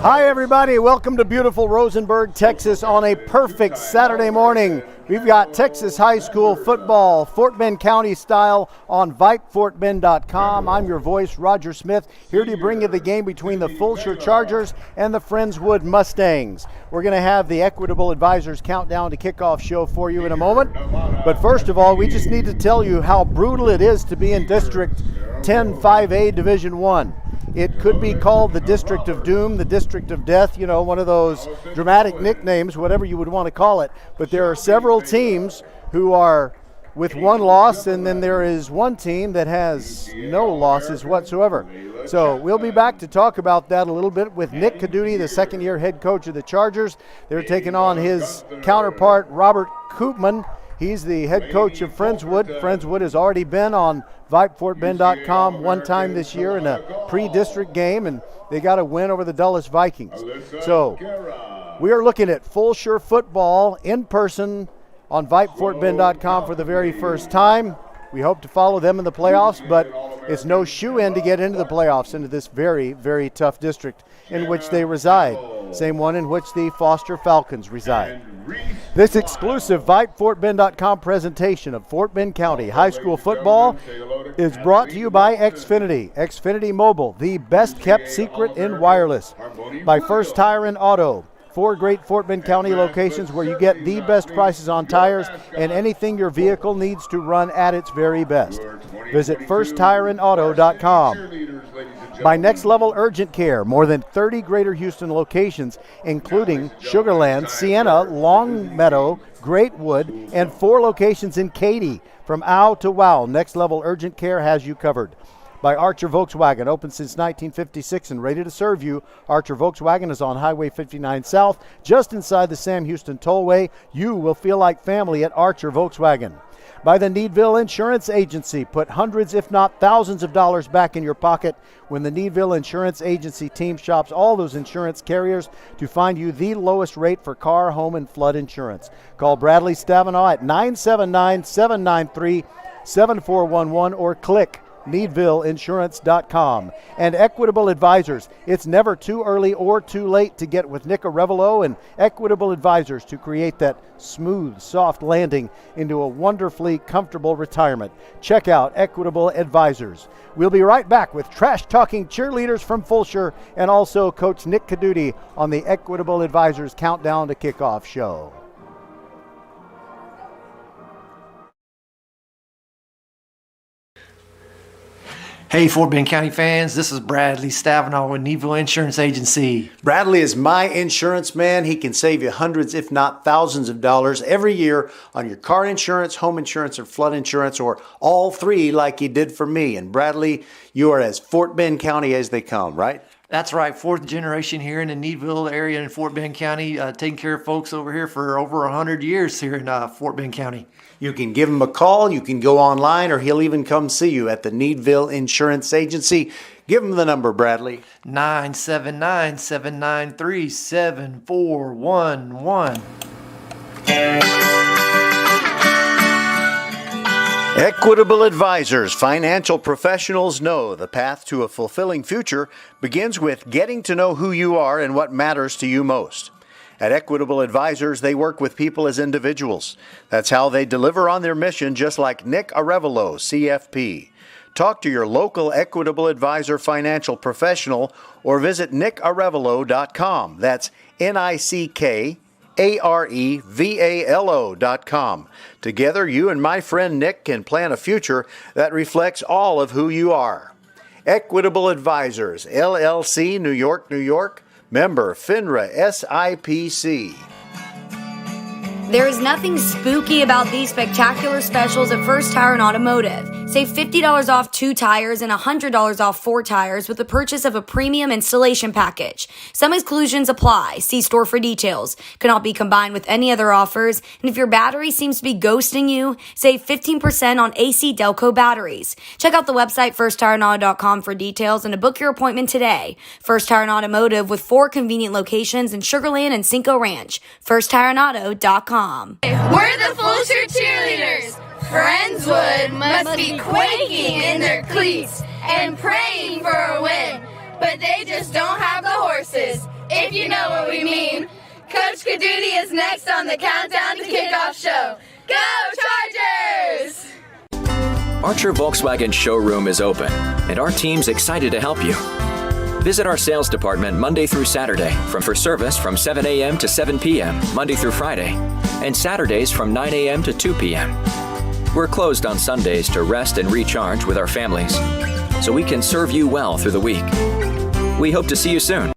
Hi everybody, welcome to beautiful Rosenberg, Texas on a perfect Saturday morning. We've got Texas high school football, Fort Bend County style on VypeFortBend.com. I'm your voice, Roger Smith, here to bring you the game between the Fulshear Chargers and the Friendswood Mustangs. We're going to have the Equitable Advisors Countdown to Kickoff show for you in a moment. But first of all, we just need to tell you how brutal it is to be in District 10 5A Division 1. It could be called the District of Doom, the District of Death, one of those dramatic nicknames, whatever you would want to call it. But there are several teams who are with one loss, and then there is one team that has no losses whatsoever. So we'll be back to talk about that a little bit with Nick Caduti, the second-year head coach of the Chargers. They're taking on his counterpart, Robert Koopman. He's the head coach of Friendswood. Friendswood has already been on VypeFortBend.com one time this year in a pre-district game, and they got a win over the Dulles Vikings. So we are looking at Fulshear football in person on VypeFortBend.com for the very first time. We hope to follow them in the playoffs, but it's no shoe-in to get into the playoffs into this very, very tough district in which they reside. Same one in which the Foster Falcons reside. This exclusive VypeFortBend.com presentation of Fort Bend County High School football is brought to you by Xfinity. Xfinity Mobile, the best kept secret in wireless. By First Tire and Auto. 4 great Fort Bend County locations where you get the best prices on tires and anything your vehicle needs to run at its very best. Visit FirstTireandAuto.com. By Next Level Urgent Care, more than 30 Greater Houston locations, including Sugarland, Sienna, Longmeadow, Greatwood, and 4 locations in Katy. From OW to WOW, Next Level Urgent Care has you covered. By Archer Volkswagen, open since 1956 and ready to serve you. Archer Volkswagen is on Highway 59 South, just inside the Sam Houston Tollway. You will feel like family at Archer Volkswagen. By the Needville Insurance Agency, put hundreds if not thousands of dollars back in your pocket when the Needville Insurance Agency team shops all those insurance carriers to find you the lowest rate for car, home, and flood insurance. Call Bradley Stavanaugh at 979-793-7411 or click NeedvilleInsurance.com. And Equitable Advisors. It's never too early or too late to get with Nick Arevalo and Equitable Advisors to create that smooth, soft landing into a wonderfully comfortable retirement. Check out Equitable Advisors. We'll be right back with trash-talking cheerleaders from Fulshear and also Coach Nick Caduti on the Equitable Advisors Countdown to Kickoff show. Hey, Fort Bend County fans, this is Bradley Stavanaugh with Needville Insurance Agency. Bradley is my insurance man. He can save you hundreds, if not thousands of dollars every year on your car insurance, home insurance, or flood insurance, or all three like he did for me. And Bradley, you are as Fort Bend County as they come, right? That's right, 4th generation here in the Needville area in Fort Bend County, taking care of folks over here for over 100 years here in Fort Bend County. You can give him a call, you can go online, or he'll even come see you at the Needville Insurance Agency. Give him the number, Bradley. 979-793-7411. Equitable Advisors. Financial professionals know the path to a fulfilling future begins with getting to know who you are and what matters to you most. At Equitable Advisors, they work with people as individuals. That's how they deliver on their mission, just like Nick Arevalo, CFP. Talk to your local Equitable Advisor financial professional or visit NickArevalo.com. That's NickArevalo.com. Together, you and my friend Nick can plan a future that reflects all of who you are. Equitable Advisors, LLC, New York, New York. Member FINRA SIPC. There is nothing spooky about these spectacular specials at First Tire and Automotive. Save $50 off 2 tires and $100 off 4 tires with the purchase of a premium installation package. Some exclusions apply. See store for details. Cannot be combined with any other offers. And if your battery seems to be ghosting you, save 15% on AC Delco batteries. Check out the website firsttireandauto.com for details and to book your appointment today. First Tire and Automotive with 4 convenient locations in Sugar Land and Cinco Ranch. FirstTireandAuto.com. We're the Fulshear cheerleaders. Friendswood must be quaking in their cleats and praying for a win, but they just don't have the horses. if you know what we mean. Coach Caduti is next on the Countdown to Kickoff show. Go Chargers! Archer Volkswagen showroom is open, and our team's excited to help you. Visit our sales department Monday through Saturday for service from 7 a.m. to 7 p.m. Monday through Friday, and Saturdays from 9 a.m. to 2 p.m. We're closed on Sundays to rest and recharge with our families, so we can serve you well through the week. We hope to see you soon.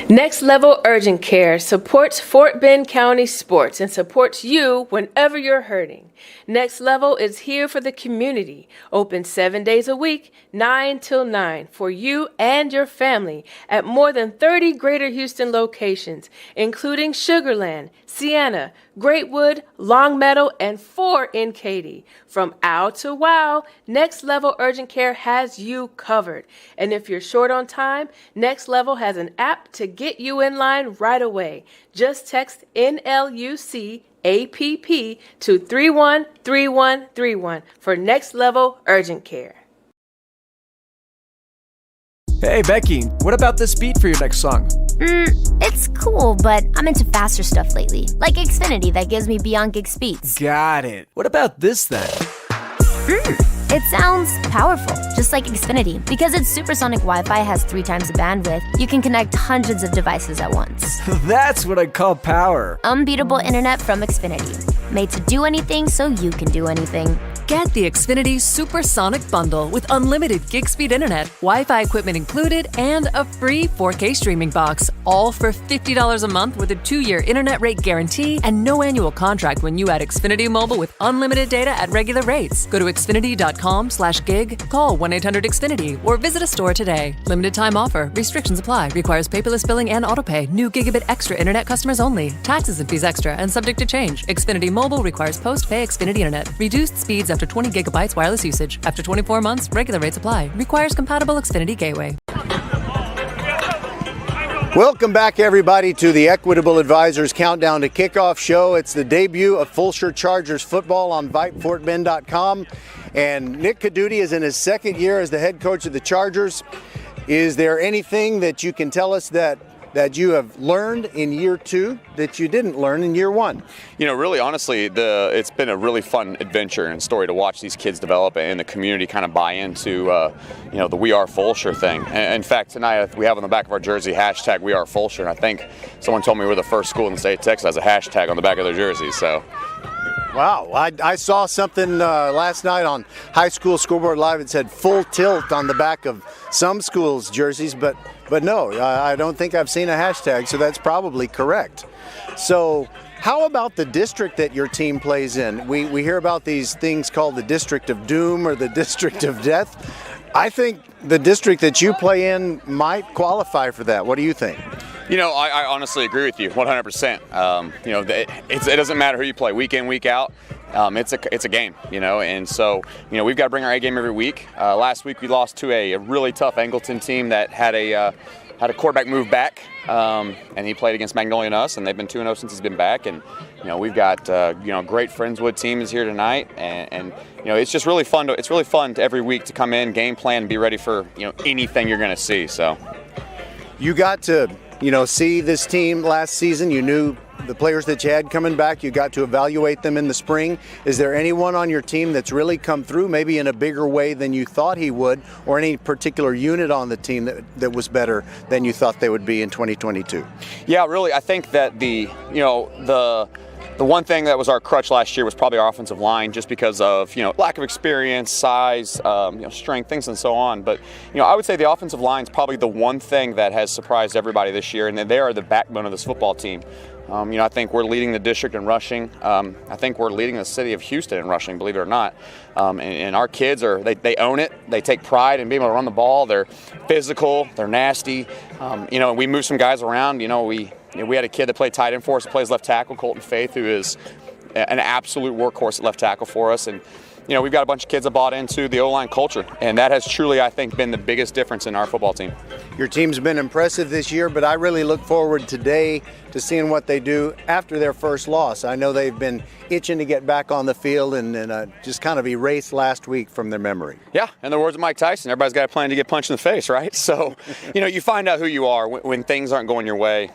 Next Level Urgent Care supports Fort Bend County sports and supports you whenever you're hurting. Next Level is here for the community, open 7 days a week, 9 till 9, for you and your family at more than 30 Greater Houston locations, including Sugar Land, Sienna, Greatwood, Longmeadow, and 4 in Katy. From ow to wow, Next Level Urgent Care has you covered. And if you're short on time, Next Level has an app to get you in line right away. Just text NLUC APP to 313131 for Next Level Urgent Care. Hey Becky, what about this beat for your next song? It's cool, but I'm into faster stuff lately, like Xfinity that gives me beyond gig speeds. Got it. What about this then? It sounds powerful, just like Xfinity. Because its supersonic Wi-Fi has 3 times the bandwidth, you can connect hundreds of devices at once. That's what I call power. Unbeatable internet from Xfinity. Made to do anything so you can do anything. Get the Xfinity Supersonic Bundle with unlimited gig speed internet, Wi-Fi equipment included, and a free 4K streaming box, all for $50 a month with a 2-year internet rate guarantee and no annual contract when you add Xfinity Mobile with unlimited data at regular rates. Go to xfinity.com/gig, call 1-800-XFINITY, or visit a store today. Limited time offer. Restrictions apply. Requires paperless billing and autopay. New Gigabit Extra internet customers only. Taxes and fees extra and subject to change. Xfinity Mobile requires post-pay Xfinity internet. Reduced speeds after 20 gigabytes wireless usage. After 24 months, regular rates apply. Requires compatible Xfinity gateway. Welcome back, everybody, to the Equitable Advisors Countdown to Kickoff show. It's the debut of Fulshear Chargers football on VypeFortBend.com. And Nick Caduti is in his second year as the head coach of the Chargers. Is there anything that you can tell us that you have learned in year 2 that you didn't learn in year 1? You know, really, honestly, it's been a really fun adventure and story to watch these kids develop and the community kind of buy into, the We Are Fulshear thing. And in fact, tonight we have on the back of our jersey hashtag We Are Fulshear, and I think someone told me we're the first school in the state of Texas that has a hashtag on the back of their jersey. So. Wow, I saw something last night on High School Scoreboard Live. It said full tilt on the back of some schools' jerseys, but no, I don't think I've seen a hashtag, so that's probably correct. So how about the district that your team plays in? We hear about these things called the District of Doom or the District of Death. I think the district that you play in might qualify for that. What do you think? You know, I honestly agree with you 100%. It doesn't matter who you play week in, week out. It's a game, and so, we've got to bring our A game every week. Last week we lost to a really tough Angleton team that had a quarterback move back, and he played against Magnolia and us, and they've been 2-0 since he's been back. And, we've got, great Friendswood team is here tonight, and it's just really fun. It's really fun every week to come in, game plan, and be ready for, anything you're going to see. So you got to, see this team last season. You knew the players that you had coming back. You got to evaluate them in the spring. Is there anyone on your team that's really come through maybe in a bigger way than you thought he would, or any particular unit on the team that was better than you thought they would be in 2022? Yeah, really, I think that the one thing that was our crutch last year was probably our offensive line, just because of lack of experience, size, strength, things and so on. But I would say the offensive line is probably the one thing that has surprised everybody this year, and they are the backbone of this football team. I think we're leading the district in rushing. I think we're leading the city of Houston in rushing, believe it or not. And our kids they own it. They take pride in being able to run the ball. They're physical. They're nasty. We move some guys around. We had a kid that played tight end for us, that plays left tackle, Colton Faith, who is an absolute workhorse at left tackle for us. And we've got a bunch of kids that bought into the O-line culture, and that has truly, I think, been the biggest difference in our football team. Your team's been impressive this year, but I really look forward today to seeing what they do after their first loss. I know they've been itching to get back on the field and just kind of erase last week from their memory. Yeah, in the words of Mike Tyson, everybody's got a plan to get punched in the face, right? So, you find out who you are when things aren't going your way.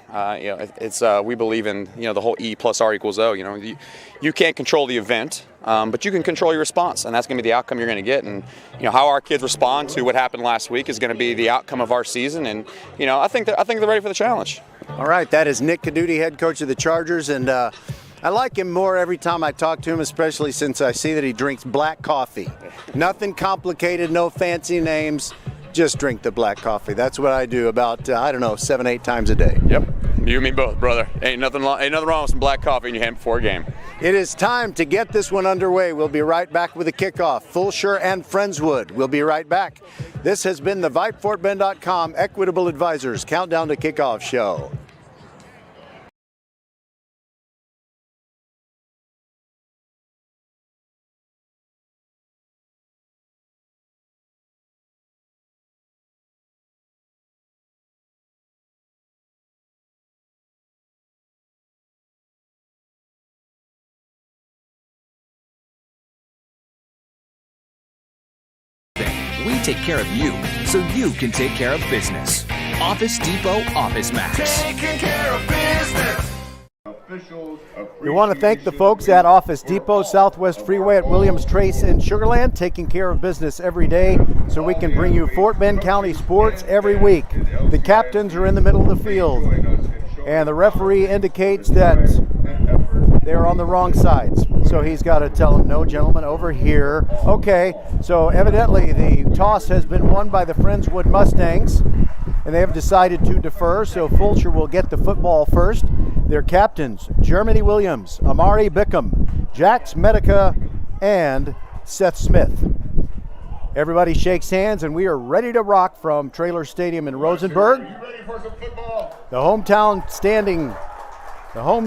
We believe in, the whole E plus R equals O. You can't control the event, but you can control your response, and that's going to be the outcome you're going to get. And, how our kids respond to what happened last week is going to be the outcome of our season. And, I think they're ready for the challenge. All right, that is Nick Caduti, head coach of the Chargers, and I like him more every time I talk to him, especially since I see that he drinks black coffee. Nothing complicated, no fancy names, just drink the black coffee. That's what I do about, 7-8 times a day. Yep, you and me both, brother. Ain't nothing wrong with some black coffee in your hand before a game. It is time to get this one underway. We'll be right back with a kickoff. Fulshear and Friendswood. We'll be right back. This has been the VypeFortBend.com Equitable Advisors Countdown to Kickoff show. We take care of you, so you can take care of business. Office Depot Office Max. Taking care of business. We want to thank the folks at Office Depot, Southwest Freeway at Williams Trace in Sugar Land, taking care of business every day so we can bring you Fort Bend County sports every week. The captains are in the middle of the field, and the referee indicates that they're on the wrong sides. So he's got to tell them, no, gentlemen, over here. Okay, so evidently the toss has been won by the Friendswood Mustangs, and they have decided to defer, so Fulshear will get the football first. Their captains, Germany Williams, Amari Bickham, Jax Medica, and Seth Smith. Everybody shakes hands, and we are ready to rock from Traylor Stadium in Rosenberg. Are you ready for some football? The home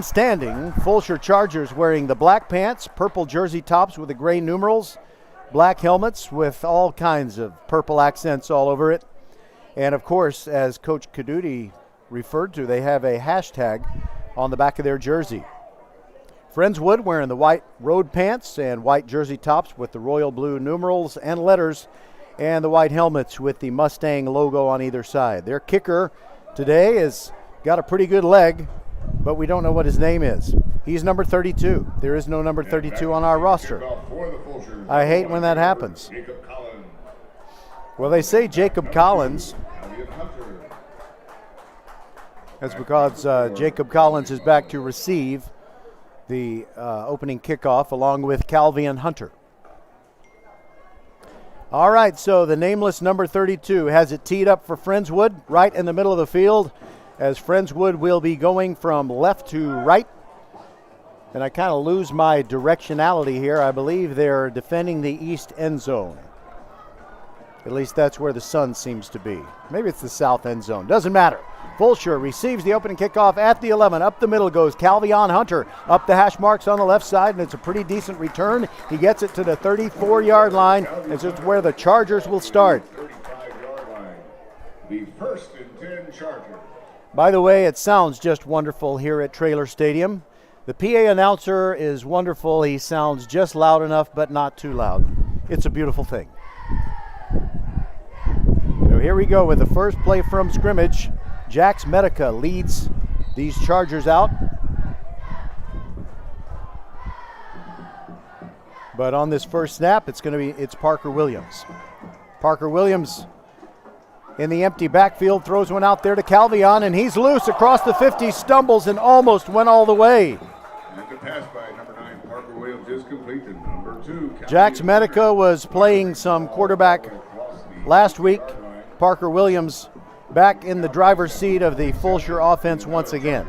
standing Fulshear Chargers wearing the black pants, purple jersey tops with the gray numerals, black helmets with all kinds of purple accents all over it. And of course, as Coach Caduti referred to, they have a hashtag on the back of their jersey. Friendswood wearing the white road pants and white jersey tops with the royal blue numerals and letters, and the white helmets with the Mustang logo on either side. Their kicker today has got a pretty good leg, but we don't know what his name is. He's number 32. There is no number 32 on our roster. I hate when that happens. Well, they say Jacob Collins. That's because Jacob Collins is back to receive the opening kickoff along with Calvian Hunter. All right, so the nameless number 32 has it teed up for Friendswood right in the middle of the field, as Friendswood will be going from left to right. And I kind of lose my directionality here. I believe they're defending the east end zone. At least that's where the sun seems to be. Maybe it's the south end zone. Doesn't matter. Fulshear receives the opening kickoff at the 11. Up the middle goes Calvian Hunter. Up the hash marks on the left side, and it's a pretty decent return. He gets it to the 34-yard line, as it's where the Chargers will start. 35-yard line. The 1st and 10 Chargers. By the way, it sounds just wonderful here at Traylor Stadium. The PA announcer is wonderful. He sounds just loud enough, but not too loud. It's a beautiful thing. So here we go with the first play from scrimmage. Jax Medica leads these Chargers out. But on this first snap, it's Parker Williams. Parker Williams in the empty backfield throws one out there to Calvian, and he's loose across the 50, stumbles and almost went all the way. And the pass by number 9, Parker Williams, is complete to number 2. Jax Medica was playing some quarterback last week. Parker Williams back in the driver's seat of the Fulshear offense once again.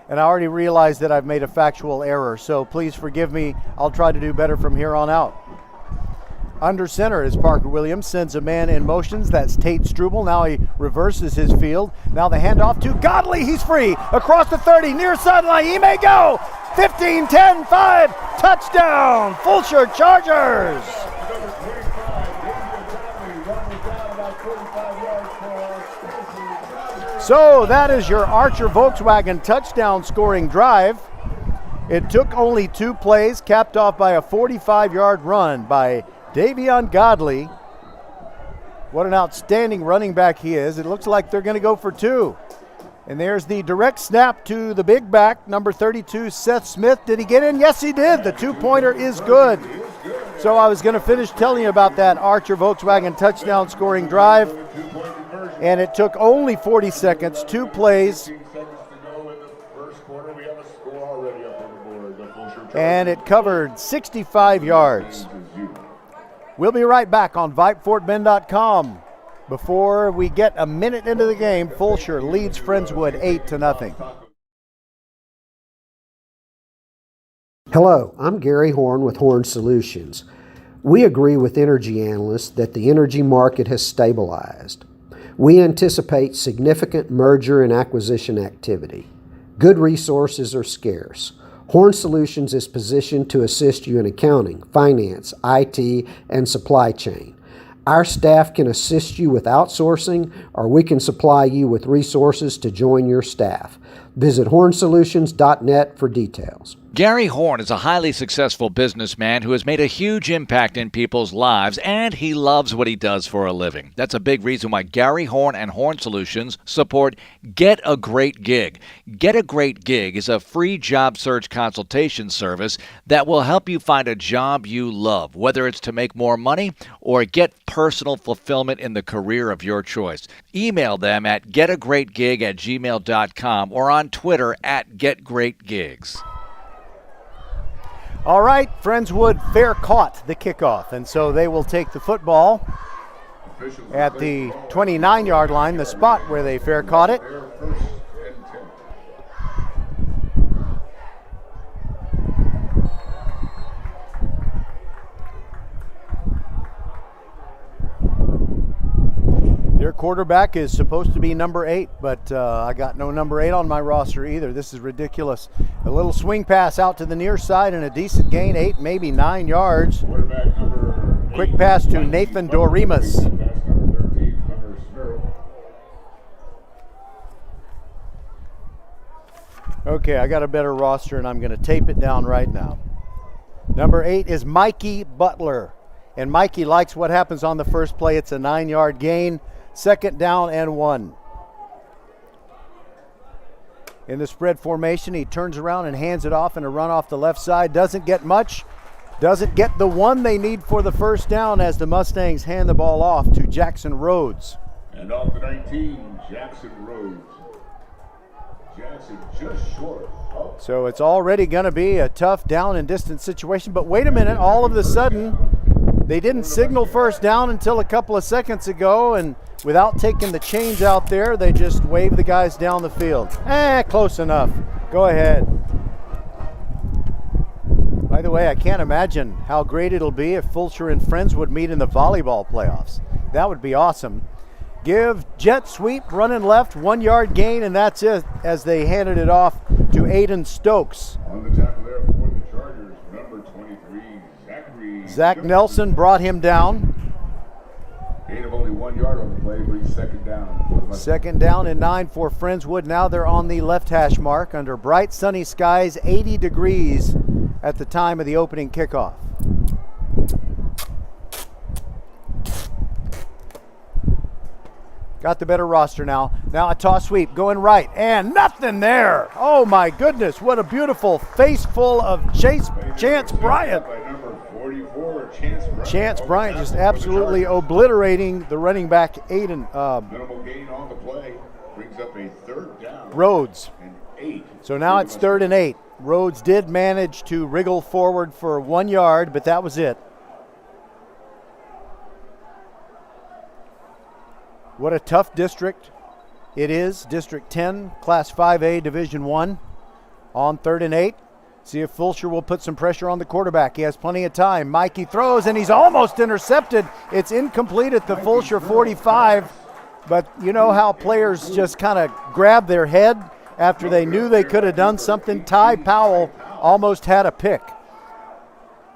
And I already realized that I've made a factual error, so please forgive me. I'll try to do better from here on out. Under center is Parker Williams, sends a man in motions. That's Tate Struble. Now he reverses his field. Now the handoff to Godley. He's free. Across the 30, near sideline. He may go. 15, 10, 5. Touchdown. Fulshear Chargers. So that is your Archer Volkswagen touchdown scoring drive. It took only 2 plays, capped off by a 45-yard run by Davion Godley. What an outstanding running back he is. It looks like they're going to go for 2. And there's the direct snap to the big back, number 32, Seth Smith. Did he get in? Yes, he did. The 2-pointer is good. So I was going to finish telling you about that Archer Volkswagen touchdown scoring drive. And it took only 40 seconds, 2 plays. And it covered 65 yards. We'll be right back on VypeFortBend.com. Before we get a minute into the game, Fulshear leads Friendswood 8-0. Hello, I'm Gary Horn with Horn Solutions. We agree with energy analysts that the energy market has stabilized. We anticipate significant merger and acquisition activity. Good resources are scarce. Horn Solutions is positioned to assist you in accounting, finance, IT, and supply chain. Our staff can assist you with outsourcing, or we can supply you with resources to join your staff. Visit hornsolutions.net for details. Gary Horn is a highly successful businessman who has made a huge impact in people's lives, and he loves what he does for a living. That's a big reason why Gary Horn and Horn Solutions support Get a Great Gig. Get a Great Gig is a free job search consultation service that will help you find a job you love, whether it's to make more money or get personal fulfillment in the career of your choice. Email them at getagreatgig@gmail.com or on Twitter at getgreatgigs. All right, Friendswood fair caught the kickoff, and so they will take the football at the 29-yard line, the spot where they fair caught it. Their quarterback is supposed to be number 8, but I got no number 8 on my roster either. This is ridiculous. A little swing pass out to the near side and a decent gain, 8, maybe 9 yards. Quick pass to Nathan Dorimas. Okay, I got a better roster and I'm going to tape it down right now. Number 8 is Mikey Butler. And Mikey likes what happens on the first play. It's a 9-yard gain. 2nd down and 1. In the spread formation, he turns around and hands it off in a run off the left side. Doesn't get much. Doesn't get the one they need for the first down as the Mustangs hand the ball off to Jackson Rhodes. And off the 19, Jackson Rhodes. Jackson just short. Oh. So it's already going to be a tough down and distance situation. But wait a minute, all of a sudden, they didn't signal first down until a couple of seconds ago, and without taking the chains out there, they just waved the guys down the field. Close enough. Go ahead. By the way, I can't imagine how great it'll be if Fulshear and Friendswood meet in the volleyball playoffs. That would be awesome. Give jet sweep, running left, 1-yard gain, and that's it as they handed it off to Aiden Stokes. On the tackle there for the Chargers, number 23, Zachary. Zach Nelson brought him down. Gain of only 1 yard on the play, brings 2nd down. 2nd down and 9 for Friendswood. Now they're on the left hash mark under bright sunny skies, 80 degrees at the time of the opening kickoff. Got the better roster now. Now a toss sweep going right, and nothing there. Oh my goodness, what a beautiful face full of Chance Bryant. Chance Bryant just absolutely obliterating the running back Aiden. Minimal gain on the play, brings up a 3rd down. Rhodes. And 8. So now it's 3rd and 8. Rhodes did manage to wriggle forward for 1 yard, but that was it. What a tough district it is. District 10, Class 5A, Division 1. On 3rd and 8. See if Fulshear will put some pressure on the quarterback. He has plenty of time. Mikey throws, and he's almost intercepted. It's incomplete at the Fulshear 45, but you know how players just kind of grab their head after they knew they could have done something. Ty Powell almost had a pick.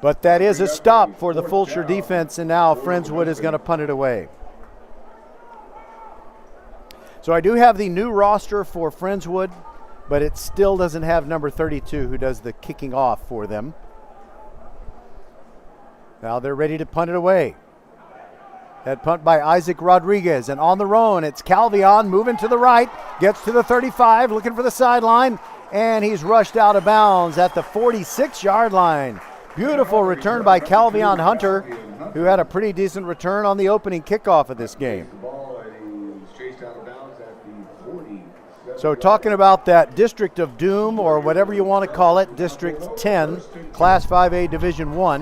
But that is a stop for the Fulshear defense, and now Friendswood is going to punt it away. So I do have the new roster for Friendswood, but it still doesn't have number 32 who does the kicking off for them. Now they're ready to punt it away. That punt by Isaac Rodriguez, and on the run, it's Calvion moving to the right, gets to the 35, looking for the sideline, and he's rushed out of bounds at the 46-yard line. Beautiful return by Calvion Hunter, who had a pretty decent return on the opening kickoff of this game. So talking about that District of Doom, or whatever you want to call it, District 10, Class 5A Division 1.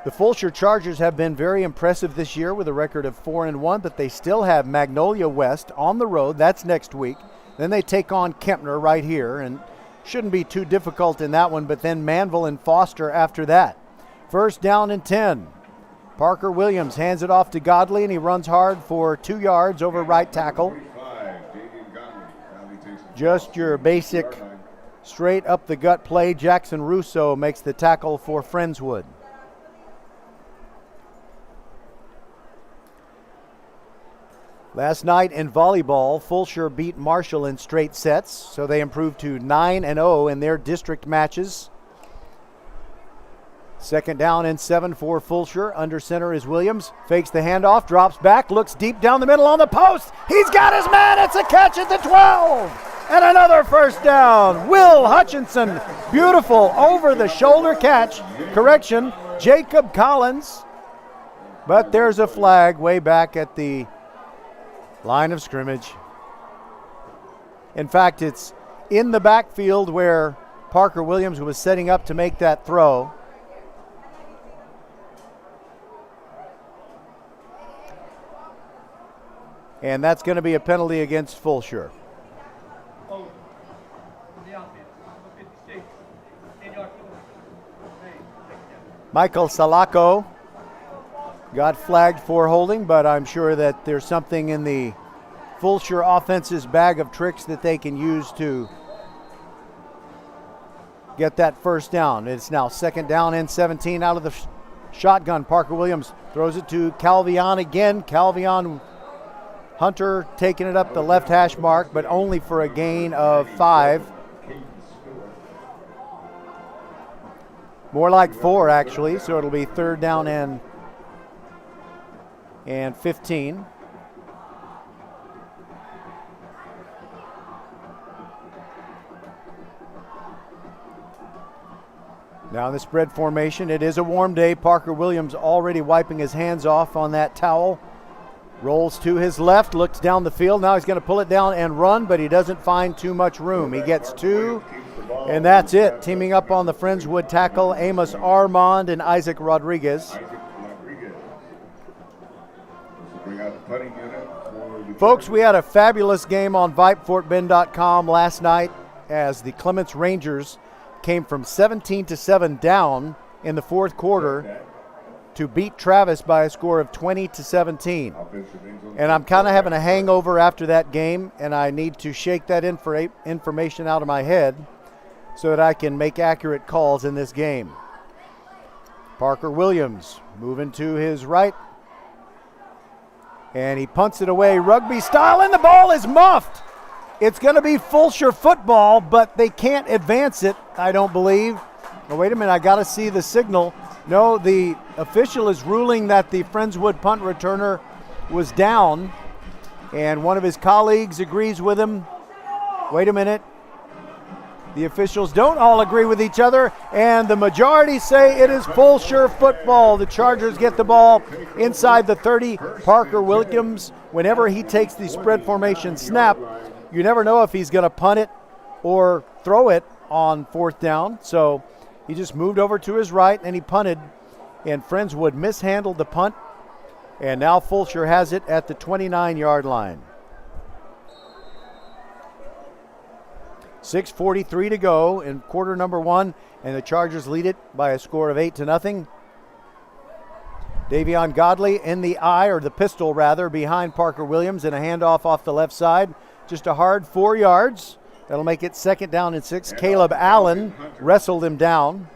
The Fulshear Chargers have been very impressive this year with a record of 4-1, but they still have Magnolia West on the road. That's next week. Then they take on Kempner right here, and shouldn't be too difficult in that one, but then Manville and Foster after that. First down and 10. Parker Williams hands it off to Godley, and he runs hard for 2 yards over right tackle. Just your basic straight up the gut play. Jackson Russo makes the tackle for Friendswood. Last night in volleyball, Fulshear beat Marshall in straight sets, so they improved to 9-0 in their district matches. Second down and 7 for Fulshear. Under center is Williams. Fakes the handoff, drops back, looks deep down the middle on the post. He's got his man. It's a catch at the 12. And another first down. Will Hutchinson. Beautiful over-the-shoulder catch. Correction, Jacob Collins. But there's a flag way back at the line of scrimmage. In fact, it's in the backfield where Parker Williams was setting up to make that throw. And that's going to be a penalty against Fulshear. Michael Salako got flagged for holding, but I'm sure that there's something in the Fulshear offense's bag of tricks that they can use to get that first down. It's now second down and 17 out of the shotgun. Parker Williams throws it to Calvion again. Calvion Hunter taking it up the left hash mark, but only for a gain of 5. More like 4, actually, so it'll be third down and 15. Now in the spread formation, it is a warm day. Parker Williams already wiping his hands off on that towel. Rolls to his left, looks down the field. Now he's going to pull it down and run, but he doesn't find too much room. He gets 2, and that's it. Teaming up on the Friendswood tackle, Amos Armand and Isaac Rodriguez. Folks, we had a fabulous game on VypeFortBend.com last night as the Clements Rangers came from 17-7 down in the fourth quarter to beat Travis by a score of 20-17. And I'm kind of having a hangover after that game, and I need to shake that information out of my head so that I can make accurate calls in this game. Parker Williams moving to his right, and he punts it away rugby style, and the ball is muffed. It's going to be Fulshear football, but they can't advance it, I don't believe. Oh, wait a minute, I got to see the signal. No, the official is ruling that the Friendswood punt returner was down, and one of his colleagues agrees with him. Wait a minute. The officials don't all agree with each other, and the majority say it is Fulshear football. The Chargers get the ball inside the 30. Parker Williams, whenever he takes the spread formation snap, you never know if he's going to punt it or throw it on fourth down. So he just moved over to his right and he punted, and Friendswood mishandled the punt, and now Fulshear has it at the 29-yard line. 6:43 to go in quarter number 1, and the Chargers lead it by a score of 8-0. Davion Godley in the eye, or the pistol rather, behind Parker Williams, and a handoff off the left side. Just a hard 4 yards. That'll make it 2nd down and 6. Caleb Allen wrestled him down.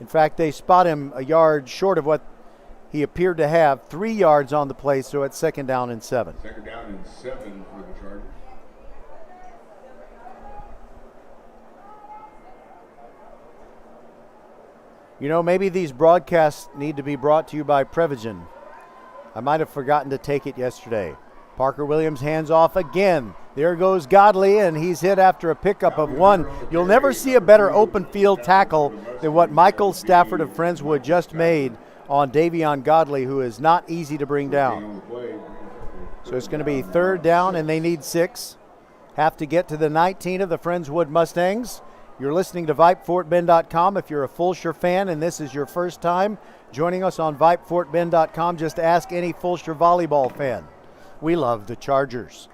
In fact, they spot him a yard short of what he appeared to have. 3 yards on the play, so it's 2nd down and 7. 2nd down and 7 for the Chargers. You know, maybe these broadcasts need to be brought to you by Prevagen. I might have forgotten to take it yesterday. Parker Williams hands off again. There goes Godley, and he's hit after a pickup of 1. You'll never see a better open field tackle than what Michael Stafford of Friendswood just made on Davion Godley, who is not easy to bring down. So it's going to be 3rd down, and they need 6. Have to get to the 19 of the Friendswood Mustangs. You're listening to VypeFortBend.com. If you're a Fulshear fan and this is your first time joining us on VypeFortBend.com, just ask any Fulshear volleyball fan. We love the Chargers.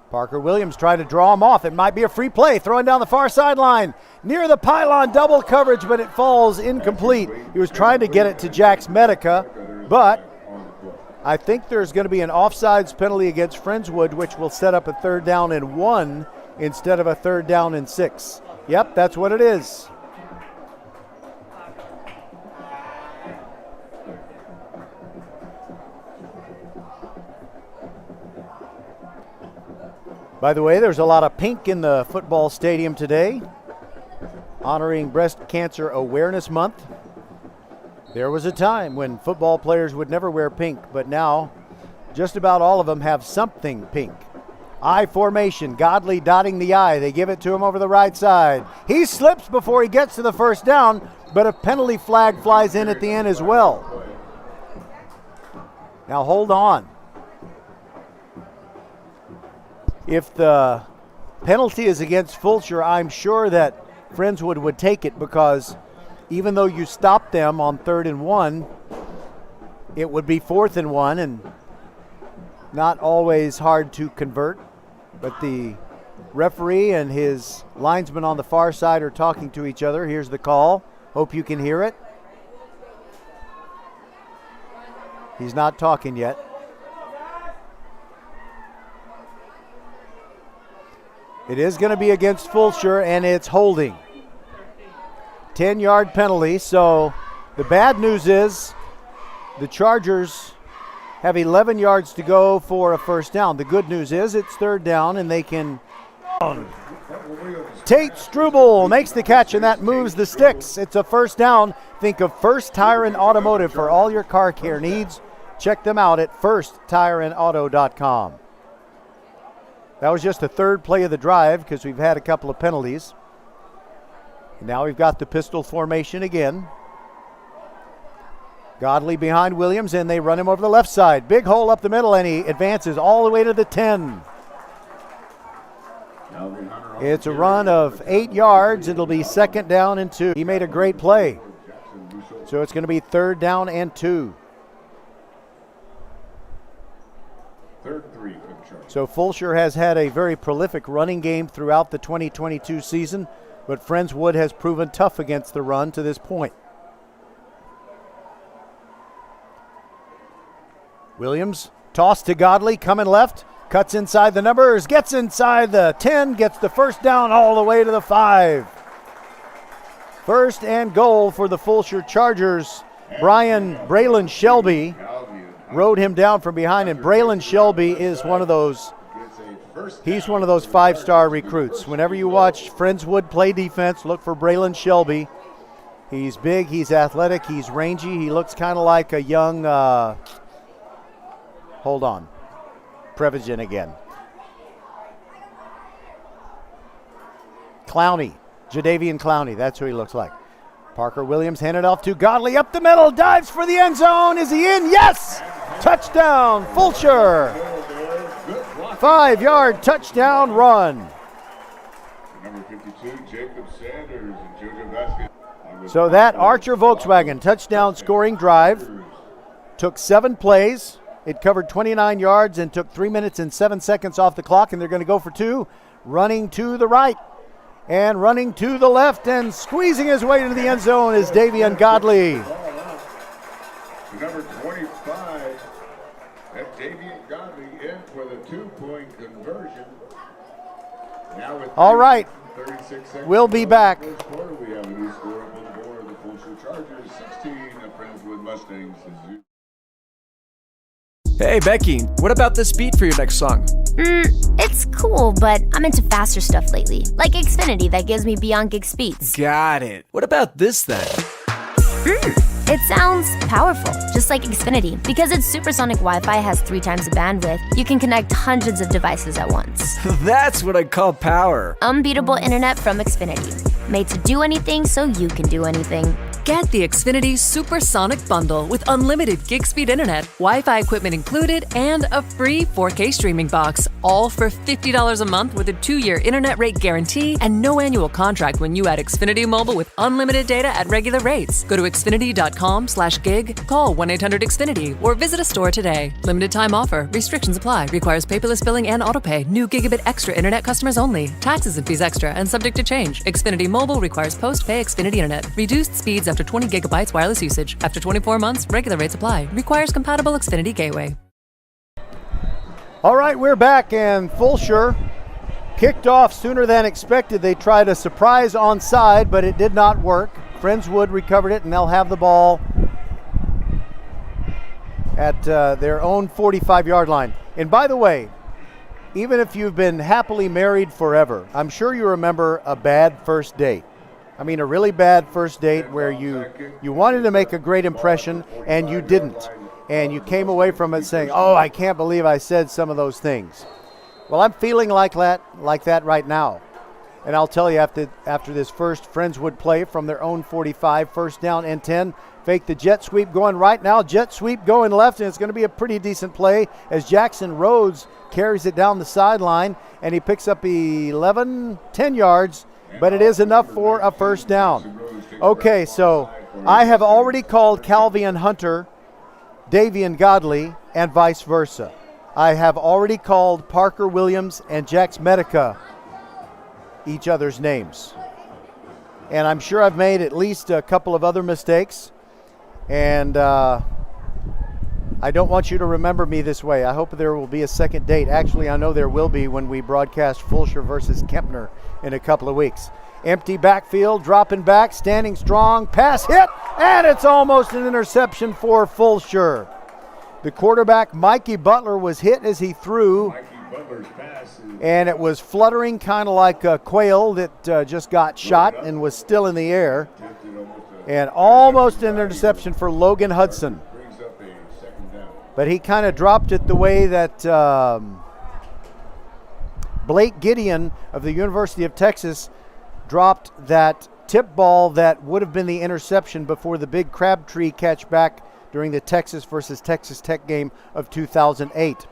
Parker Williams trying to draw him off. It might be a free play, throwing down the far sideline. Near the pylon, double coverage, but it falls incomplete. He was trying to get it to Jax Medica, but I think there's going to be an offsides penalty against Friendswood, which will set up a 3rd down and 1 instead of a 3rd down and 6. Yep, that's what it is. By the way, there's a lot of pink in the football stadium today, honoring Breast Cancer Awareness Month. There was a time when football players would never wear pink, but now just about all of them have something pink. I formation, Godley dotting the I. They give it to him over the right side. He slips before he gets to the 1st down, but a penalty flag flies in at the end as well. Now hold on. If the penalty is against Fulshear, I'm sure that Friendswood would take it, because even though you stop them on 3rd and 1, it would be 4th and 1, and not always hard to convert. But the referee and his linesman on the far side are talking to each other. Here's the call. Hope you can hear it. He's not talking yet. It is going to be against Fulshear, and it's holding. 10-yard penalty. So the bad news is the Chargers have 11 yards to go for a 1st down. The good news is it's 3rd down, and they can. Tate Struble makes the catch, and that moves the sticks. It's a 1st down. Think of First Tire and Automotive for all your car care needs. Check them out at firsttireandauto.com. That was just the 3rd play of the drive, because we've had a couple of penalties. And now we've got the pistol formation again. Godley behind Williams, and they run him over the left side. Big hole up the middle, and he advances all the way to the 10. It's a run of 8 yards. It'll be 2nd down and 2. He made a great play. So it's going to be 3rd down and 2. 3rd and 3 for the Chargers. So Fulshear has had a very prolific running game throughout the 2022 season, but Friendswood has proven tough against the run to this point. Williams, toss to Godley, coming left, cuts inside the numbers, gets inside the 10, gets the 1st down all the way to the 5. 1st and goal for the Fulshear Chargers. Braylon Shelby rode him down from behind, and Braylon Shelby is one of those, he's one of those 5-star recruits. Whenever you watch Friendswood play defense, look for Braylon Shelby. He's big, he's athletic, he's rangy, he looks kind of like a young, hold on, Prevagen again. Clowney, Jadeveon Clowney, that's who he looks like. Parker Williams handed off to Godley up the middle, dives for the end zone. Is he in? Yes! Touchdown, Fulshear. 5-yard touchdown run. Number 52, Jacob Sanders and JoJo Vasquez. So that Archer Volkswagen touchdown scoring drive took 7 plays. It covered 29 yards and took 3 minutes and 7 seconds off the clock, and they're going to go for 2. running to the right and running to the left and squeezing his way into the end zone is Davy Ungodly. Number 25, that Davy Ungodly in for the 2-point conversion. Now with all right, 36 seconds we'll be back. We have a new score up on the board. The Fulshear Chargers 16, the Friendswood Mustangs. Hey, Becky, what about this beat for your next song? It's cool, but I'm into faster stuff lately, like Xfinity that gives me beyond gig speeds. Got it. What about this then? It sounds powerful, just like Xfinity. Because its supersonic Wi-Fi has 3 times the bandwidth, you can connect hundreds of devices at once. That's what I call power. Unbeatable internet from Xfinity. Made to do anything so you can do anything. Get the Xfinity Supersonic Bundle with unlimited gig speed internet, Wi-Fi equipment included, and a free 4K streaming box, all for $50 a month with a 2-year internet rate guarantee and no annual contract when you add Xfinity Mobile with unlimited data at regular rates. Go to xfinity.com/gig, call 1-800-XFINITY, or visit a store today. Limited time offer. Restrictions apply. Requires paperless billing and autopay. New gigabit extra internet customers only. Taxes and fees extra and subject to change. Xfinity Mobile requires post-pay Xfinity internet. Reduced speeds after 20 gigabytes wireless usage. After 24 months, regular rates apply. Requires compatible Xfinity gateway. All right, we're back, and Fulshear kicked off sooner than expected. They tried a surprise onside, but it did not work. Friendswood recovered it, and they'll have the ball at their own 45-yard line. And by the way, even if you've been happily married forever, I'm sure you remember a bad first date. I mean, a really bad first date where you wanted to make a great impression and you didn't. And you came away from it saying, oh, I can't believe I said some of those things. Well, I'm feeling like that right now. And I'll tell you, after this first Friendswood play from their own 45, first down and 10, fake the jet sweep going right now, jet sweep going left, and it's going to be a pretty decent play as Jackson Rhodes carries it down the sideline, and he picks up 10 yards, but it is enough for a first down. Okay, so I have already called Calvian Hunter Davy Ungodly and vice versa. I have already called Parker Williams and Jax Medica each other's names. And I'm sure I've made at least a couple of other mistakes. And I don't want you to remember me this way. I hope there will be a second date. Actually, I know there will be when we broadcast Fulshear versus Kempner in a couple of weeks. Empty backfield, dropping back, standing strong, pass hit, and it's almost an interception for Fulshear. The quarterback, Mikey Butler, was hit as he threw, and it was fluttering kind of like a quail that just got shot and was still in the air, and almost an interception for Logan Hudson. But he kind of dropped it the way that Blake Gideon of the University of Texas dropped that tip ball that would have been the interception before the big Crabtree catch back during the Texas versus Texas Tech game of 2008.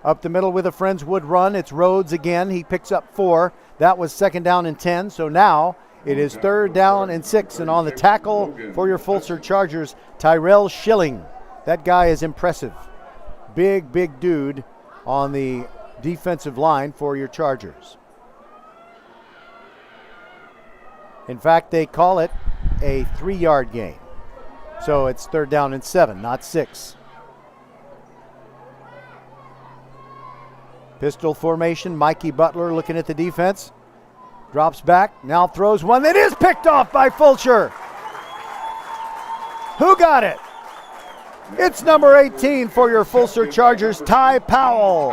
Up the middle with a Friendswood run, it's Rhodes again. He picks up 4. That was second down and 10, so now it is third down and 6. And on the tackle for your Fulshear Chargers, Tyrell Schilling. That guy is impressive. Big dude on the defensive line for your Chargers. In fact, they call it a 3-yard gain. So it's third down and 7, not 6. Pistol formation, Mikey Butler looking at the defense. Drops back, now throws one that is picked off by Fulshear. Who got it? It's number 18 for your Fulshear Chargers, Ty Powell.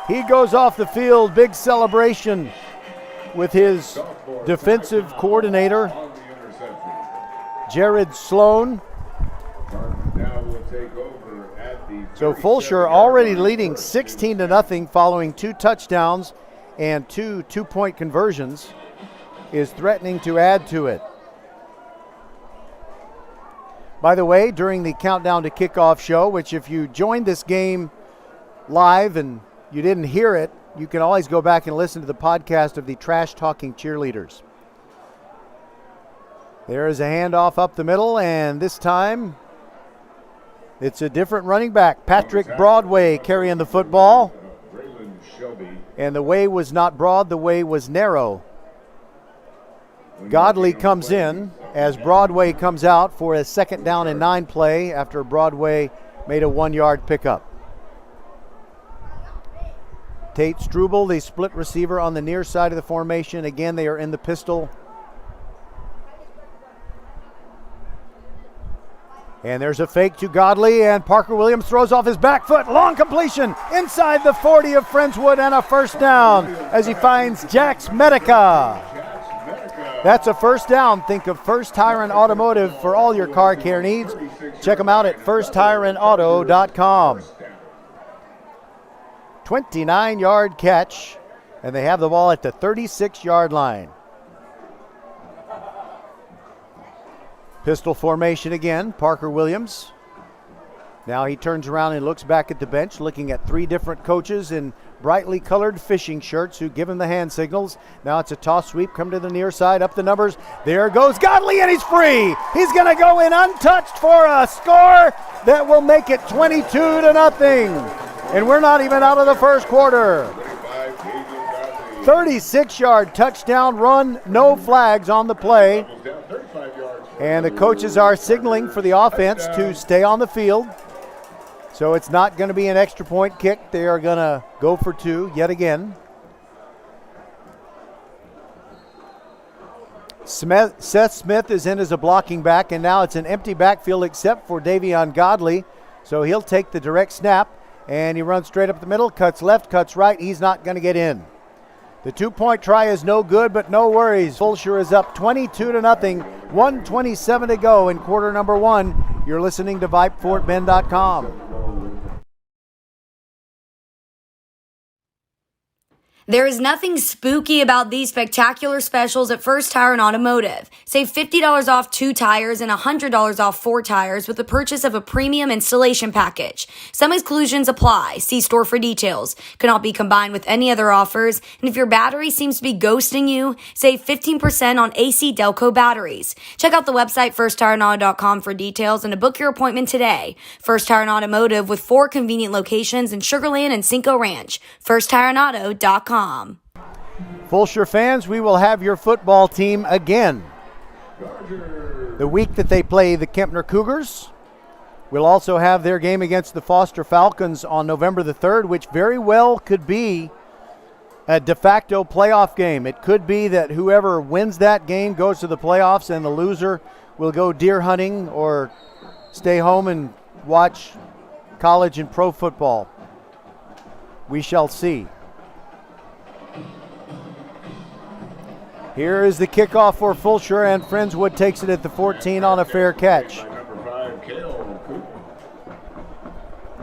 He goes off the field, big celebration with his defensive coordinator, Jared Sloan. So Fulshear already leading 16-0 following 2 touchdowns and 2 two-point conversions, is threatening to add to it. By the way, during the Countdown to Kickoff show, which if you joined this game live and you didn't hear it, you can always go back and listen to the podcast of the Trash Talking Cheerleaders. There is a handoff up the middle, and this time it's a different running back. Patrick Broadway carrying the football. And the way was not broad, the way was narrow. Godley comes in as Broadway comes out for a 2nd down and 9 play after Broadway made a 1-yard pickup. Tate Struble, the split receiver on the near side of the formation. Again, they are in the pistol. And there's a fake to Godley, and Parker Williams throws off his back foot. Long completion inside the 40 of Friendswood, and a 1st down as he finds Jax Medica. That's a 1st down. Think of First Tire and Automotive for all your car care needs. Check them out at firsttireandauto.com. 29-yard catch, and they have the ball at the 36-yard line. Pistol formation again, Parker Williams. Now he turns around and looks back at the bench, looking at 3 different coaches in brightly colored fishing shirts who give him the hand signals. Now it's a toss sweep, come to the near side, up the numbers. There goes Godley, and he's free. He's going to go in untouched for a score that will make it 22-0. And we're not even out of the first quarter. 36-yard touchdown run, no flags on the play. And the coaches are signaling for the offense to stay on the field. So it's not going to be an extra point kick. They are going to go for 2 yet again. Seth Smith is in as a blocking back, and now it's an empty backfield except for Davion Godley. So he'll take the direct snap, and he runs straight up the middle, cuts left, cuts right. He's not going to get in. The 2-point try is no good, but no worries. Fulshear is up 22-0. 1:27 to go in quarter number 1. You're listening to VypeFortBend.com. There is nothing spooky about these spectacular specials at First Tire and Automotive. Save $50 off 2 tires and $100 off 4 tires with the purchase of a premium installation package. Some exclusions apply. See store for details. Cannot be combined with any other offers. And if your battery seems to be ghosting you, save 15% on AC Delco batteries. Check out the website firsttireandauto.com for details and to book your appointment today. First Tire and Automotive with 4 convenient locations in Sugar Land and Cinco Ranch. firsttireandauto.com. Fulshear fans, we will have your football team again the week that they play the Kempner Cougars. We'll also have their game against the Foster Falcons on November the 3rd, which very well could be a de facto playoff game. It could be that whoever wins that game goes to the playoffs and the loser will go deer hunting or stay home and watch college and pro football. We shall see. Here is the kickoff for Fulshear, and Friendswood takes it at the 14 on a fair catch.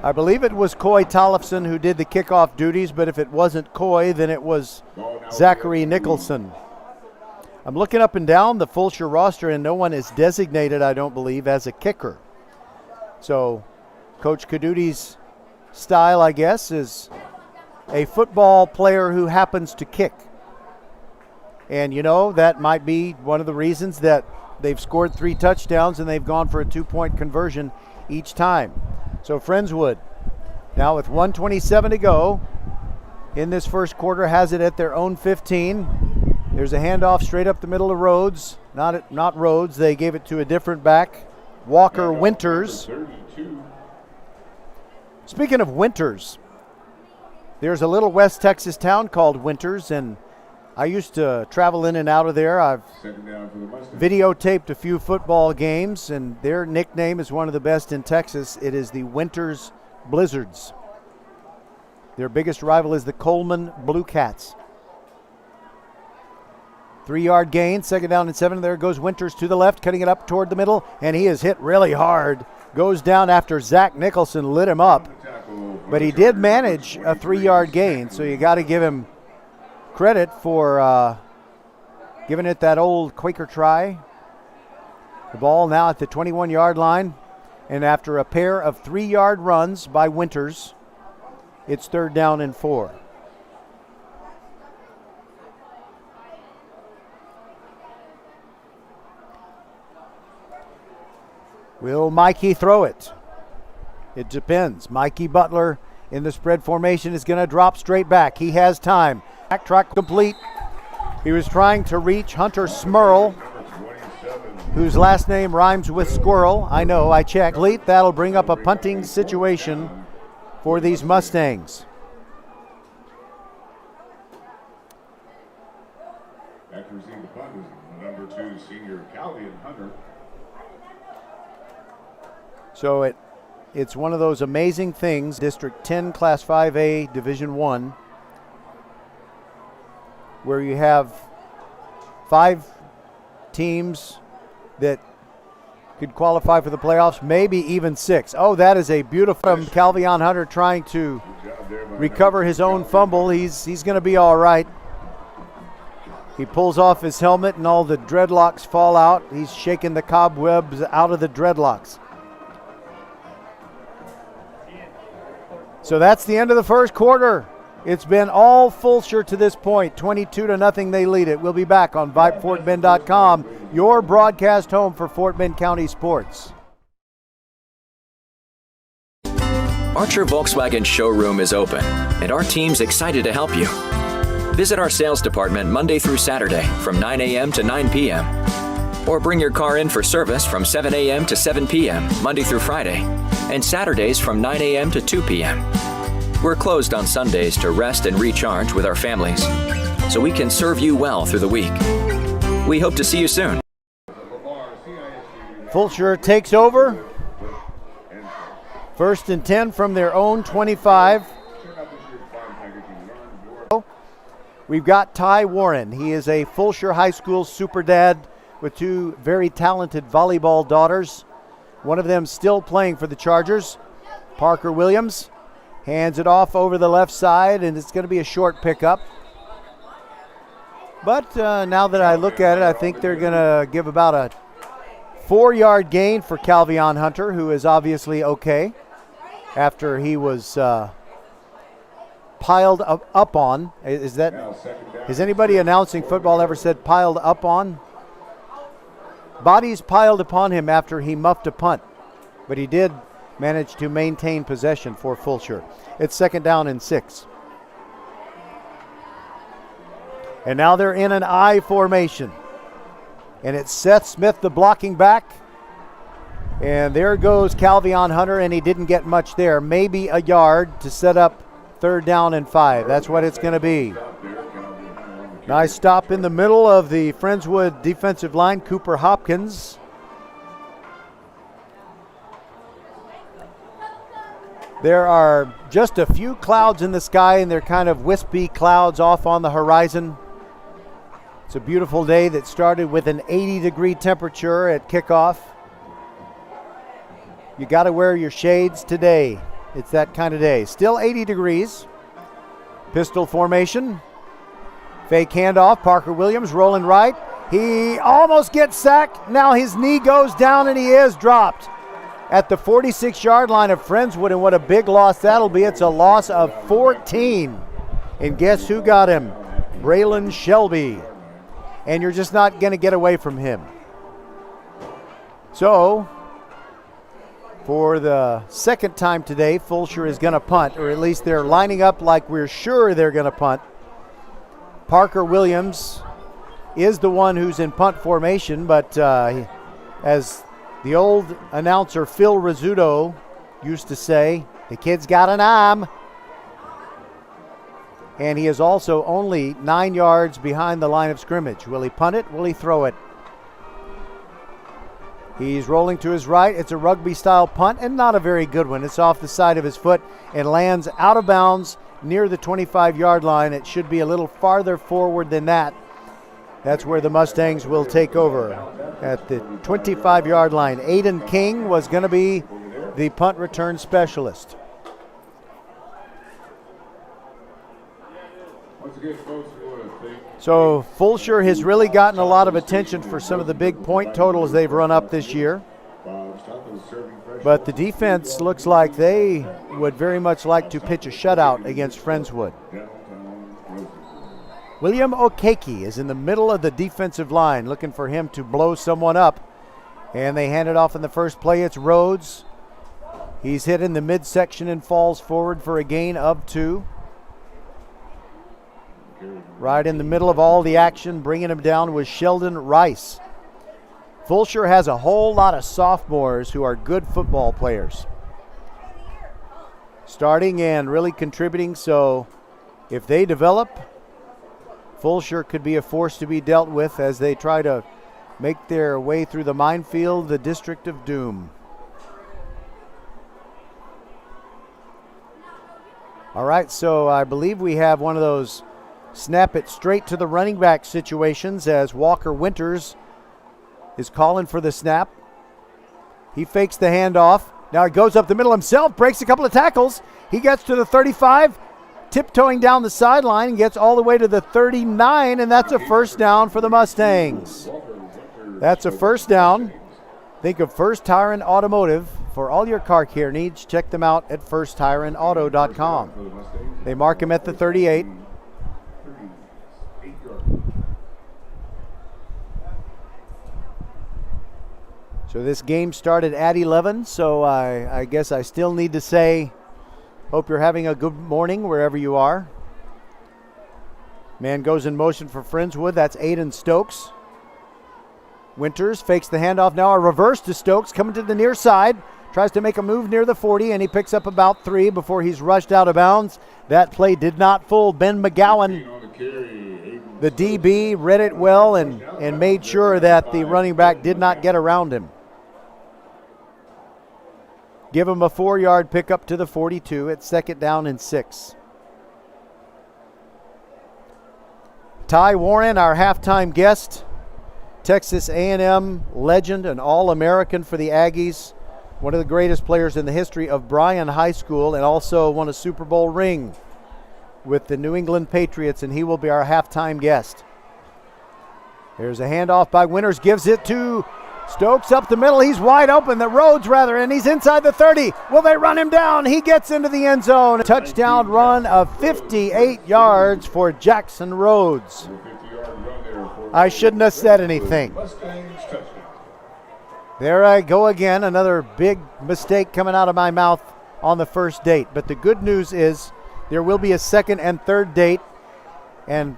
I believe it was Coy Tollefson who did the kickoff duties, but if it wasn't Coy, then it was Zachary Nicholson. I'm looking up and down the Fulshear roster, and no one is designated, I don't believe, as a kicker. So Coach Caduti's style, I guess, is a football player who happens to kick. And, you know, that might be one of the reasons that they've scored 3 touchdowns and they've gone for a 2-point conversion each time. So Friendswood, now with 1:27 to go in this first quarter, has it at their own 15. There's a handoff straight up the middle of Rhodes. Not Rhodes. They gave it to a different back, Walker Winters. Speaking of Winters, there's a little West Texas town called Winters, and I used to travel in and out of there. I've videotaped a few football games, and their nickname is one of the best in Texas. It is the Winters Blizzards. Their biggest rival is the Coleman Blue Cats. 3-yard gain, 2nd down and 7. There goes Winters to the left, cutting it up toward the middle, and he is hit really hard. Goes down after Zach Nicholson lit him up. But he did manage a 3-yard gain, so you got to give him credit for giving it that old Quaker try. The ball now at the 21-yard line, and after a pair of 3-yard runs by Winters, it's 3rd down and 4. Will Mikey throw it? It depends. Mikey Butler in the spread formation is going to drop straight back. He has time. Backtrack complete. He was trying to reach Hunter Smurl, whose last name rhymes with squirrel. I know, I checked. That'll bring up a punting situation for these Mustangs. After receiving the punt is number 2 senior Calvin Hunter. So it's one of those amazing things, District 10 Class 5A Division 1, where you have 5 teams that could qualify for the playoffs, maybe even 6. Oh, that is a beautiful Calvion Hunter trying to recover his own fumble. He's going to be all right. He pulls off his helmet and all the dreadlocks fall out. He's shaking the cobwebs out of the dreadlocks. So that's the end of the first quarter. It's been all Fulshear to this point. 22-0 they lead it. We'll be back on VypeFortBend.com, your broadcast home for Fort Bend County sports. Archer Volkswagen showroom is open, and our team's excited to help you. Visit our sales department Monday through Saturday from 9 a.m. to 9 p.m. Or bring your car in for service from 7 a.m. to 7 p.m. Monday through Friday, and Saturdays from 9 a.m. to 2 p.m. We're closed on Sundays to rest and recharge with our families, so we can serve you well through the week. We hope to see you soon. Fulshear takes over. 1st and 10 from their own 25. We've got Ty Warren. He is a Fulshear High School super dad with 2 very talented volleyball daughters. One of them still playing for the Chargers. Parker Williams hands it off over the left side, and it's going to be a short pickup. But now that I look at it, I think they're going to give about a 4-yard gain for Calvion Hunter, who is obviously okay after he was piled up on. Has anybody announcing football ever said piled up on? Bodies piled upon him after he muffed a punt, but he did manage to maintain possession for Fulshear. It's 2nd down and 6. And now they're in an I formation. And it's Seth Smith, the blocking back. And there goes Calvion Hunter, and he didn't get much there. Maybe a yard to set up 3rd down and 5. That's what it's going to be. Nice stop in the middle of the Friendswood defensive line, Cooper Hopkins. There are just a few clouds in the sky, and they're kind of wispy clouds off on the horizon. It's a beautiful day that started with an 80-degree temperature at kickoff. You got to wear your shades today. It's that kind of day. Still 80 degrees. Pistol formation. Fake handoff. Parker Williams rolling right. He almost gets sacked. Now his knee goes down and he is dropped at the 46-yard line of Friendswood. And what a big loss that'll be. It's a loss of 14. And guess who got him? Braylon Shelby. And you're just not going to get away from him. So, for the 2nd time today, Fulshear is going to punt, or at least they're lining up like we're sure they're going to punt. Parker Williams is the one who's in punt formation, but as the old announcer Phil Rizzuto used to say, the kid's got an arm. And he is also only 9 yards behind the line of scrimmage. Will he punt it? Will he throw it? He's rolling to his right. It's a rugby-style punt, and not a very good one. It's off the side of his foot and lands out of bounds near the 25-yard line. It should be a little farther forward than that. That's where the Mustangs will take over at the 25-yard line. Aiden King was going to be the punt return specialist. So Fulshear has really gotten a lot of attention for some of the big point totals they've run up this year. But the defense looks like they would very much like to pitch a shutout against Friendswood. William Okeke is in the middle of the defensive line, looking for him to blow someone up. And they hand it off in the first play. It's Rhodes. He's hit in the midsection and falls forward for a gain of 2. Right in the middle of all the action, bringing him down was Sheldon Rice. Fulshear has a whole lot of sophomores who are good football players, starting and really contributing, so if they develop, Fulshear could be a force to be dealt with as they try to make their way through the minefield, the District of Doom. All right, so I believe we have one of those snap it straight to the running back situations as Walker Winters is calling for the snap. He fakes the handoff. Now he goes up the middle himself, breaks a couple of tackles. He gets to the 35, tiptoeing down the sideline and gets all the way to the 39, and that's a first down for the Mustangs. That's a first down. Think of First Tire and Automotive. For all your car care needs, check them out at firsttireandauto.com. They mark him at the 38. So this game started at 11, so I guess I still need to say, hope you're having a good morning wherever you are. Man goes in motion for Friendswood. That's Aiden Stokes. Winters fakes the handoff. Now a reverse to Stokes, coming to the near side. Tries to make a move near the 40, and he picks up about 3 before he's rushed out of bounds. That play did not fool Ben McGowan. The DB read it well and made sure that the running back did not get around him. Give him a 4-yard pickup to the 42. It's second down and 6. Ty Warren, our halftime guest, Texas A&M legend, an All-American for the Aggies, one of the greatest players in the history of Bryan High School, and also won a Super Bowl ring with the New England Patriots, and he will be our halftime guest. There's a handoff by Winters, gives it to Stokes up the middle. He's wide open, the Rhodes rather, and he's inside the 30. Will they run him down? He gets into the end zone. Touchdown run of 58 yards for Jackson Rhodes. I shouldn't have said anything. There I go again, another big mistake coming out of my mouth on the first date. But the good news is there will be a second and third date, and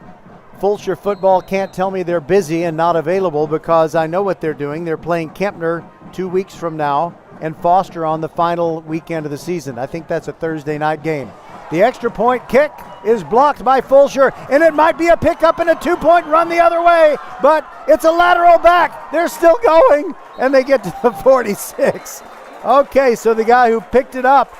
Fulshear football can't tell me they're busy and not available because I know what they're doing. They're playing Kempner 2 weeks from now and Foster on the final weekend of the season. I think that's a Thursday night game. The extra point kick is blocked by Fulshear, and it might be a pickup and a 2-point run the other way, but it's a lateral back. They're still going, and they get to the 46. Okay, so the guy who picked it up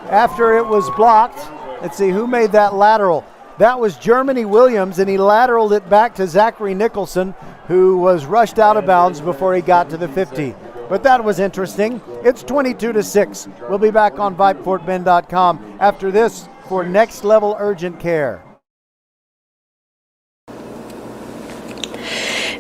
after it was blocked, let's see, who made that lateral? That was Germany Williams, and he lateraled it back to Zachary Nicholson, who was rushed out of bounds before he got to the 50. But that was interesting. It's 22-6. We'll be back on VypeFortBend.com after this for Next Level Urgent Care.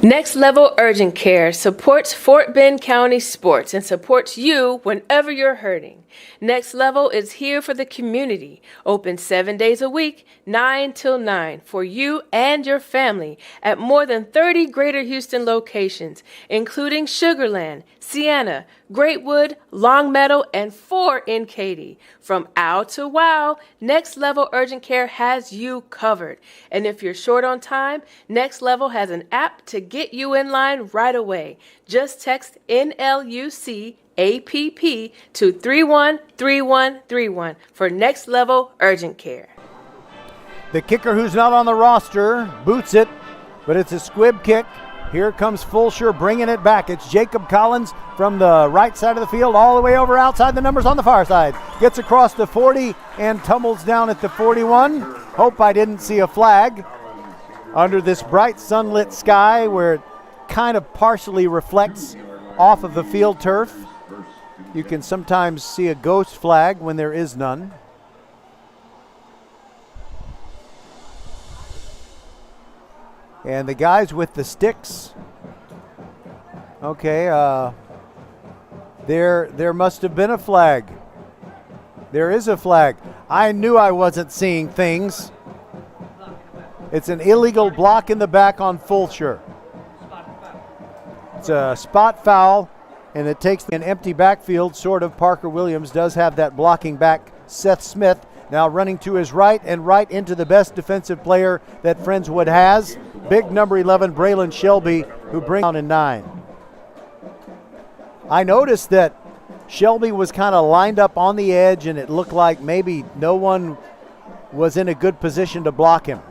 Next Level Urgent Care supports Fort Bend County sports and supports you whenever you're hurting. Next Level is here for the community, open 7 days a week, 9 till 9, for you and your family at more than 30 Greater Houston locations, including Sugarland, Sienna, Greatwood, Longmeadow, and 4 in Katy. From ow to wow, Next Level Urgent Care has you covered. And if you're short on time, Next Level has an app to get you in line right away. Just text NLUC APP to 313131 for Next Level Urgent Care. The kicker who's not on the roster boots it, but it's a squib kick. Here comes Fulshear bringing it back. It's Jacob Collins from the right side of the field all the way over outside the numbers on the far side. Gets across the 40 and tumbles down at the 41. Hope I didn't see a flag under this bright sunlit sky where it kind of partially reflects off of the field turf. You can sometimes see a ghost flag when there is none. And the guys with the sticks, okay, there must have been a flag. There is a flag. I knew I wasn't seeing things. It's an illegal block in the back on Fulshear. It's a spot foul. And it takes an empty backfield, sort of. Parker Williams does have that blocking back. Seth Smith now running to his right and right into the best defensive player that Friendswood has. Big number 11, Braylon Shelby, who brings down in 9. I noticed that Shelby was kind of lined up on the edge, and it looked like maybe no one was in a good position to block him.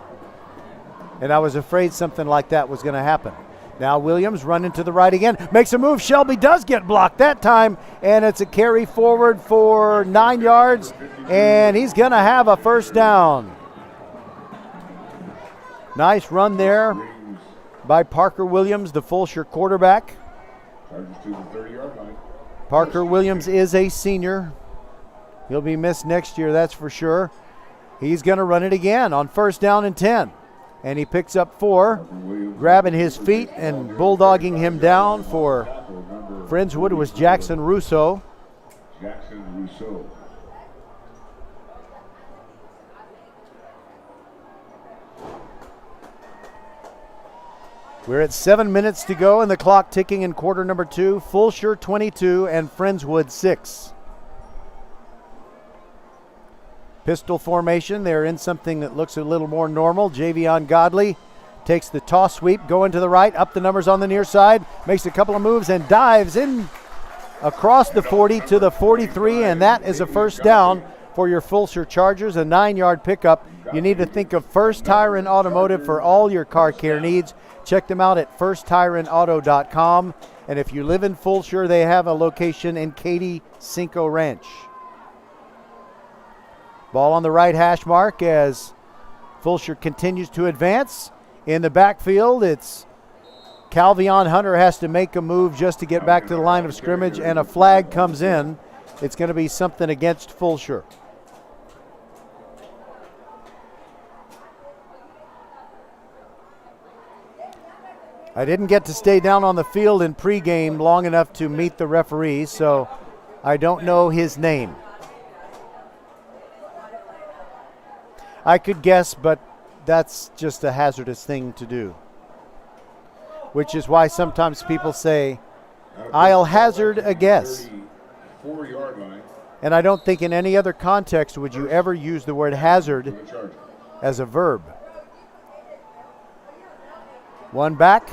And I was afraid something like that was going to happen. Now Williams running to the right again. Makes a move. Shelby does get blocked that time, and it's a carry forward for 9 yards, and he's going to have a first down. Nice run there by Parker Williams, the Fulshear quarterback. Charges to the 30-yard line. Parker Williams is a senior. He'll be missed next year, that's for sure. He's going to run it again on first down and 10. And he picks up 4, grabbing his feet and bulldogging him down for Friendswood was Jackson Russo. Jackson Rousseau. We're at 7 minutes to go and the clock ticking in quarter number 2. Fulshear 22 and Friendswood 6. Pistol formation. They're in something that looks a little more normal. Javion Godley takes the toss sweep, going to the right, up the numbers on the near side, makes a couple of moves and dives in across the 40 to the 43, and that is a first down for your Fulshear Chargers, a 9-yard pickup. You need to think of First Tire and Automotive for all your car care needs. Check them out at firsttireandauto.com. And if you live in Fulshear, they have a location in Katy Cinco Ranch. Ball on the right hash mark as Fulshear continues to advance. In the backfield, it's Calvion Hunter has to make a move just to get back to the line of scrimmage, and a flag comes in. It's going to be something against Fulshear. I didn't get to stay down on the field in pregame long enough to meet the referee, so I don't know his name. I could guess, but that's just a hazardous thing to do. Which is why sometimes people say, I'll hazard a guess. 4-yard line. And I don't think in any other context would you ever use the word hazard as a verb. One back.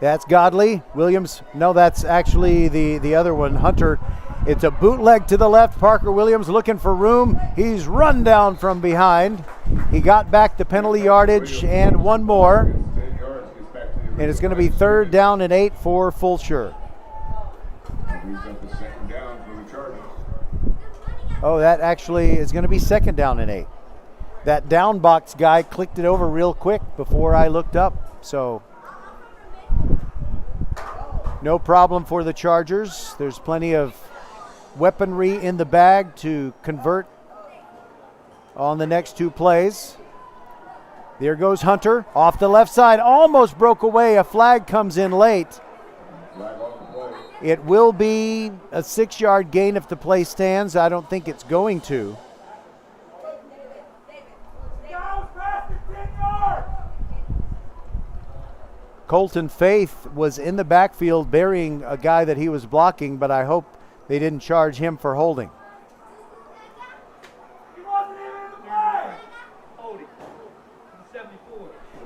That's Godley. Williams, no, that's actually the other one, Hunter. It's a bootleg to the left. Parker Williams looking for room. He's run down from behind. He got back the penalty yardage and one more. And it's going to be 3rd down and 8 for Fulshear. Oh, that actually is going to be 2nd down and 8. That down box guy clicked it over real quick before I looked up. So no problem for the Chargers. There's plenty of weaponry in the bag to convert on the next 2 plays. There goes Hunter off the left side, almost broke away. A flag comes in late. It will be a 6-yard gain if the play stands. I don't think it's going to. Colton Faith was in the backfield burying a guy that he was blocking, but I hope they didn't charge him for holding.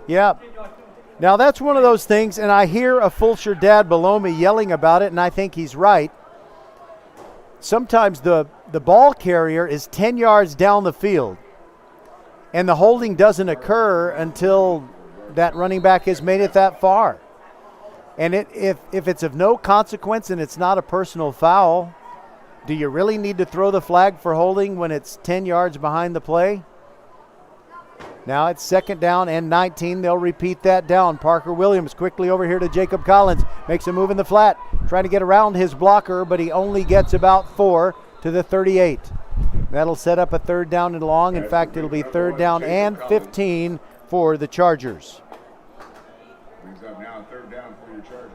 Yeah. Now that's one of those things, and I hear a Fulshear dad below me yelling about it, and I think he's right. Sometimes the ball carrier is 10 yards down the field, and the holding doesn't occur until that running back has made it that far. And if it's of no consequence and it's not a personal foul, do you really need to throw the flag for holding when it's 10 yards behind the play? Now it's 2nd down and 19. They'll repeat that down. Parker Williams quickly over here to Jacob Collins. Makes a move in the flat. Trying to get around his blocker, but he only gets about 4 to the 38. That'll set up a 3rd down and long. In fact, it'll be 3rd down and 15 for the Chargers. Brings up now 3rd down for your Chargers.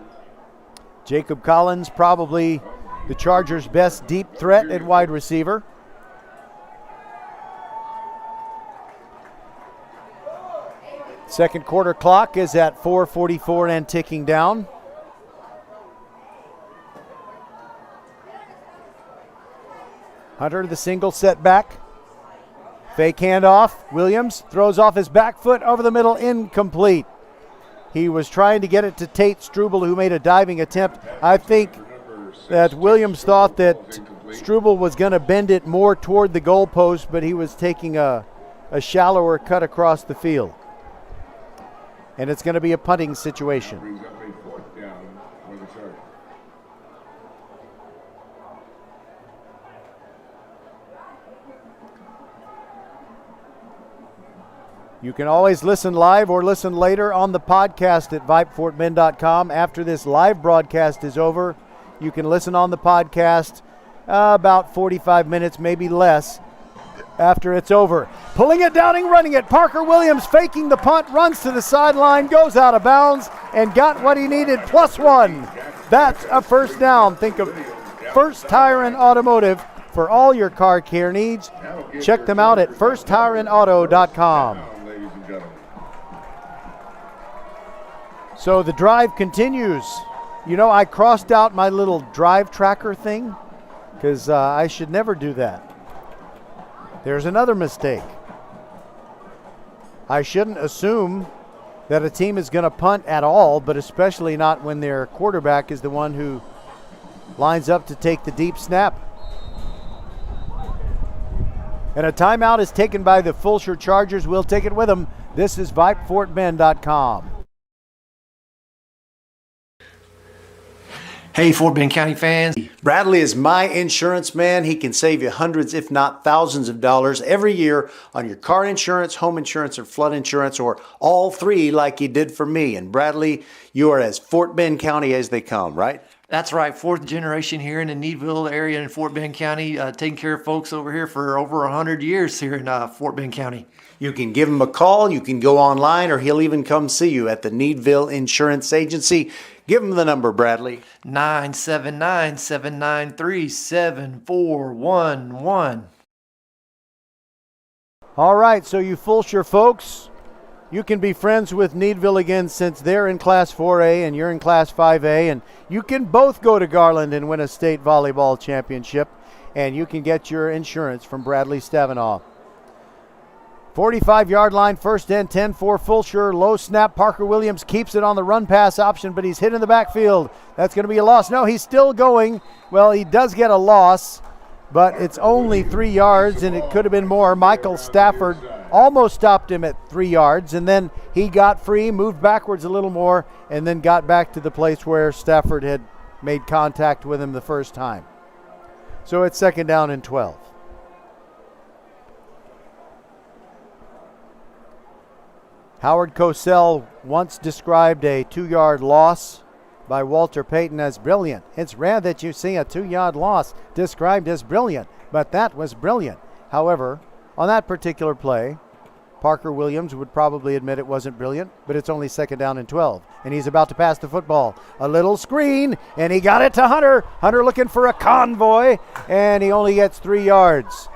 Jacob Collins, probably the Chargers' best deep threat at wide receiver. Second quarter clock is at 4:44 and ticking down. Hunter, the single setback. Fake handoff. Williams throws off his back foot over the middle, incomplete. He was trying to get it to Tate Struble, who made a diving attempt. I think that Williams thought that Struble was going to bend it more toward the goalpost, but he was taking a shallower cut across the field. And it's going to be a punting situation. Brings up a 4th down for the Chargers. You can always listen live or listen later on the podcast at vypefortbend.com. After this live broadcast is over, you can listen on the podcast about 45 minutes, maybe less, after it's over. Pulling it, downing, running it. Parker Williams faking the punt, runs to the sideline, goes out of bounds, and got what he needed, +1. That's a first down. Think of First Tire and Automotive for all your car care needs. Check them out at firsttireandauto.com. So the drive continues. You know, I crossed out my little drive tracker thing because I should never do that. There's another mistake. I shouldn't assume that a team is going to punt at all, but especially not when their quarterback is the one who lines up to take the deep snap. And a timeout is taken by the Fulshear Chargers. We'll take it with them. This is VypeFortBend.com. Hey, Fort Bend County fans. Bradley is my insurance man. He can save you hundreds, if not thousands of dollars every year on your car insurance, home insurance, or flood insurance, or all three like he did for me. And Bradley, you are as Fort Bend County as they come, right? That's right, 4th generation here in the Needville area in Fort Bend County, taking care of folks over here for over 100 years here in Fort Bend County. You can give him a call, you can go online, or he'll even come see you at the Needville Insurance Agency. Give him the number, Bradley. 979-793-7411. All right, so you Fulshear folks, you can be friends with Needville again since they're in Class 4A and you're in Class 5A, and you can both go to Garland and win a state volleyball championship, and you can get your insurance from Bradley Stavinoff. 45-yard line, 1st and 10 for Fulshear. Low snap. Parker Williams keeps it on the run pass option, but he's hit in the backfield. That's going to be a loss. No, he's still going. Well, he does get a loss, but it's only 3 yards, and it could have been more. Michael Stafford almost stopped him at 3 yards, and then he got free, moved backwards a little more, and then got back to the place where Stafford had made contact with him the first time. So it's 2nd down and 12. Howard Cosell once described a 2-yard loss by Walter Payton as brilliant. It's rare that you see a 2-yard loss described as brilliant, but that was brilliant. However, on that particular play, Parker Williams would probably admit it wasn't brilliant, but it's only 2nd down and 12, and he's about to pass the football. A little screen, and he got it to Hunter. Hunter looking for a convoy, and he only gets 3 yards.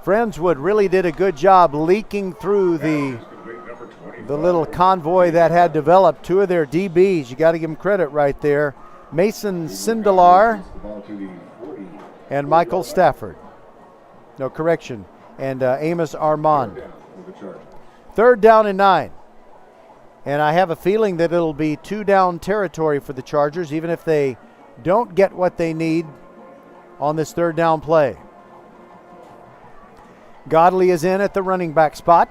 Friendswood really did a good job leaking through the little convoy that had developed. 2 of their DBs, you got to give them credit right there. Mason Sindelar and Michael Stafford. No, correction. And Amos Armand. 3rd down and 9. And I have a feeling that it'll be 2-down territory for the Chargers, even if they don't get what they need on this 3rd down play. Godley is in at the running back spot.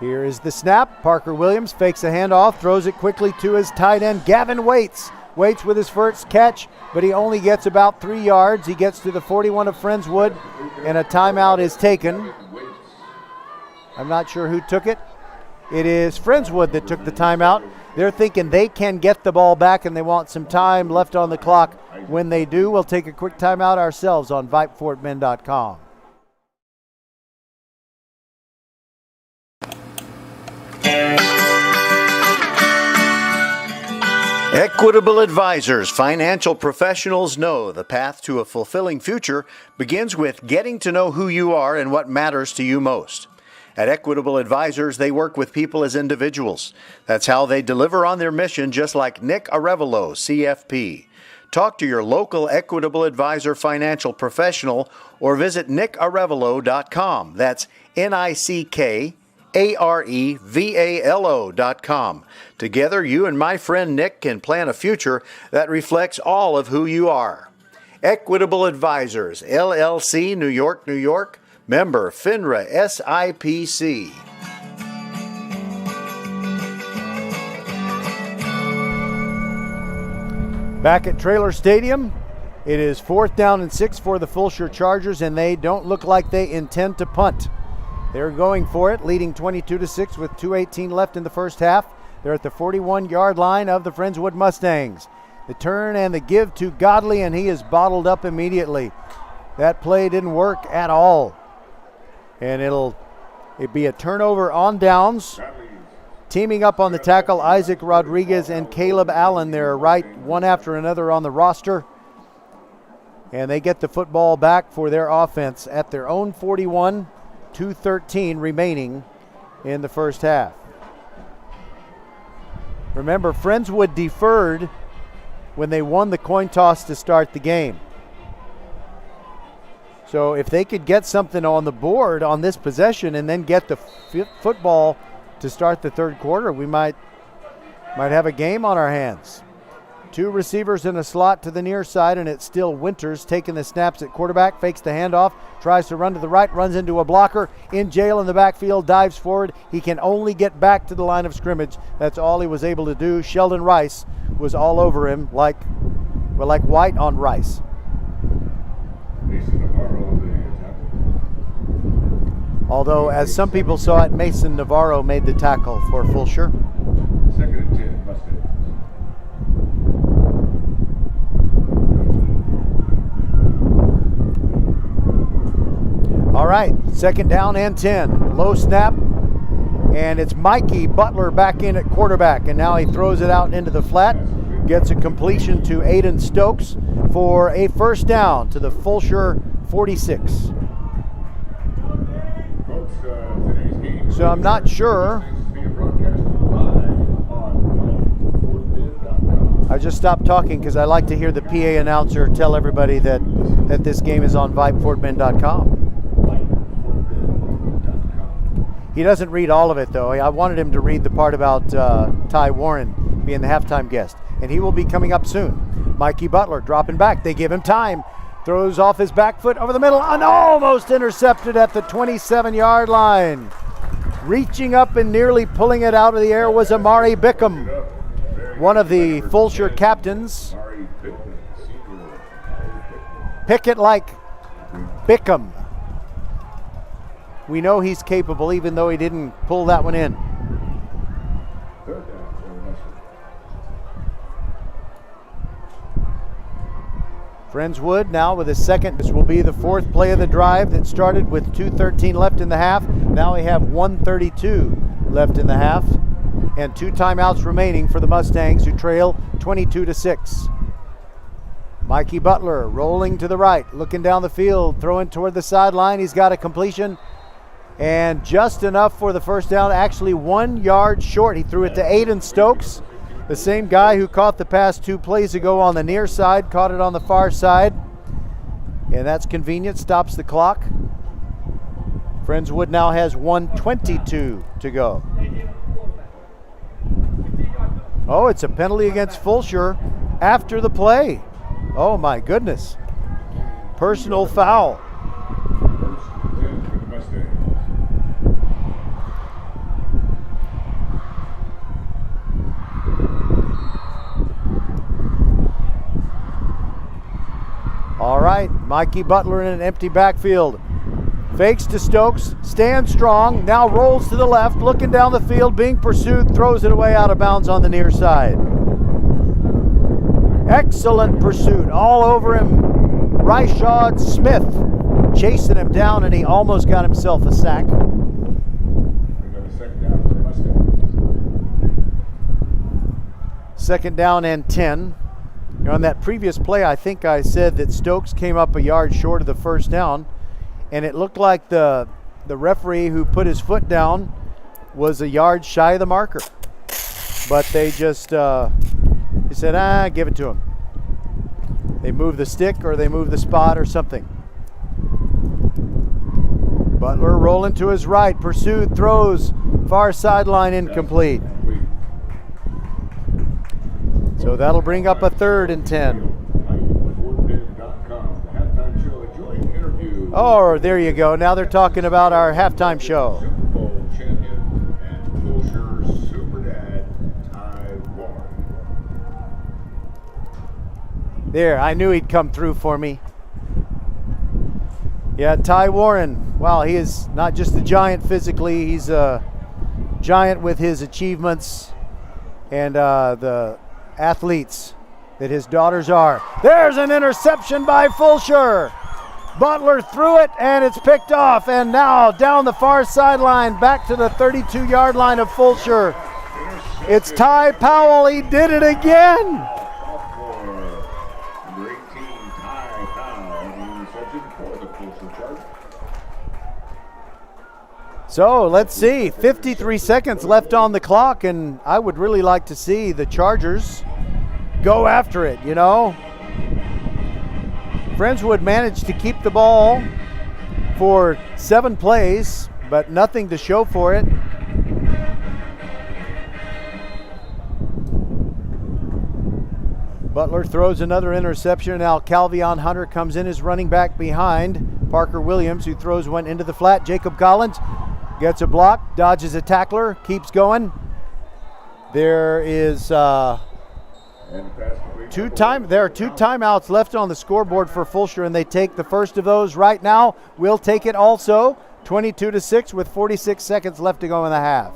Here is the snap. Parker Williams fakes a handoff, throws it quickly to his tight end, Gavin Waits. Waits with his first catch, but he only gets about 3 yards. He gets to the 41 of Friendswood, and a timeout is taken. I'm not sure who took it. It is Friendswood that took the timeout. They're thinking they can get the ball back, and they want some time left on the clock. When they do, we'll take a quick timeout ourselves on VypeFortBend.com. Equitable Advisors financial professionals know the path to a fulfilling future begins with getting to know who you are and what matters to you most. At Equitable Advisors, they work with people as individuals. That's how they deliver on their mission, just like Nick Arevalo, CFP. Talk to your local Equitable Advisor financial professional or visit nickarevalo.com. That's NICKAREVALO.com. Together, you and my friend Nick can plan a future that reflects all of who you are. Equitable Advisors, LLC, New York, New York. Member FINRA SIPC. Back at Trailer Stadium, it is 4th down and 6 for the Fulshear Chargers, and they don't look like they intend to punt. They're going for it, leading 22-6 with 2:18 left in the first half. They're at the 41-yard line of the Friendswood Mustangs. The turn and the give to Godley, and he is bottled up immediately. That play didn't work at all. And it'll be a turnover on downs. Teaming up on the tackle, Isaac Rodriguez and Caleb Allen. They're right one after another on the roster. And they get the football back for their offense at their own 41, 2:13 remaining in the first half. Remember, Friendswood deferred when they won the coin toss to start the game. So if they could get something on the board on this possession and then get the football to start the third quarter, we might have a game on our hands. 2 receivers in a slot to the near side, and it's still Winters taking the snaps at quarterback, fakes the handoff, tries to run to the right, runs into a blocker, in jail in the backfield, dives forward. He can only get back to the line of scrimmage. That's all he was able to do. Sheldon Rice was all over him like white on rice. Although, as some people saw it, Mason Navarro made the tackle for Fulshear. 2nd and 10, Mustangs. All right, 2nd down and 10. Low snap, and it's Mikey Butler back in at quarterback, and now he throws it out into the flat, gets a completion to Aiden Stokes for a first down to the Fulshear 46. So I'm not sure. I just stopped talking because I like to hear the PA announcer tell everybody that this game is on VypeFortBend.com. He doesn't read all of it, though. I wanted him to read the part about Ty Warren being the halftime guest, and he will be coming up soon. Mikey Butler dropping back. They give him time. Throws off his back foot over the middle and almost intercepted at the 27-yard line. Reaching up and nearly pulling it out of the air was Amari Bickham, one of the Fulshear captains. Pick it like Bickham. We know he's capable, even though he didn't pull that one in. Friendswood now with his second. This will be the 4th play of the drive that started with 2:13 left in the half. Now we have 1:32 left in the half and 2 timeouts remaining for the Mustangs, who trail 22-6. Mikey Butler rolling to the right, looking down the field, throwing toward the sideline. He's got a completion and just enough for the first down, actually 1 yard short. He threw it to Aiden Stokes, the same guy who caught the pass 2 plays ago on the near side, caught it on the far side. And that's convenient, stops the clock. Friendswood now has 1:22 to go. Oh, it's a penalty against Fulshear after the play. Oh my goodness. Personal foul. All right, Mikey Butler in an empty backfield. Fakes to Stokes, stands strong, now rolls to the left, looking down the field, being pursued, throws it away out of bounds on the near side. Excellent pursuit, all over him. Ryshad Smith chasing him down, and he almost got himself a sack. Second down and 10. On that previous play, I think I said that Stokes came up a yard short of the first down, and it looked like the referee who put his foot down was a yard shy of the marker. But they just he said, give it to him. They move the stick or they move the spot or something. Butler rolling to his right, pursued, throws, far sideline, incomplete. So that'll bring up a 3rd and 10. Oh, there you go. Now they're talking about our halftime show. Super Bowl champion and Fulshear super dad, Ty Warren. There, I knew he'd come through for me. Yeah, Ty Warren. Wow, he is not just a giant physically, he's a giant with his achievements and the athletes that his daughters are. There's an interception by Fulshear. Butler threw it and it's picked off, and now down the far sideline back to the 32-yard line of Fulshear. It's Ty Powell. He did it again. Sophomore, number 18, Ty Powell, the interception for the Fulshear Chargers. So let's see, 53 seconds left on the clock, and I would really like to see the Chargers go after it, you know. Friendswood managed to keep the ball for 7 plays, but nothing to show for it. Butler throws another interception. Now Calvion Hunter comes in as running back behind Parker Williams, who throws one into the flat. Jacob Collins gets a block, dodges a tackler, keeps going. There is there are 2 timeouts left on the scoreboard for Fulshear, and they take the first of those right now. We'll take it also, 22-6 with 46 seconds left to go in the half.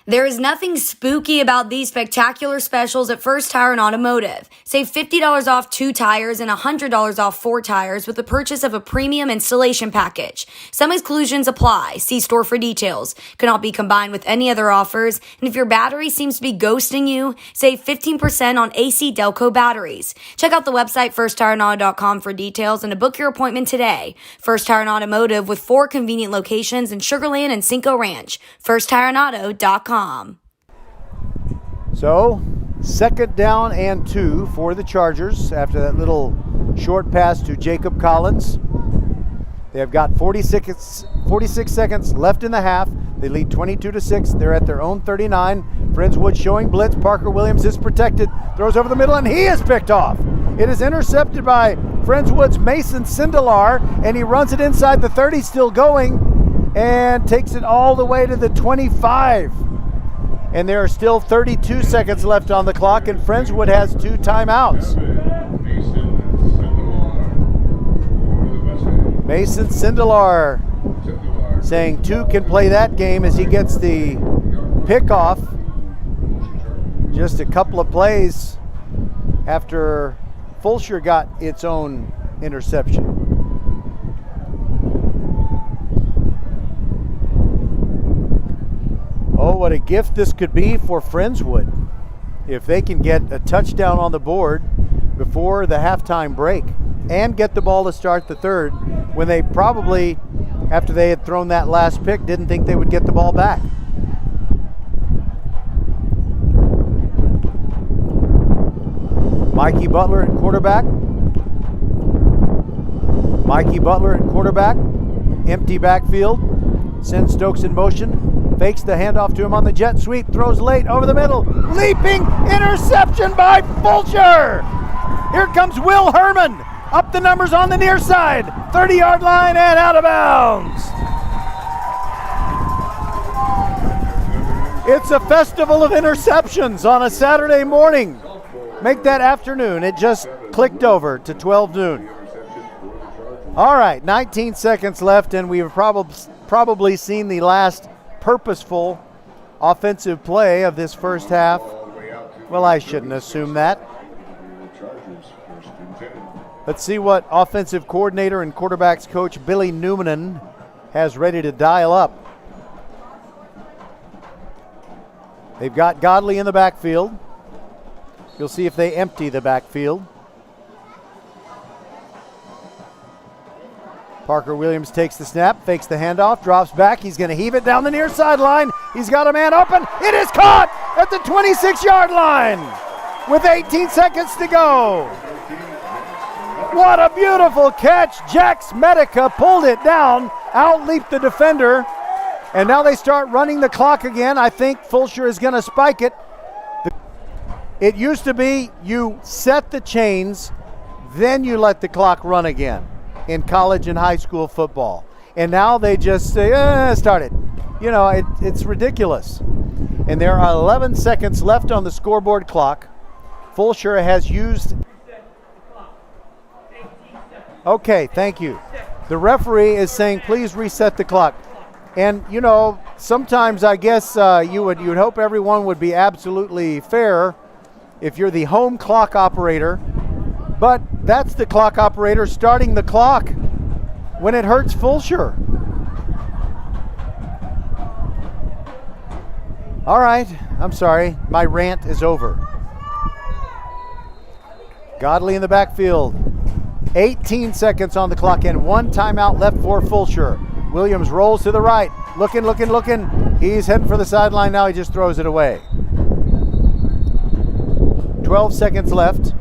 There is nothing spooky about these spectacular specials at First Tire and Automotive. Save $50 off 2 tires and $100 off 4 tires with the purchase of a premium installation package. Some exclusions apply. See store for details. Cannot be combined with any other offers. And if your battery seems to be ghosting you, save 15% on AC Delco batteries. Check out the website firsttireandauto.com for details and to book your appointment today. First Tire and Automotive with 4 convenient locations in Sugar Land and Cinco Ranch. firsttireandauto.com. So, 2nd down and 2 for the Chargers after that little short pass to Jacob Collins. They have got 46 seconds left in the half. They lead 22-6. They're at their own 39. Friendswood showing blitz. Parker Williams is protected. Throws over the middle, and he is picked off. It is intercepted by Friendswood's Mason Sindelar, and he runs it inside the 30, still going, and takes it all the way to the 25. And there are still 32 seconds left on the clock, and Friendswood has 2 timeouts. Mason Sindelar saying 2 can play that game as he gets the pickoff. Just a couple of plays after Fulshear got its own interception. Oh, what a gift this could be for Friendswood if they can get a touchdown on the board before the halftime break and get the ball to start the 3rd, when they probably, after they had thrown that last pick, didn't think they would get the ball back. Mikey Butler at quarterback. Mikey Butler at quarterback. Empty backfield. Sends Stokes in motion. Fakes the handoff to him on the jet sweep. Throws late over the middle. Leaping interception by Fulshear. Here comes Will Herman. Up the numbers on the near side. 30-yard line and out of bounds. It's a festival of interceptions on a Saturday morning. Make that afternoon. It just clicked over to 12 noon. All right, 19 seconds left, and we've probably seen the last purposeful offensive play of this first half. Well, I shouldn't assume that. Let's see what offensive coordinator and quarterbacks coach Billy Newman has ready to dial up. They've got Godley in the backfield. You'll see if they empty the backfield. Parker Williams takes the snap, fakes the handoff, drops back. He's going to heave it down the near sideline. He's got a man open. It is caught, at the 26-yard line with 18 seconds to go. What a beautiful catch. Jax Medica pulled it down, out-leaped the defender, and now they start running the clock again. I think Fulshear is going to spike it. It used to be you set the chains, then you let the clock run again in college and high school football. And now they just say, start it. You know, it's ridiculous. And there are 11 seconds left on the scoreboard clock. Fulshear has used... Okay, thank you. The referee is saying, please reset the clock. And, you know, sometimes I guess you would hope everyone would be absolutely fair if you're the home clock operator. But that's the clock operator starting the clock when it hurts Fulshear. All right, I'm sorry. My rant is over. Godley in the backfield. 18 seconds on the clock and one timeout left for Fulshear. Williams rolls to the right. Looking. He's heading for the sideline now. He just throws it away. 12 seconds left.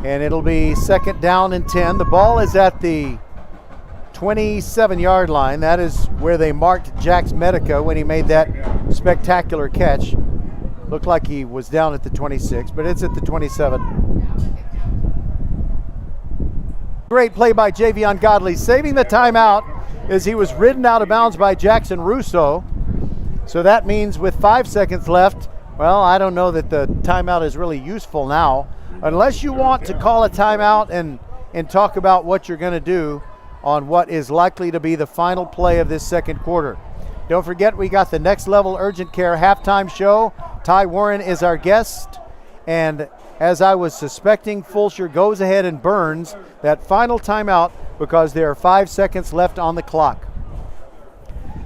And it'll be second down and 10. The ball is at the 27-yard line. That is where they marked Jax Medica when he made that spectacular catch. Looked like he was down at the 26, but it's at the 27. Great play by Javion Godley, saving the timeout as he was ridden out of bounds by Jackson Russo. So that means with 5 seconds left, well, I don't know that the timeout is really useful now, unless you want to call a timeout and talk about what you're going to do on what is likely to be the final play of this second quarter. Don't forget, we got the Next Level Urgent Care halftime show. Ty Warren is our guest, and as I was suspecting, Fulshear goes ahead and burns that final timeout because there are 5 seconds left on the clock.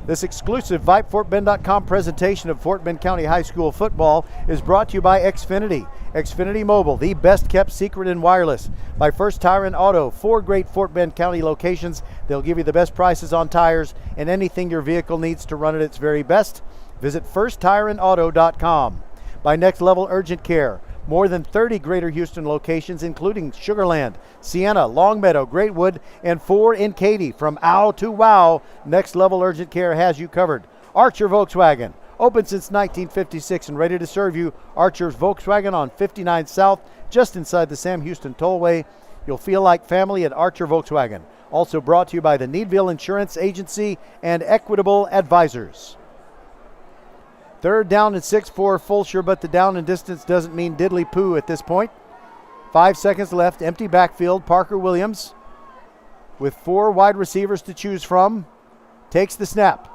This exclusive VypeFortBend.com presentation of Fort Bend County High School football is brought to you by Xfinity. Xfinity Mobile, the best kept secret in wireless. By First Tire and Auto, 4 great Fort Bend County locations. They'll give you the best prices on tires and anything your vehicle needs to run at its very best. Visit firsttireandauto.com. By Next Level Urgent Care. More than 30 Greater Houston locations, including Sugar Land, Sienna, Longmeadow, Greatwood, and 4 in Katy. From OW to WOW, Next Level Urgent Care has you covered. Archer Volkswagen, open since 1956 and ready to serve you. Archer's Volkswagen on 59 South, just inside the Sam Houston Tollway. You'll feel like family at Archer Volkswagen. Also brought to you by the Needville Insurance Agency and Equitable Advisors. Third down and 6 for Fulshear, but the down and distance doesn't mean diddly poo at this point. 5 seconds left, empty backfield. Parker Williams with 4 wide receivers to choose from takes the snap.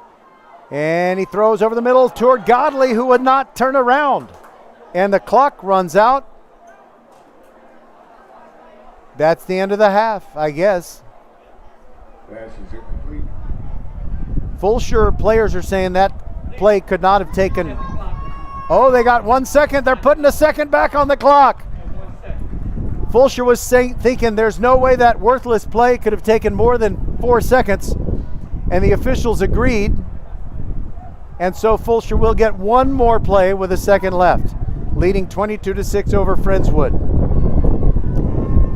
And he throws over the middle toward Godley, who would not turn around. And the clock runs out. That's the end of the half, I guess. Pass is incomplete. Fulshear players are saying that play could not have taken. Oh, they got 1 second. They're putting a second back on the clock. Fulshear was thinking there's no way that worthless play could have taken more than 4 seconds, and the officials agreed. And so Fulshear will get one more play with a second left, leading 22-6 over Friendswood.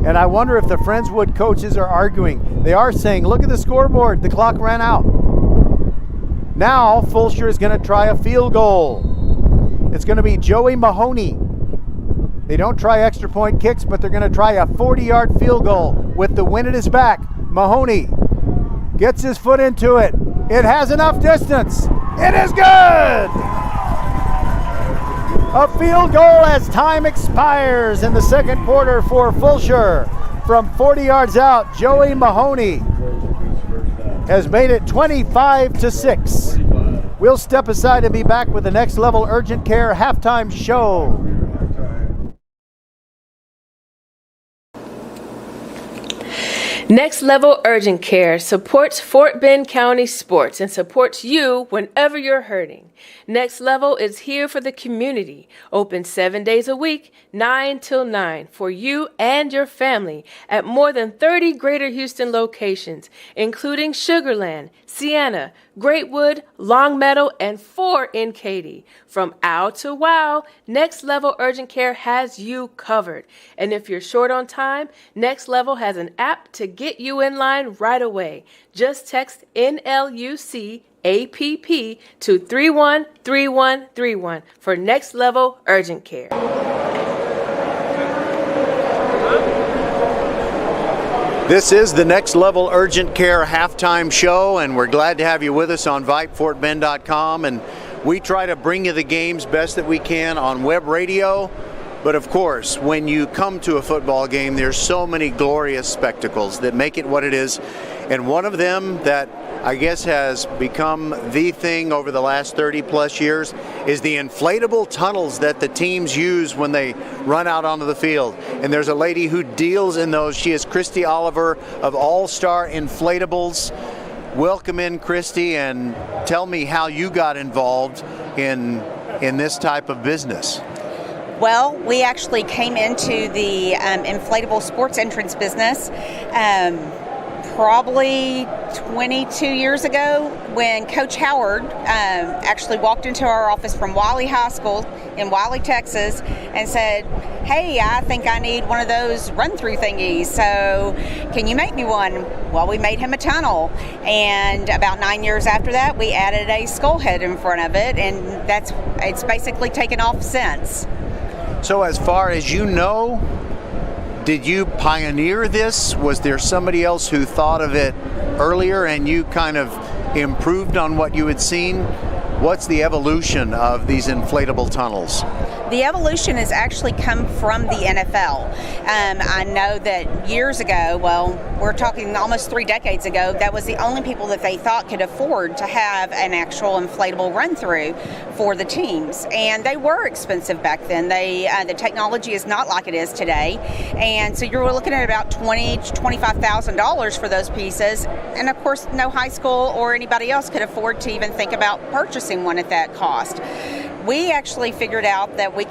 And I wonder if the Friendswood coaches are arguing. They are saying, look at the scoreboard, the clock ran out. Now Fulshear is going to try a field goal. It's going to be Joey Mahoney. They don't try extra point kicks, but they're going to try a 40-yard field goal with the wind at his back. Mahoney gets his foot into it. It has enough distance. It is good! A field goal as time expires in the second quarter for Fulshear. From 40 yards out, Joey Mahoney has made it 25-6. We'll step aside and be back with the Next Level Urgent Care halftime show. Next Level Urgent Care supports Fort Bend County sports and supports you whenever you're hurting. Next Level is here for the community. Open 7 days a week, 9 till 9, for you and your family at more than 30 Greater Houston locations, including Sugarland, Sienna, Greatwood, Longmeadow, and 4 in Katy. From ow to wow, Next Level Urgent Care has you covered. And if you're short on time, Next Level has an app to get you in line right away. Just text NLUC APP to 313131 for Next Level Urgent Care. This is the Next Level Urgent Care halftime show, and we're glad to have you with us on VypeFortBend.com. And we try to bring you the games best that we can on web radio. But of course, when you come to a football game, there's so many glorious spectacles that make it what it is. And one of them that I guess has become the thing over the last 30 plus years is the inflatable tunnels that the teams use when they run out onto the field. And there's a lady who deals in those. She is Christy Oliver of All Star Inflatables. Welcome in, Christy, and tell me how you got involved in this type of business. Well, we actually came into the inflatable sports entrance business probably 22 years ago when Coach Howard actually walked into our office from Wiley High School in Wiley, Texas, and said, "Hey, I think I need one of those run-through thingies, so can you make me one?" Well, we made him a tunnel, and about 9 years after that, we added a skull head in front of it, and it's basically taken off since. So as far as you know, did you pioneer this? Was there somebody else who thought of it earlier and you kind of improved on what you had seen? What's the evolution of these inflatable tunnels? The evolution has actually come from the NFL. I know that years ago, well, we're talking almost 3 decades ago, that was the only people that they thought could afford to have an actual inflatable run-through for the teams. And they were expensive back then. The technology is not like it is today. And so you were looking at about $20,000 to $25,000 for those pieces. And of course, no high school or anybody else could afford to even think about purchasing one at that cost. We actually figured out that we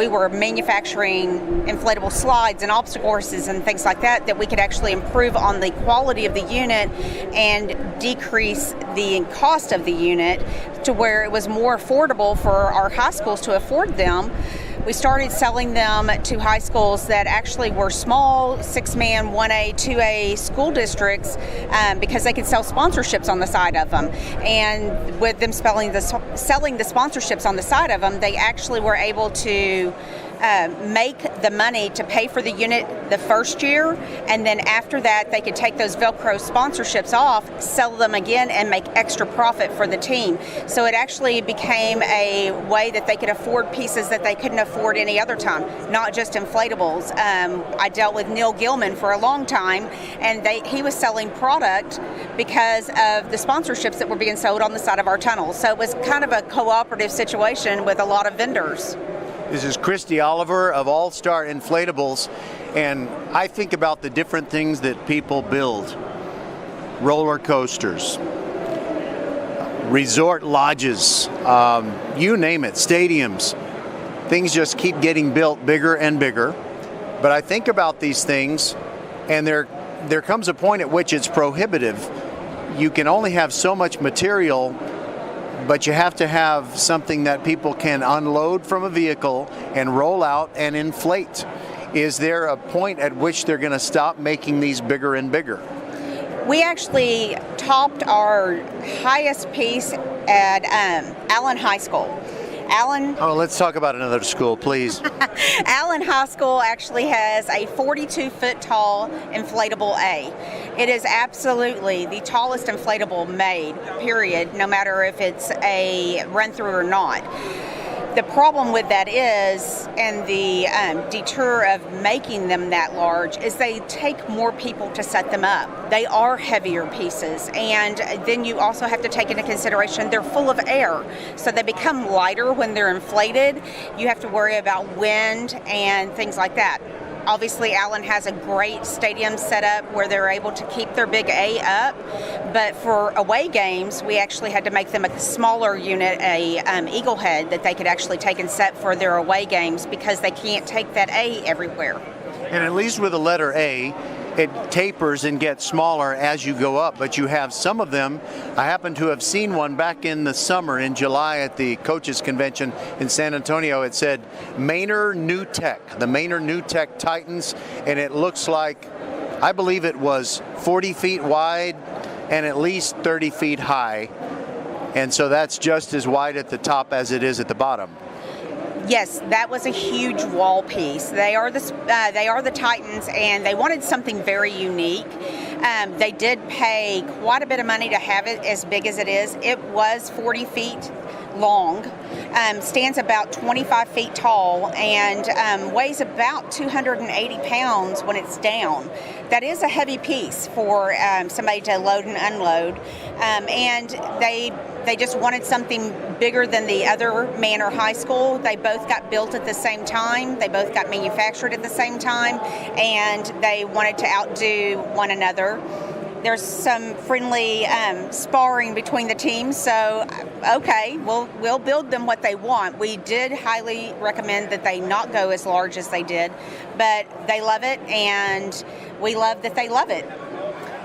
were manufacturing inflatable slides and obstacle courses and things like that we could actually improve on the quality of the unit and decrease the cost of the unit to where it was more affordable for our high schools to afford them. We started selling them to high schools that actually were small 6-man, 1A, 2A school districts because they could sell sponsorships on the side of them. And with them selling the sponsorships on the side of them, they actually were able to make the money to pay for the unit the first year, and then after that they could take those Velcro sponsorships off, sell them again, and make extra profit for the team. So it actually became a way that they could afford pieces that they couldn't afford any other time, not just inflatables. I dealt with Neil Gilman for a long time, and he was selling product because of the sponsorships that were being sold on the side of our tunnels. So it was kind of a cooperative situation with a lot of vendors. This is Christy Oliver of All Star Inflatables, and I think about the different things that people build. Roller coasters, resort lodges, you name it, stadiums. Things just keep getting built bigger and bigger. But I think about these things, and there comes a point at which it's prohibitive. You can only have so much material, but you have to have something that people can unload from a vehicle and roll out and inflate. Is there a point at which they're going to stop making these bigger and bigger? We actually topped our highest piece at Allen High School. Let's talk about another school, please. Allen High School actually has a 42-foot tall inflatable A. It is absolutely the tallest inflatable made, period, no matter if it's a run-through or not. The problem with that is, and the deter of making them that large, is they take more people to set them up. They are heavier pieces, and then you also have to take into consideration they're full of air, so they become lighter when they're inflated. You have to worry about wind and things like that. Obviously, Allen has a great stadium set up where they're able to keep their big A up, but for away games, we actually had to make them a smaller unit, a Eagle Head that they could actually take and set for their away games because they can't take that A everywhere. And at least with the letter A, it tapers and gets smaller as you go up, but you have some of them. I happen to have seen one back in the summer in July at the coaches convention in San Antonio. It said Maynard New Tech, the Maynard New Tech Titans, and it looks like, I believe it was 40 feet wide and at least 30 feet high, and so that's just as wide at the top as it is at the bottom. Yes, that was a huge wall piece. They are the Titans, and they wanted something very unique. They did pay quite a bit of money to have it as big as it is. It was 40 feet long, stands about 25 feet tall, and weighs about 280 pounds when it's down. That is a heavy piece for somebody to load and unload, and they just wanted something bigger than the other Manor High School. They both got built at the same time. They both got manufactured at the same time, and they wanted to outdo one another. There's some friendly sparring between the teams, so okay, we'll build them what they want. We did highly recommend that they not go as large as they did, but they love it, and we love that they love it.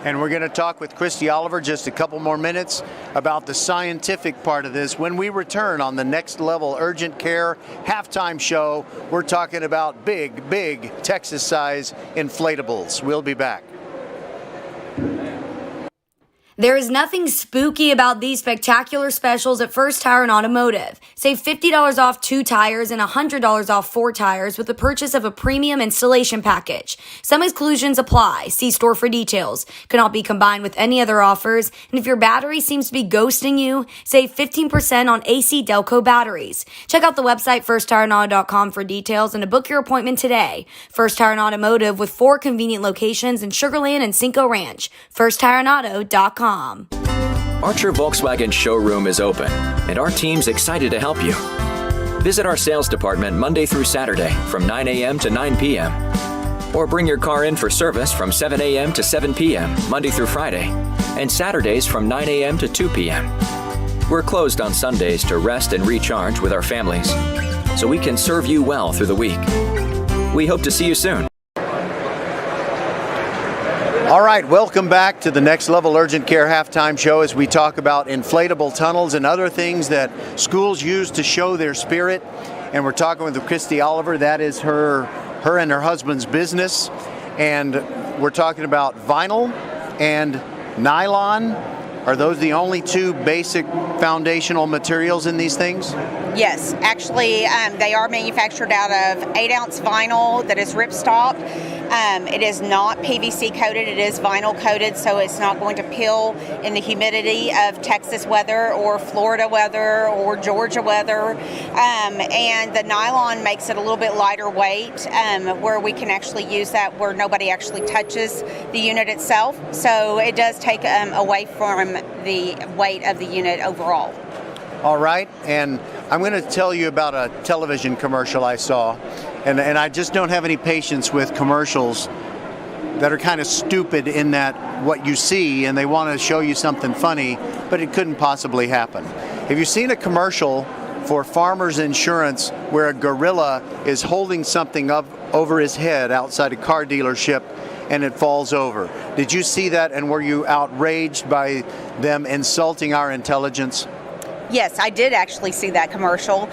And we're going to talk with Christy Oliver just a couple more minutes about the scientific part of this. When we return on the Next Level Urgent Care halftime show, we're talking about big Texas-size inflatables. We'll be back. There is nothing spooky about these spectacular specials at First Tire and Automotive. Save $50 off 2 tires and $100 off 4 tires with the purchase of a premium installation package. Some exclusions apply. See store for details. Cannot be combined with any other offers. And if your battery seems to be ghosting you, save 15% on AC Delco batteries. Check out the website firsttireandauto.com for details and to book your appointment today. First Tire and Automotive with 4 convenient locations in Sugar Land and Cinco Ranch. firsttireandauto.com. Archer Volkswagen showroom is open, and our team's excited to help you. Visit our sales department Monday through Saturday from 9 a.m. to 9 p.m. Or bring your car in for service from 7 a.m. to 7 p.m. Monday through Friday, and Saturdays from 9 a.m. to 2 p.m. We're closed on Sundays to rest and recharge with our families, so we can serve you well through the week. We hope to see you soon. All right, welcome back to the Next Level Urgent Care halftime show as we talk about inflatable tunnels and other things that schools use to show their spirit. And we're talking with Christy Oliver. That is her and her husband's business. And we're talking about vinyl and nylon. Are those the only 2 basic foundational materials in these things? Yes, actually, they are manufactured out of 8-ounce vinyl that is ripstop. It is not PVC coated, it is vinyl coated, so it's not going to peel in the humidity of Texas weather or Florida weather or Georgia weather. And the nylon makes it a little bit lighter weight, where we can actually use that where nobody actually touches the unit itself. So it does take away from the weight of the unit overall. All right, and I'm going to tell you about a television commercial I saw, and I just don't have any patience with commercials that are kind of stupid in that what you see, and they want to show you something funny, but it couldn't possibly happen. Have you seen a commercial for Farmers Insurance where a gorilla is holding something up over his head outside a car dealership and it falls over? Did you see that, and were you outraged by them insulting our intelligence? Yes, I did actually see that commercial.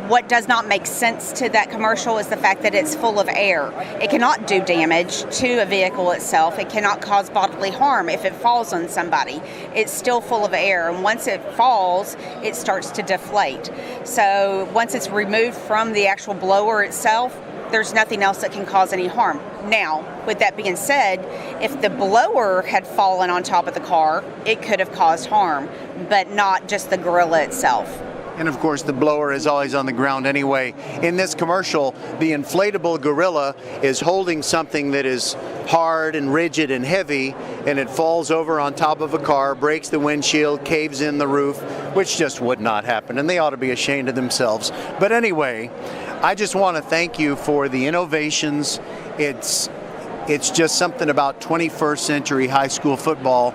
What does not make sense to that commercial is the fact that it's full of air. It cannot do damage to a vehicle itself. It cannot cause bodily harm if it falls on somebody. It's still full of air, and once it falls, it starts to deflate. So once it's removed from the actual blower itself, there's nothing else that can cause any harm. Now, with that being said, if the blower had fallen on top of the car, it could have caused harm, but not just the gorilla itself. And of course, the blower is always on the ground anyway. In this commercial, the inflatable gorilla is holding something that is hard and rigid and heavy, and it falls over on top of a car, breaks the windshield, caves in the roof, which just would not happen, and they ought to be ashamed of themselves. But anyway, I just want to thank you for the innovations. It's just something about 21st century high school football.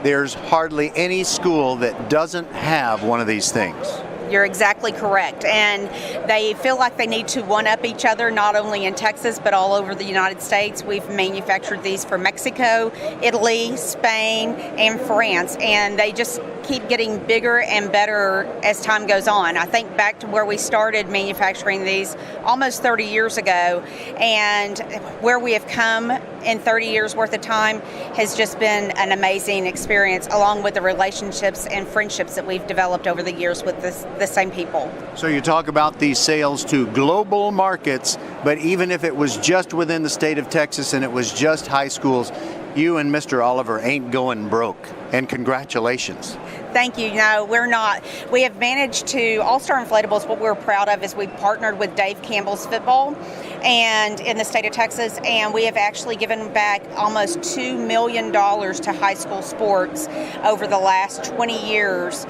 There's hardly any school that doesn't have one of these things. You're exactly correct. And they feel like they need to one-up each other, not only in Texas, but all over the United States. We've manufactured these for Mexico, Italy, Spain, and France. And they just keep getting bigger and better as time goes on. I think back to where we started manufacturing these almost 30 years ago, and where we have come in 30 years worth of time has just been an amazing experience, along with the relationships and friendships that we've developed over the years with the same people. So you talk about these sales to global markets, but even if it was just within the state of Texas and it was just high schools, you and Mr. Oliver ain't going broke. And congratulations. Thank you. No, we're not. We have managed to, All-Star Inflatables, what we're proud of is we partnered with Dave Campbell's Football and in the state of Texas, and we have actually given back almost $2 million to high school sports over the last 20 years,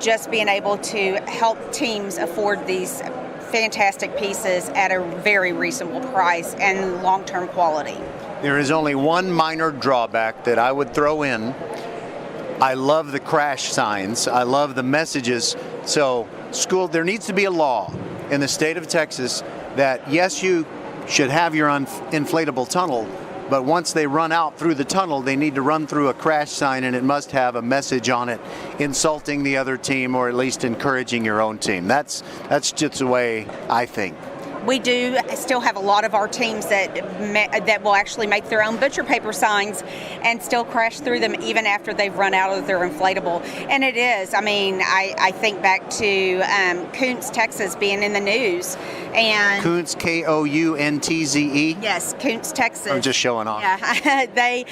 just being able to help teams afford these fantastic pieces at a very reasonable price and long-term quality. There is only one minor drawback that I would throw in. I love the crash signs. I love the messages. So there needs to be a law in the state of Texas that, yes, you should have your inflatable tunnel, but once they run out through the tunnel, they need to run through a crash sign, and it must have a message on it insulting the other team or at least encouraging your own team. That's just the way I think. We do still have a lot of our teams that will actually make their own butcher paper signs and still crash through them even after they've run out of their inflatable. And it is, I think back to Kuntz, Texas being in the news. And Kuntz, K-O-U-N-T-Z-E? Yes, Kuntz, Texas. I'm just showing off. Yeah, they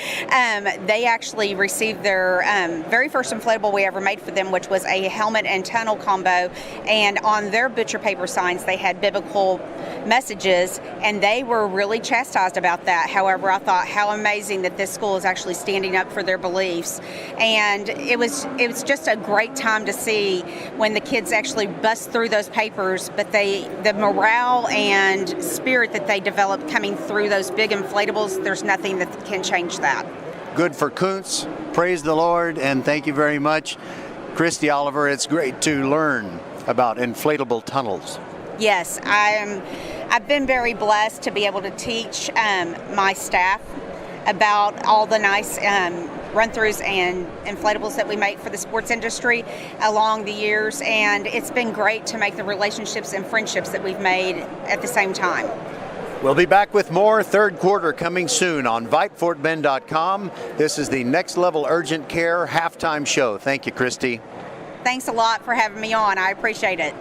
actually received their very first inflatable we ever made for them, which was a helmet and tunnel combo. And on their butcher paper signs, they had biblical messages, and they were really chastised about that. However, I thought how amazing that this school is actually standing up for their beliefs, and it was just a great time to see when the kids actually bust through those papers, but the morale and spirit that they developed coming through those big inflatables, there's nothing that can change that. Good for Kuntz. Praise the Lord, and thank you very much. Christy Oliver, it's great to learn about inflatable tunnels. Yes, I've been very blessed to be able to teach my staff about all the nice run-throughs and inflatables that we make for the sports industry along the years, and it's been great to make the relationships and friendships that we've made at the same time. We'll be back with more third quarter coming soon on VypeFortBend.com. This is the Next Level Urgent Care halftime show. Thank you, Christy. Thanks a lot for having me on. I appreciate it.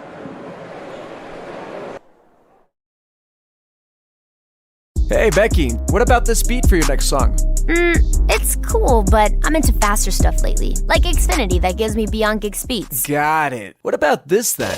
Hey, Becky, what about this beat for your next song? It's cool, but I'm into faster stuff lately, like Xfinity that gives me beyond gig speeds. Got it. What about this then?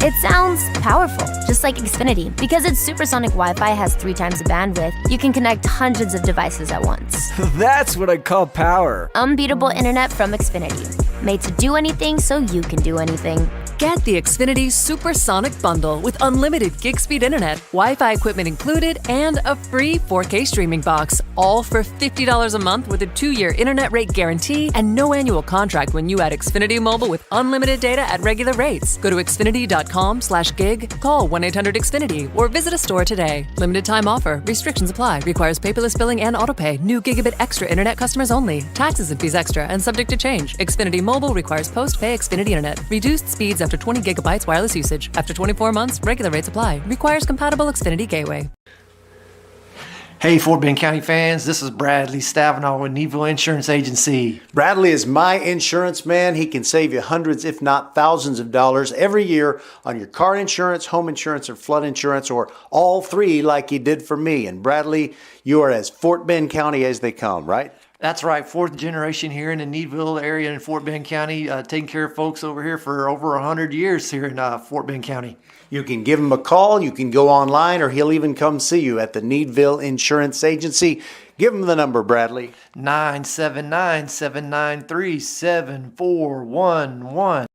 It sounds powerful, just like Xfinity. Because its supersonic Wi-Fi has 3 times the bandwidth, you can connect hundreds of devices at once. That's what I call power. Unbeatable internet from Xfinity. Made to do anything so you can do anything. Get the Xfinity Supersonic Bundle with unlimited gig speed internet, Wi-Fi equipment included, and a free 4K streaming box, all for $50 a month with a 2-year internet rate guarantee and no annual contract when you add Xfinity Mobile with unlimited data at regular rates. Go to xfinity.com/gig, call 1-800-XFINITY, or visit a store today. Limited time offer. Restrictions apply. Requires paperless billing and autopay. New gigabit extra internet customers only. Taxes and fees extra and subject to change. Xfinity Mobile requires post-pay Xfinity internet. Reduced speeds after 20 gigabytes wireless usage. After 24 months, regular rates apply. Requires compatible Xfinity gateway. Hey, Fort Bend County fans, this is Bradley Stavanaugh with Needville Insurance Agency. Bradley is my insurance man. He can save you hundreds, if not thousands of dollars every year on your car insurance, home insurance, or flood insurance, or all three like he did for me. And Bradley, you are as Fort Bend County as they come, right? That's right, 4th generation here in the Needville area in Fort Bend County, taking care of folks over here for over 100 years here in Fort Bend County. You can give him a call, you can go online, or he'll even come see you at the Needville Insurance Agency. Give him the number, Bradley. 979-793-7411.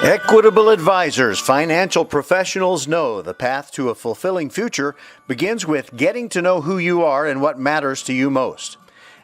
Equitable Advisors financial professionals know the path to a fulfilling future begins with getting to know who you are and what matters to you most.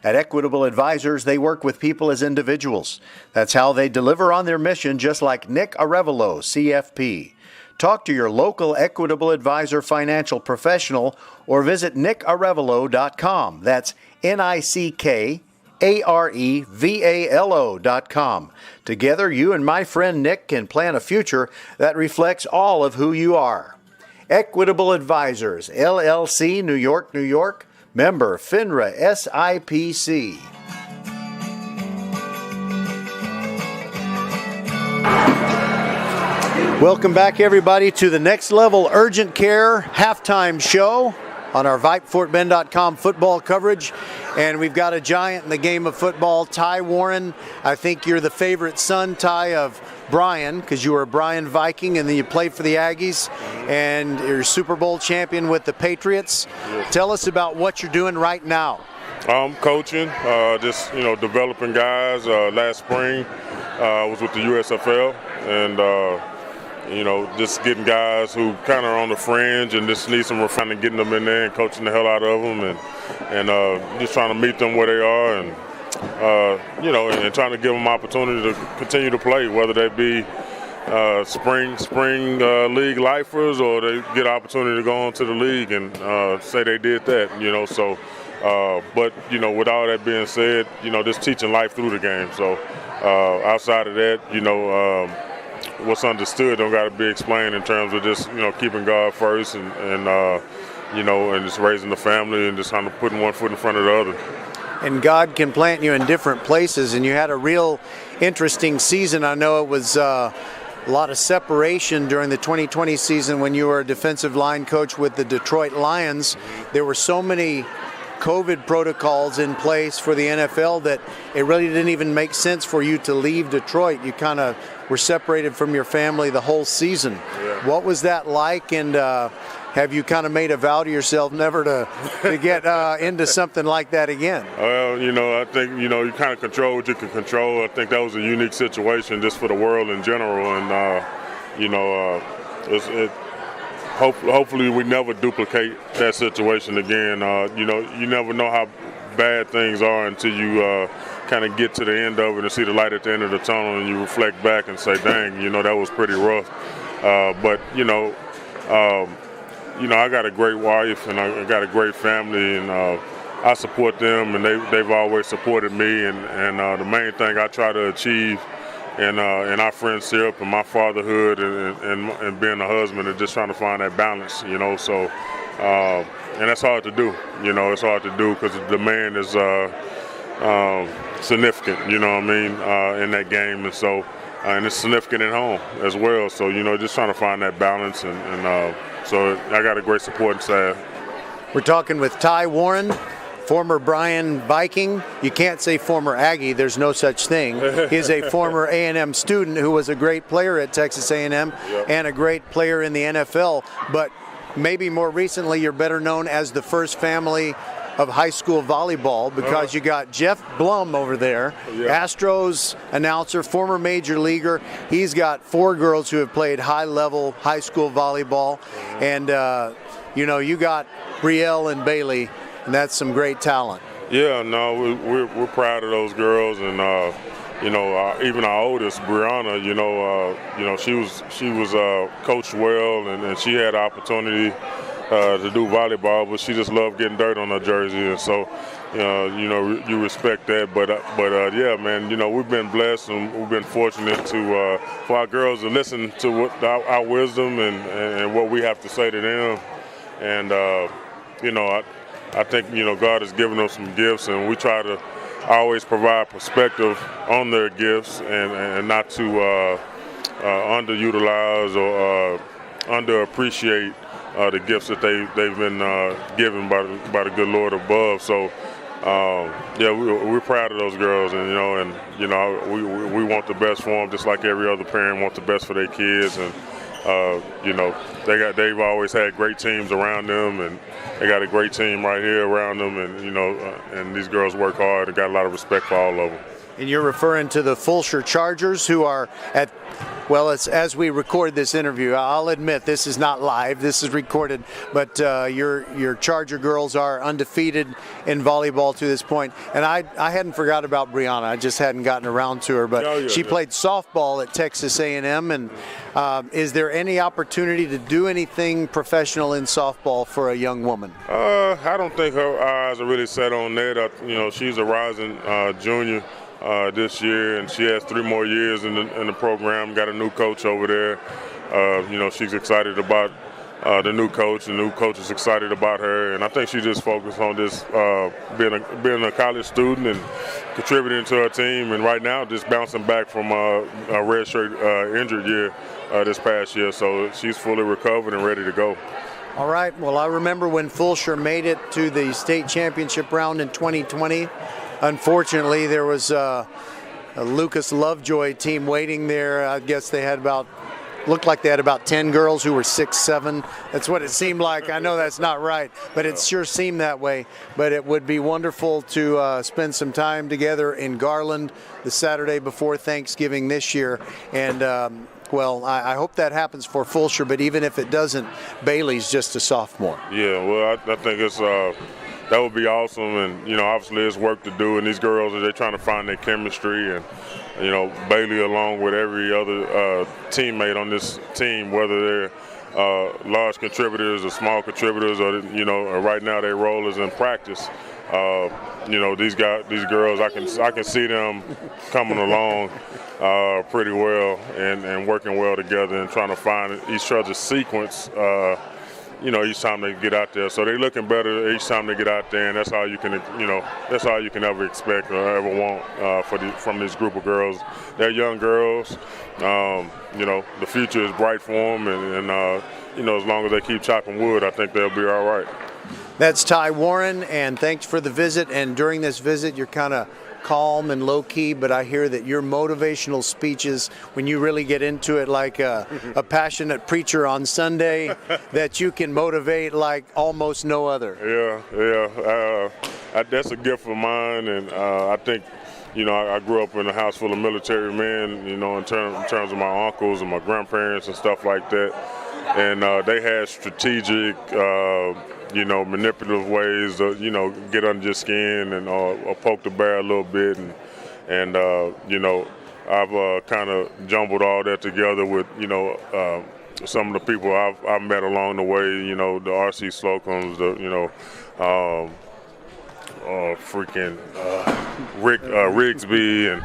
At Equitable Advisors, they work with people as individuals. That's how they deliver on their mission, just like Nick Arevalo, CFP. Talk to your local Equitable Advisor financial professional or visit nickarevalo.com. That's NICKAREVALO.com. Together, you and my friend Nick can plan a future that reflects all of who you are. Equitable Advisors, LLC, New York, New York. Member FINRA SIPC. Welcome back, everybody, to the Next Level Urgent Care halftime show on our VypeFortBend.com football coverage. And we've got a giant in the game of football, Ty Warren. I think you're the favorite son, Ty, of Brian, because you were a Brian Viking and then you played for the Aggies, and you're Super Bowl champion with the Patriots. Tell us about what you're doing right now. I'm coaching, just developing guys. Last spring, I was with the USFL, and just getting guys who kind of are on the fringe and just need some refinement, getting them in there and coaching the hell out of them, and just trying to meet them where they are, and and trying to give them opportunity to continue to play, whether they be spring league lifers or they get opportunity to go on to the league and say they did that, So, but with all that being said, just teaching life through the game. So, outside of that, what's understood don't got to be explained in terms of just keeping God first and just raising the family and just kind of putting one foot in front of the other. And God can plant you in different places, and you had a real interesting season. I know it was a lot of separation during the 2020 season when you were a defensive line coach with the Detroit Lions. There were so many COVID protocols in place for the NFL that it really didn't even make sense for you to leave Detroit. You kind of were separated from your family the whole season. Yeah. What was that like, and have you kind of made a vow to yourself never to get into something like that again? Well, I think, you kind of control what you can control. I think that was a unique situation just for the world in general, and, hopefully we never duplicate that situation again. You never know how bad things are until you kind of get to the end of it and see the light at the end of the tunnel, and you reflect back and say, dang, that was pretty rough. But I got a great wife and I got a great family, and I support them, and they've always supported me. And the main thing I try to achieve in our friendship and my fatherhood and being a husband is just trying to find that balance, So, and that's hard to do. It's hard to do because the man is significant, in that game, and so and it's significant at home as well. So, just trying to find that balance, and so I got a great supporting staff. We're talking with Ty Warren, former Brian Viking. You can't say former Aggie. There's no such thing. He's a former A&M student who was a great player at Texas A&M and a great player in the NFL. But maybe more recently, you're better known as the first family of high school volleyball because you got Jeff Blum over there, Astros announcer, former major leaguer. He's got 4 girls who have played high-level high school volleyball. And, you got Brielle and Bailey, and that's some great talent. Yeah, no, we're proud of those girls, and even our oldest, Brianna, she was coached well, and she had opportunity to do volleyball, but she just loved getting dirt on her jersey, and so you respect that. But yeah, man, we've been blessed and we've been fortunate to for our girls to listen to what our wisdom and what we have to say to them, and I think God has given them some gifts, and we try to always provide perspective on their gifts and not to underutilize or underappreciate the gifts that they've been given by the good Lord above. So we're proud of those girls, and we want the best for them, just like every other parent wants the best for their kids. And they've always had great teams around them, and they got a great team right here around them, and and these girls work hard and got a lot of respect for all of them. And you're referring to the Fulshear Chargers, who are at Well, it's as we record this interview. I'll admit this is not live. This is recorded, but your Charger girls are undefeated in volleyball to this point. And I hadn't forgot about Brianna. I just hadn't gotten around to her. But she played softball at Texas A&M. And is there any opportunity to do anything professional in softball for a young woman? I don't think her eyes are really set on that. She's a rising junior. This year, and she has 3 more years in the program. Got a new coach over there. She's excited about the new coach. The new coach is excited about her, and I think she just focused on this being a college student and contributing to her team. And right now, just bouncing back from a redshirt injured year this past year, so she's fully recovered and ready to go. All right. Well, I remember when Fulshear made it to the state championship round in 2020. Unfortunately, there was a Lucas Lovejoy team waiting there. I guess they had looked like they had about 10 girls who were 6'7". That's what it seemed like. I know that's not right, but it sure seemed that way. But it would be wonderful to spend some time together in Garland the Saturday before Thanksgiving this year. And well, I hope that happens for Fulshear, but even if it doesn't, Bailey's just a sophomore. Yeah, well, I think it's that would be awesome, and obviously there's work to do, and these girls they're trying to find their chemistry, and Bailey along with every other teammate on this team, whether they're large contributors or small contributors, or right now their role is in practice. These girls, I can see them coming along pretty well and working well together and trying to find each other's sequence. Each time they get out there, so they're looking better each time they get out there, and that's all you can, that's all you can ever expect or ever want from this group of girls. They're young girls. The future is bright for them, and as long as they keep chopping wood, I think they'll be all right. That's Ty Warren, and thanks for the visit. And during this visit, you're kind of calm and low-key, but I hear that your motivational speeches, when you really get into it like a passionate preacher on Sunday, that you can motivate like almost no other. Yeah. That's a gift of mine, and I think, I grew up in a house full of military men, in terms of my uncles and my grandparents and stuff like that. And they had strategic, manipulative ways to, get under your skin and or poke the bear a little bit. And I've kind of jumbled all that together with, some of the people I've met along the way, the R.C. Slocums, Rick Rigsby and,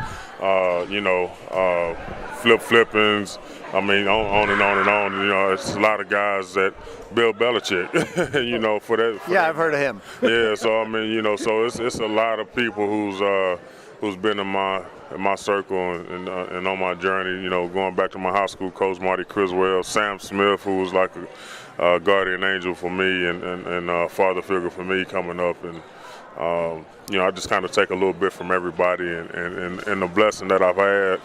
Flip Flippins. I mean, on and on and on. It's a lot of guys that Bill Belichick, for that. I've heard of him. Yeah, so I mean, so it's a lot of people who's been in my circle and on my journey. Going back to my high school coach Marty Criswell, Sam Smith, who was like a guardian angel for me and a father figure for me coming up, and I just kind of take a little bit from everybody, and the blessing that I've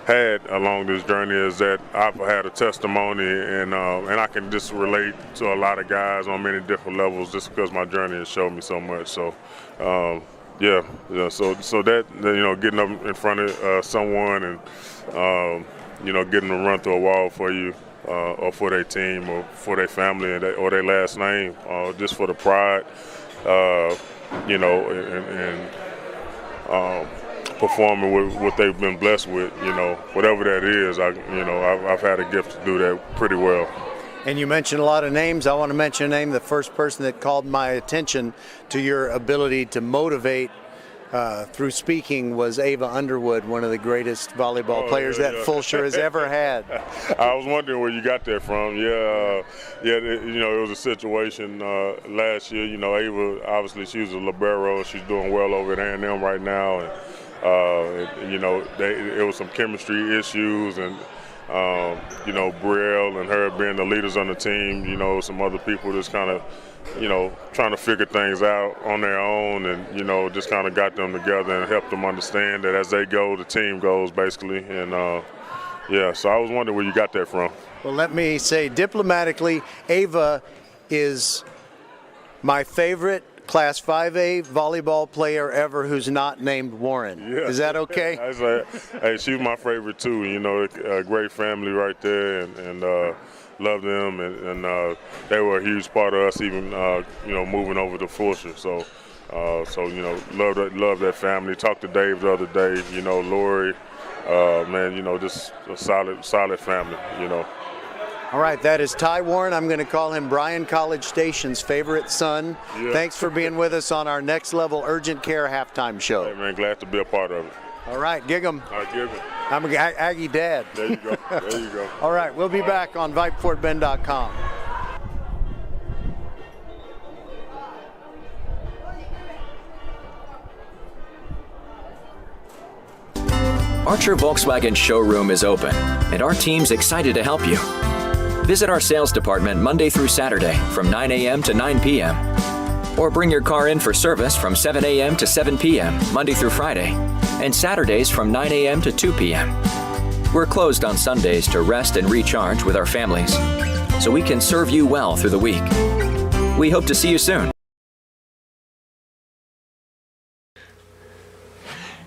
had along this journey is that I've had a testimony, and I can just relate to a lot of guys on many different levels just because my journey has shown me so much. So, so that getting up in front of someone and getting to run through a wall for you or for their team or for their family or their last name, just for the pride, performing with what they've been blessed with, whatever that is, I've had a gift to do that pretty well. And you mentioned a lot of names. I want to mention a name. The first person that called my attention to your ability to motivate through speaking was Ava Underwood, one of the greatest volleyball players that Fulshear has ever had. I was wondering where you got that from. It was a situation last year. Ava, obviously, she was a libero. She's doing well over at A&M right now, and it was some chemistry issues, and Brielle and her being the leaders on the team. Some other people just kind of, trying to figure things out on their own, and just kind of got them together and helped them understand that as they go, the team goes basically. And so I was wondering where you got that from. Well, let me say diplomatically, Ava is my favorite Class 5A volleyball player ever who's not named Warren. Yeah. Is that okay? Hey, she was my favorite too. You know, a great family right there, and love them, and they were a huge part of us even moving over to Fulshear. So love that family. Talked to Dave the other day. You know, Lori, just a solid family. You know. All right, that is Ty Warren. I'm going to call him Bryan College Station's favorite son. Yeah. Thanks for being with us on our Next Level Urgent Care halftime show. Hey, man, glad to be a part of it. All right, gig 'em. All right, gig 'em. I'm an Aggie dad. There you go. There you go. All right, we'll be back on VypeFortBend.com. Archer Volkswagen showroom is open, and our team's excited to help you. Visit our sales department Monday through Saturday from 9 a.m. to 9 p.m. Or bring your car in for service from 7 a.m. to 7 p.m. Monday through Friday, and Saturdays from 9 a.m. to 2 p.m. We're closed on Sundays to rest and recharge with our families, so we can serve you well through the week. We hope to see you soon.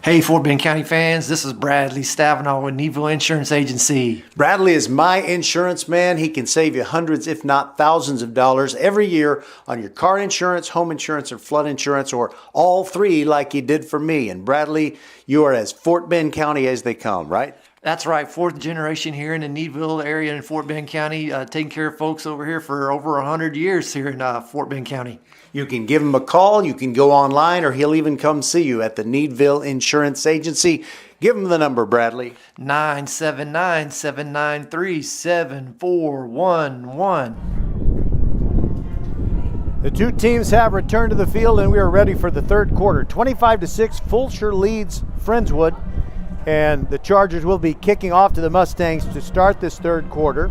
Hey, Fort Bend County fans, this is Bradley Stavanaugh with Needville Insurance Agency. Bradley is my insurance man. He can save you hundreds, if not thousands of dollars every year on your car insurance, home insurance, or flood insurance, or all three like he did for me. And Bradley, you are as Fort Bend County as they come, right? That's right, fourth generation here in the Needville area in Fort Bend County, taking care of folks over here for over 100 years here in Fort Bend County. You can give him a call, you can go online, or he'll even come see you at the Needville Insurance Agency. Give him the number, Bradley. 979-793-7411. The two teams have returned to the field, and we are ready for the third quarter. 25-6, Fulshear leads Friendswood, and the Chargers will be kicking off to the Mustangs to start this third quarter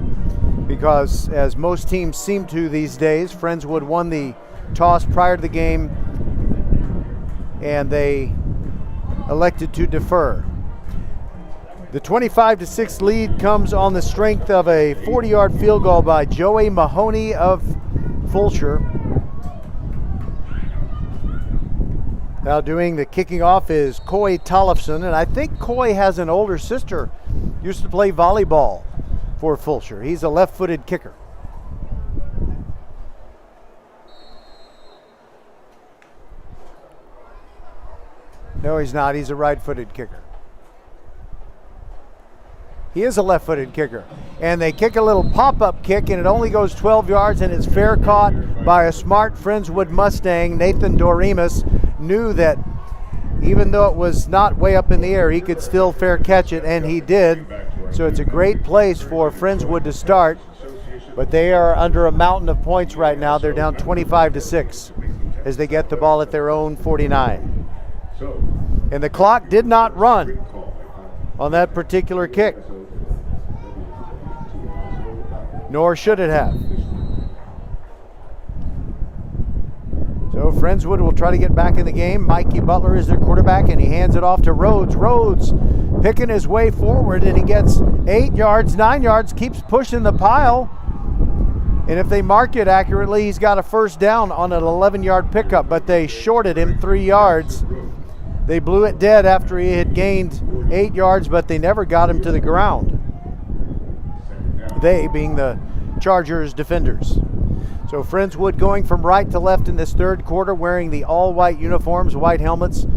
because, as most teams seem to these days, Friendswood won the toss prior to the game, and they elected to defer. The 25-6 lead comes on the strength of a 40-yard field goal by Joey Mahoney of Fulshear. Now doing the kicking off is Coy Tollefson, and I think Coy has an older sister, used to play volleyball for Fulshear. He's a left-footed kicker. No, he's not. He's a right-footed kicker. He is a left-footed kicker. And they kick a little pop-up kick, and it only goes 12 yards, and it's fair caught by a smart Friendswood Mustang. Nathan Doremus knew that even though it was not way up in the air, he could still fair catch it, and he did. So it's a great place for Friendswood to start, but they are under a mountain of points right now. They're down 25-6 as they get the ball at their own 49. And the clock did not run on that particular kick, nor should it have. So Friendswood will try to get back in the game. Mikey Butler is their quarterback, and he hands it off to Rhodes. Rhodes picking his way forward, and he gets 8 yards, 9 yards, keeps pushing the pile. And if they mark it accurately, he's got a first down on an 11-yard pickup, but they shorted him 3 yards. They blew it dead after he had gained 8 yards, but they never got him to the ground. They being the Chargers defenders. So Friendswood going from right to left in this third quarter, wearing the all-white uniforms, white helmets,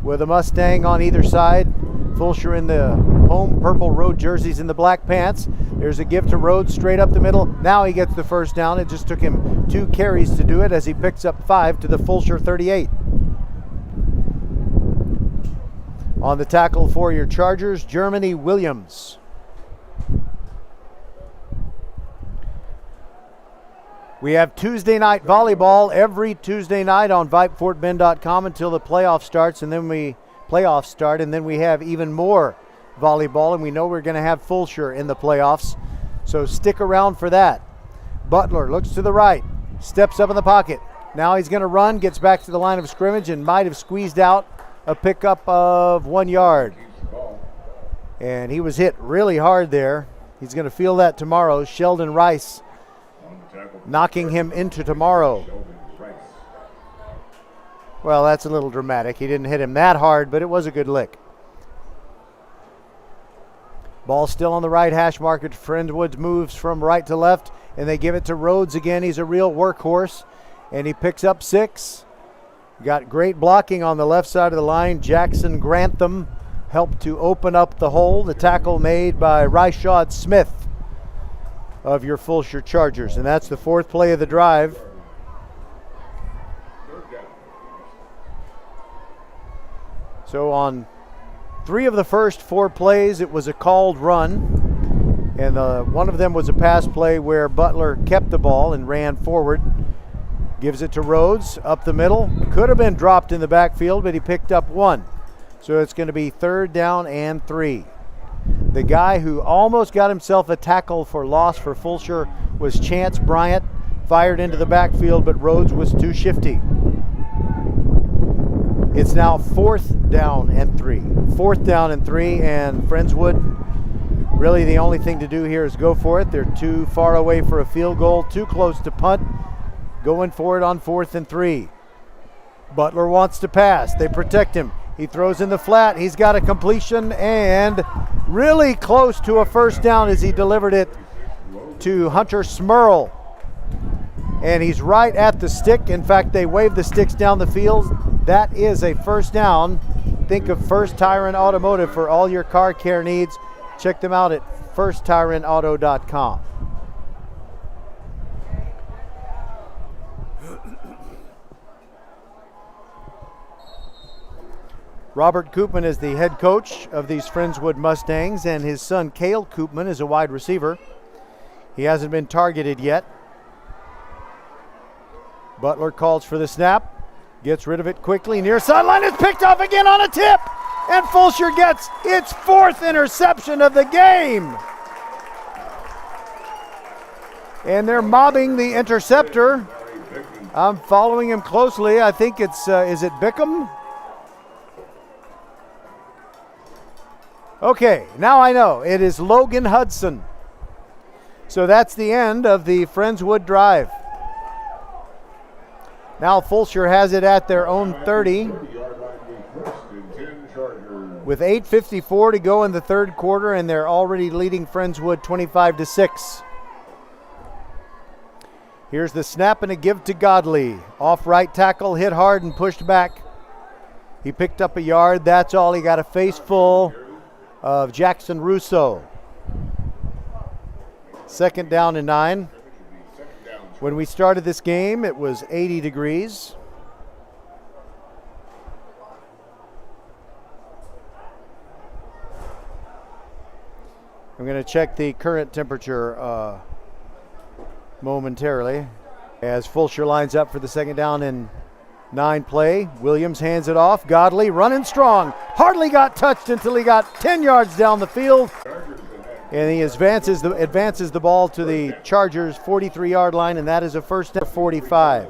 with a Mustang on either side. Fulshear in the home purple road jerseys and the black pants. There's a give to Rhodes straight up the middle. Now he gets the first down. It just took him 2 carries to do it as he picks up 5 to the Fulshear 38. On the tackle for your Chargers, Germany Williams. We have Tuesday night volleyball every Tuesday night on VypeFortBend.com until the playoffs start, and then we have even more volleyball, and we know we're going to have Fulshear in the playoffs, so stick around for that. Butler looks to the right, steps up in the pocket. Now he's going to run, gets back to the line of scrimmage, and might have squeezed out a pickup of 1 yard. And he was hit really hard there. He's going to feel that tomorrow. Sheldon Rice knocking him into tomorrow. Well, that's a little dramatic. He didn't hit him that hard, but it was a good lick. Ball still on the right hash marker. Friendswood moves from right to left, and they give it to Rhodes again. He's a real workhorse, and he picks up 6. Got great blocking on the left side of the line. Jackson Grantham helped to open up the hole. The tackle made by Ryshad Smith of your Fulshear Chargers, and that's the 4th play of the drive. So on 3 of the first 4 plays, it was a called run, and one of them was a pass play where Butler kept the ball and ran forward. Gives it to Rhodes up the middle. Could have been dropped in the backfield, but he picked up 1. So it's going to be 3rd down and 3. The guy who almost got himself a tackle for loss for Fulshear was Chance Bryant. Fired into the backfield, but Rhodes was too shifty. It's now 4th down and 3. 4th down and 3, and Friendswood, really the only thing to do here is go for it. They're too far away for a field goal, too close to punt. Going for it on 4th and 3. Butler wants to pass. They protect him. He throws in the flat. He's got a completion and really close to a first down as he delivered it to Hunter Smurl. And he's right at the stick. In fact, they wave the sticks down the field. That is a first down. Think of First Tire and Automotive for all your car care needs. Check them out at firsttireandauto.com. Robert Koopman is the head coach of these Friendswood Mustangs, and his son Cale Koopman is a wide receiver. He hasn't been targeted yet. Butler calls for the snap, gets rid of it quickly. Near sideline is picked off again on a tip, and Fulshear gets its 4th interception of the game. And they're mobbing the interceptor. I'm following him closely. I think it's, is it Bickham? Okay, now I know. It is Logan Hudson. So that's the end of the Friendswood drive. Now Fulshear has it at their own 30 with 8:54 to go in the 3rd quarter, and they're already leading Friendswood 25-6. Here's the snap and a give to Godley. Off right tackle, hit hard and pushed back. He picked up a yard. That's all. He got a face full of Jackson Russo. 2nd down and 9. When we started this game, it was 80 degrees. I'm going to check the current temperature momentarily as Fulshear lines up for the 2nd down and 9 play. Williams hands it off. Godley running strong. Hardly got touched until he got 10 yards down the field. And he advances the ball to the Chargers' 43-yard line, and that is a first down 45.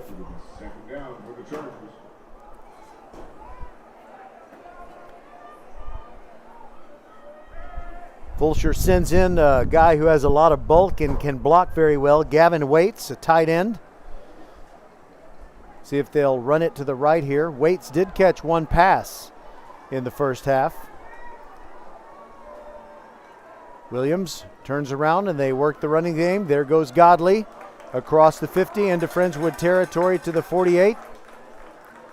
Fulshear sends in a guy who has a lot of bulk and can block very well, Gavin Waits, a tight end. See if they'll run it to the right here. Waits did catch 1 pass in the first half. Williams turns around and they work the running game. There goes Godley across the 50 into Friendswood territory to the 48.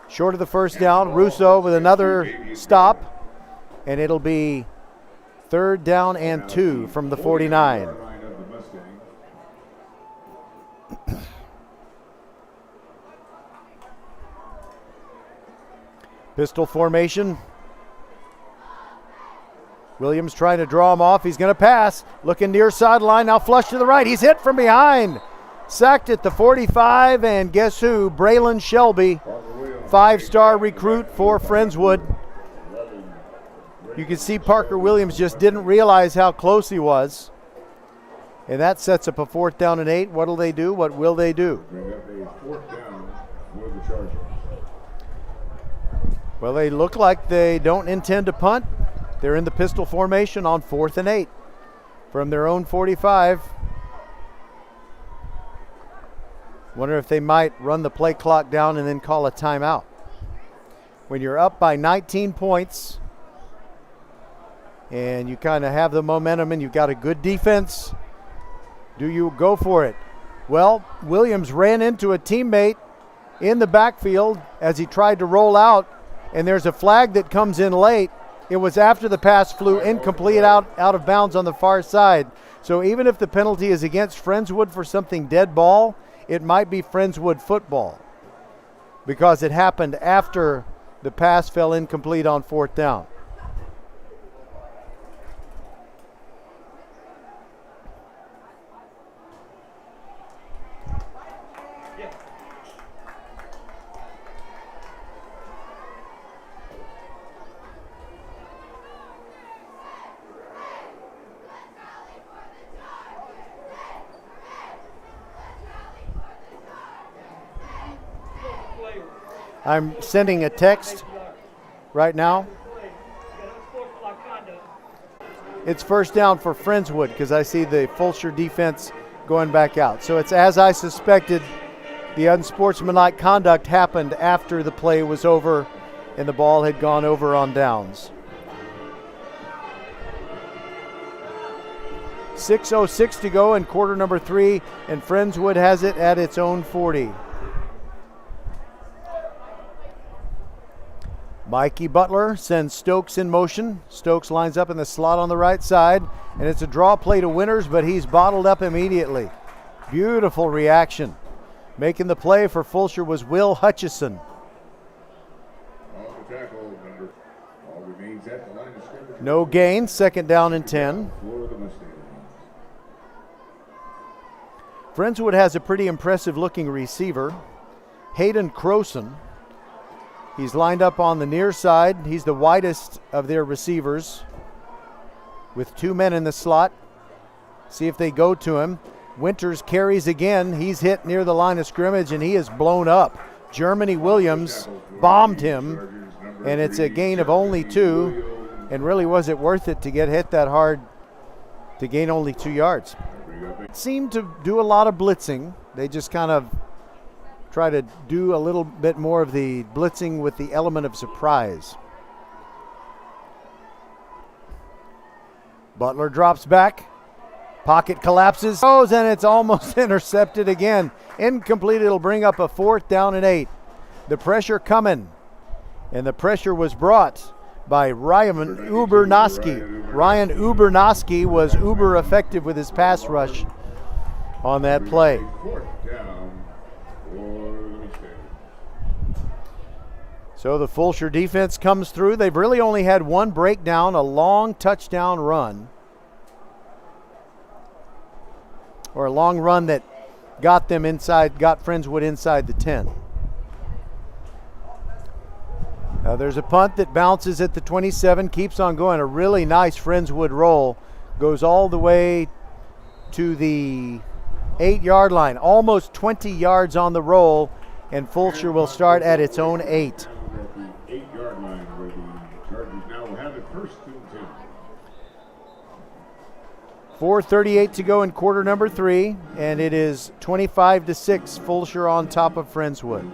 Short of the first down. Russo with another stop, and it'll be 3rd down and 2 from the 49. Pistol formation. Williams trying to draw him off. He's going to pass. Looking near sideline. Now flush to the right. He's hit from behind. Sacked at the 45. And guess who? Braylon Shelby, 5-star recruit for Friendswood. You can see Parker Williams just didn't realize how close he was. And that sets up a 4th down and 8. What'll they do? What will they do? Well, they look like they don't intend to punt. They're in the pistol formation on 4th and 8 from their own 45. Wonder if they might run the play clock down and then call a timeout. when you're up by 19 points and you kind of have the momentum and you've got a good defense, do you go for it? Well, Williams ran into a teammate in the backfield as he tried to roll out, and there's a flag that comes in late. It was after the pass flew incomplete out of bounds on the far side. So even if the penalty is against Friendswood for something dead ball, it might be Friendswood football because it happened after the pass fell incomplete on 4th down. I'm sending a text right now. It's first down for Friendswood because I see the Fulshear defense going back out. So it's as I suspected. The unsportsmanlike conduct happened after the play was over and the ball had gone over on downs. 6:06 to go in quarter number 3, and Friendswood has it at its own 40. Mikey Butler sends Stokes in motion. Stokes lines up in the slot on the right side, and it's a draw play to Winters, but he's bottled up immediately. Beautiful reaction. Making the play for Fulshear was Will Hutchison. No gain, 2nd down and 10. Friendswood has a pretty impressive looking receiver, Hayden Croson. He's lined up on the near side. He's the widest of their receivers with 2 men in the slot. See if they go to him. Winters carries again. He's hit near the line of scrimmage and he is blown up. Germany Williams bombed him, and it's a gain of only 2. And really, was it worth it to get hit that hard to gain only 2 yards? Seemed to do a lot of blitzing. They just kind of try to do a little bit more of the blitzing with the element of surprise. Butler drops back. Pocket collapses. And it's almost intercepted again. Incomplete. It'll bring up a 4th down and 8. The pressure coming. And the pressure was brought by Ryan Ubernoski. Ryan Ubernoski was uber effective with his pass rush on that play. So the Fulshear defense comes through. They've really only had one breakdown, a long touchdown run. Or a long run that got them inside, got Friendswood inside the 10. Now there's a punt that bounces at the 27, keeps on going. A really nice Friendswood roll. Goes all the way to the 8-yard line. Almost 20 yards on the roll, and Fulshear will start at its own 8. 8-yard line where the Chargers now will have it 1st and 10. 4:38 to go in quarter number 3, and it is 25-6. Fulshear on top of Friendswood.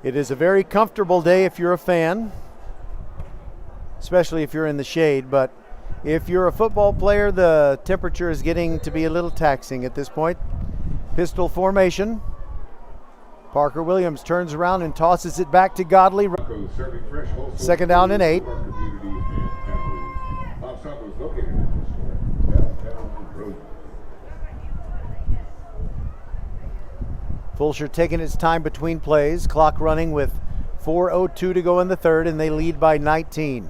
It is a very comfortable day if you're a fan, especially if you're in the shade, but if you're a football player, the temperature is getting to be a little taxing at this point. Pistol formation. Parker Williams turns around and tosses it back to Godley. 2nd down and 8. Fulshear taking its time between plays. Clock running with 4:02 to go in the 3rd, and they lead by 19.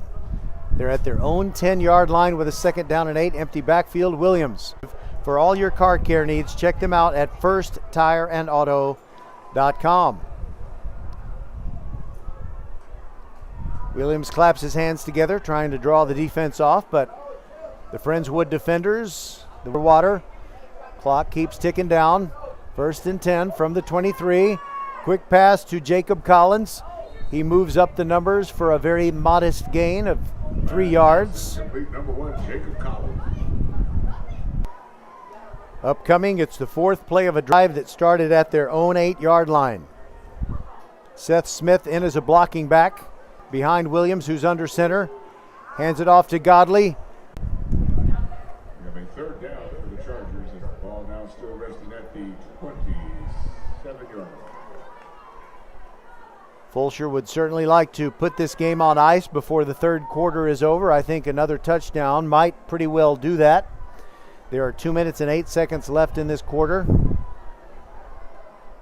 They're at their own 10-yard line with a 2nd down and 8. Empty backfield. Williams. For all your car care needs, check them out at firsttireandauto.com. Williams claps his hands together, trying to draw the defense off, but the Friendswood defenders, the water. Clock keeps ticking down. 1st and 10 from the 23. Quick pass to Jacob Collins. He moves up the numbers for a very modest gain of 3 yards. Complete number 1, Jacob Collins. Upcoming, it's the fourth play of a drive that started at their own 8-yard line. Seth Smith in as a blocking back behind Williams, who's under center. Hands it off to Godley. We have a third down for the Chargers as the ball now still resting at the 27-yard line. Fulshear would certainly like to put this game on ice before the third quarter is over. I think another touchdown might pretty well do that. There are 2 minutes and 8 seconds left in this quarter.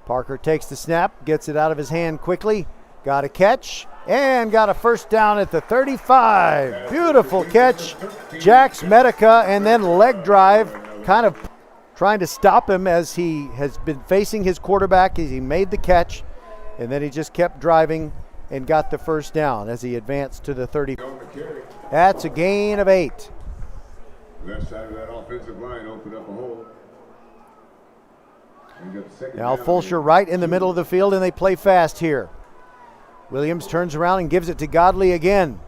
Parker takes the snap, gets it out of his hand quickly, got a catch, and got a first down at the 35. Beautiful catch. Jax Medica, and then leg drive, kind of trying to stop him as he has been facing his quarterback as he made the catch, and then he just kept driving and got the first down as he advanced to the 30. That's a gain of 8. Left side of that offensive line opened up a hole. Now Fulshear right in the middle of the field, and they play fast here. Williams turns around and gives it to Godley again.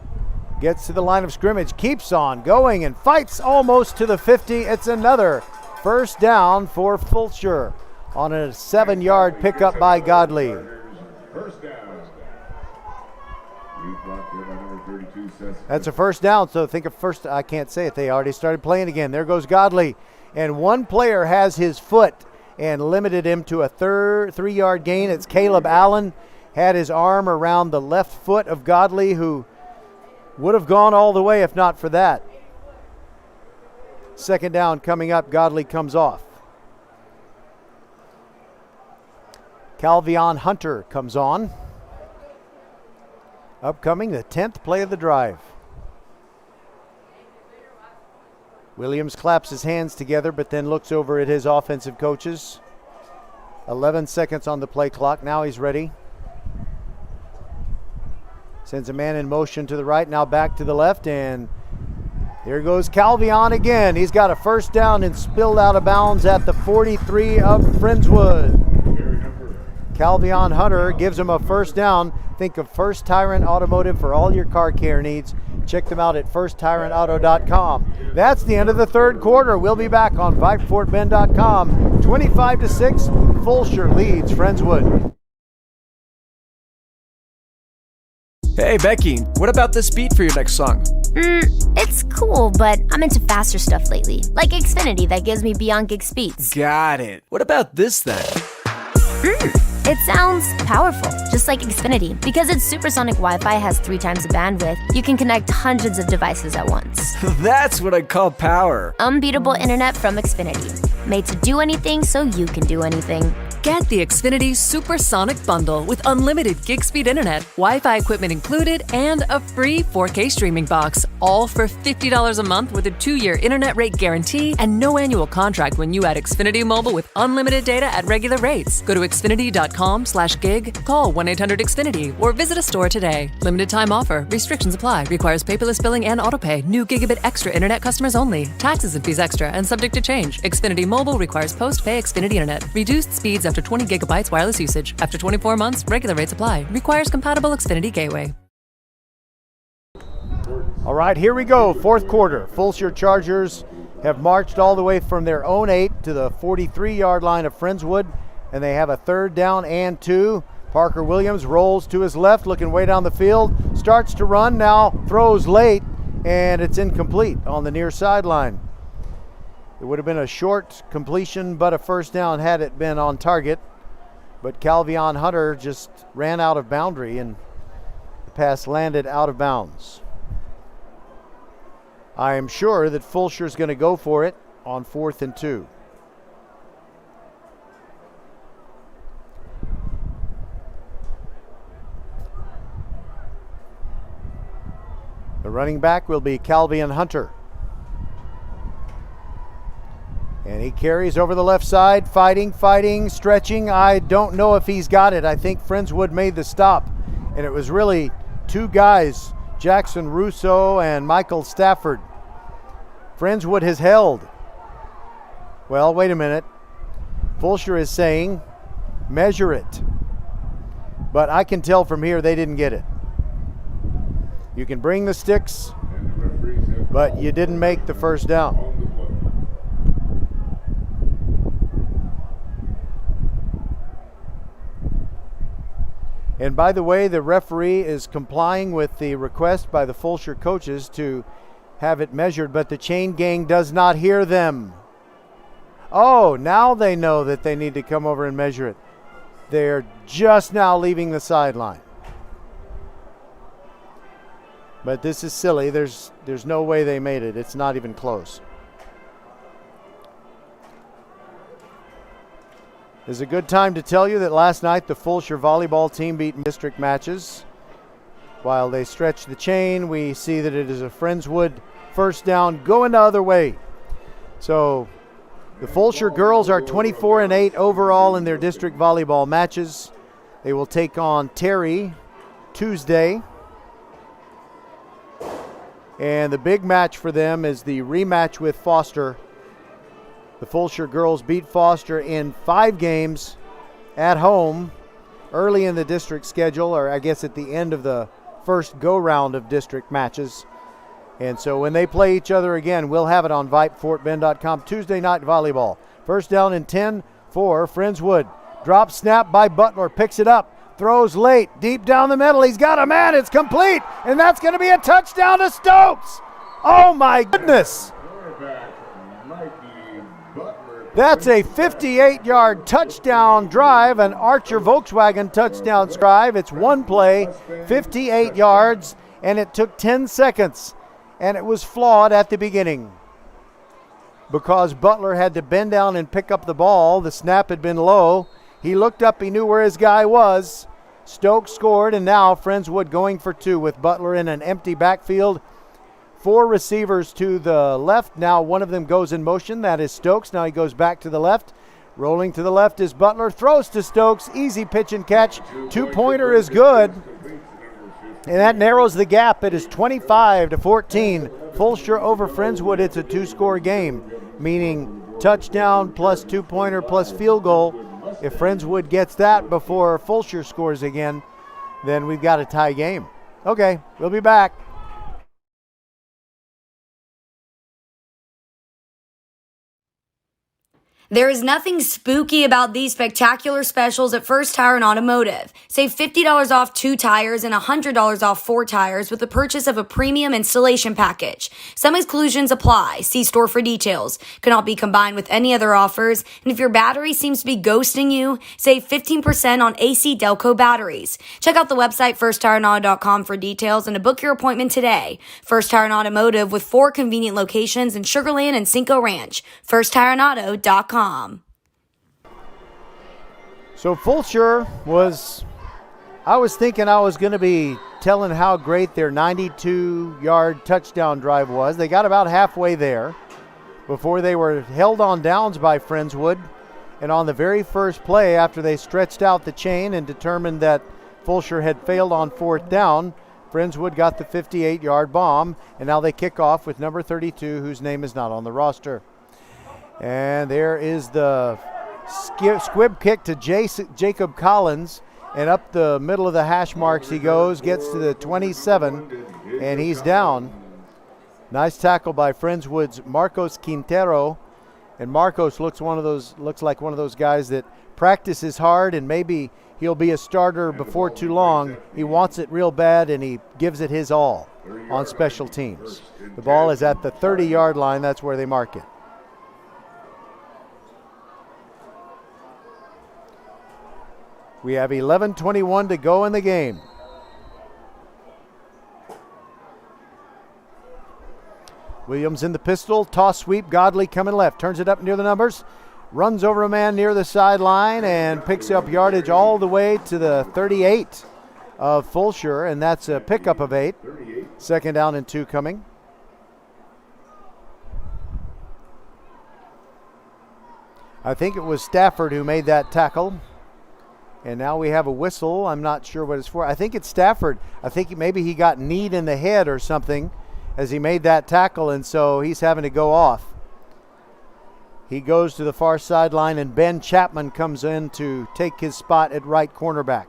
Gets to the line of scrimmage, keeps on going, and fights almost to the 50. It's another first down for Fulshear on a 7-yard pickup by Godley. First down. That's a first down, so think of first. I can't say it. They already started playing again. There goes Godley. And one player has his foot and limited him to a 3-yard gain. It's Caleb Allen. Had his arm around the left foot of Godley, who would have gone all the way if not for that. Second down coming up. Godley comes off. Calvion Hunter comes on. Upcoming, the 10th play of the drive. Williams claps his hands together, but then looks over at his offensive coaches. 11 seconds on the play clock. Now he's ready. Sends a man in motion to the right, now back to the left, and here goes Calvion again. He's got a first down and spilled out of bounds at the 43 of Friendswood. Calvion Hunter gives him a first down. Think of First Tyrant Automotive for all your car care needs. Check them out at firsttyrantauto.com. That's the end of the third quarter. We'll be back on VypeFortBend.com. 25-6, Fulshear leads Friendswood. Hey, Becky, what about this beat for your next song? It's cool, but I'm into faster stuff lately, like Xfinity that gives me beyond gig speeds. Got it. What about this then? It sounds powerful, just like Xfinity. Because its supersonic Wi-Fi has 3 times the bandwidth, you can connect hundreds of devices at once. That's what I call power. Unbeatable internet from Xfinity. Made to do anything so you can do anything. Get the Xfinity Supersonic Bundle with unlimited gig speed internet, Wi-Fi equipment included, and a free 4K streaming box. All for $50 a month with a 2-year internet rate guarantee and no annual contract when you add Xfinity Mobile with unlimited data at regular rates. Go to Xfinity.com/gig, call 1-800-XFINITY, or visit a store today. Limited time offer. Restrictions apply. Requires paperless billing and autopay. New Gigabit Extra internet customers only. Taxes and fees extra and subject to change. Xfinity Mobile requires post-pay Xfinity internet. Reduced speeds after 20 gigabytes wireless usage. After 24 months, regular rates apply. Requires compatible Xfinity gateway. All right, here we go. Fourth quarter. Fulshear Chargers have marched all the way from their own 8 to the 43-yard line of Friendswood, and they have a third down and 2. Parker Williams rolls to his left, looking way down the field, starts to run, now throws late, and it's incomplete on the near sideline. It would have been a short completion, but a first down had it been on target. But Calvion Hunter just ran out of boundary, and the pass landed out of bounds. I am sure that Fulshear's going to go for it on 4th and 2. The running back will be Calvion Hunter. And he carries over the left side, fighting, stretching. I don't know if he's got it. I think Friendswood made the stop. And it was really 2 guys, Jackson Russo and Michael Stafford. Friendswood has held. Well, wait a minute. Fulshear is saying, measure it. But I can tell from here they didn't get it. You can bring the sticks, but you didn't make the first down. And by the way, the referee is complying with the request by the Fulshear coaches to have it measured, but the chain gang does not hear them. Oh, now they know that they need to come over and measure it. They're just now leaving the sideline. But this is silly. There's no way they made it. It's not even close. This is a good time to tell you that last night the Fulshear volleyball team beat district matches. While they stretch the chain, we see that it is a Friendswood first down going the other way. So the Fulshear girls are 24-8 overall in their district volleyball matches. They will take on Terry Tuesday. And the big match for them is the rematch with Foster. The Fulshear girls beat Foster in 5 games at home early in the district schedule, or I guess at the end of the first go-round of district matches. And so when they play each other again, we'll have it on VypeFortBend.com. Tuesday night volleyball. First down and 10 for Friendswood. Drop snap by Butler. Picks it up. Throws late. Deep down the middle. He's got a man. It's complete. And that's going to be a touchdown to Stokes. Oh, my goodness. That's a 58-yard touchdown drive, an Archer Volkswagen touchdown drive. It's one play, 58 yards, and it took 10 seconds. And it was flawed at the beginning because Butler had to bend down and pick up the ball. The snap had been low. He looked up. He knew where his guy was. Stokes scored, and now Friendswood going for 2 with Butler in an empty backfield. 4 receivers to the left. Now one of them goes in motion. That is Stokes. Now he goes back to the left. Rolling to the left is Butler. Throws to Stokes. Easy pitch and catch. 2-pointer is good. And that narrows the gap. It is 25-14. Fulshear over Friendswood. It's a 2-score game, meaning touchdown plus 2-pointer plus field goal. If Friendswood gets that before Fulshear scores again, then we've got a tie game. Okay, we'll be back. There is nothing spooky about these spectacular specials at First Tire and Automotive. Save $50 off 2 tires and $100 off 4 tires with the purchase of a premium installation package. Some exclusions apply. See store for details. Cannot be combined with any other offers. And if your battery seems to be ghosting you, save 15% on AC Delco batteries. Check out the website firsttireandauto.com for details and to book your appointment today. First Tire and Automotive with 4 convenient locations in Sugar Land and Cinco Ranch. firsttireandauto.com. So Fulshear I was thinking I was going to be telling how great their 92-yard touchdown drive was. They got about halfway there before they were held on downs by Friendswood. And on the very first play, after they stretched out the chain and determined that Fulshear had failed on 4th down, Friendswood got the 58-yard bomb, and now they kick off with number 32, whose name is not on the roster. And there is the squib kick to Jacob Collins, and up the middle of the hash marks he goes, gets to the 27, and he's down. Nice tackle by Friendswood's Marcos Quintero, and Marcos looks like one of those guys that practices hard, and maybe he'll be a starter before too long. He wants it real bad, and he gives it his all on special teams. The ball is at the 30-yard line. That's where they mark it. We have 11:21 to go in the game. Williams in the pistol, toss sweep, Godley coming left, turns it up near the numbers, runs over a man near the sideline and picks up yardage all the way to the 38 of Fulshear, and that's a pickup of 8. Second down and 2 coming. I think it was Stafford who made that tackle. And now we have a whistle. I'm not sure what it's for. I think it's Stafford. I think maybe he got kneed in the head or something as he made that tackle, and so he's having to go off. He goes to the far sideline, and Ben Chapman comes in to take his spot at right cornerback.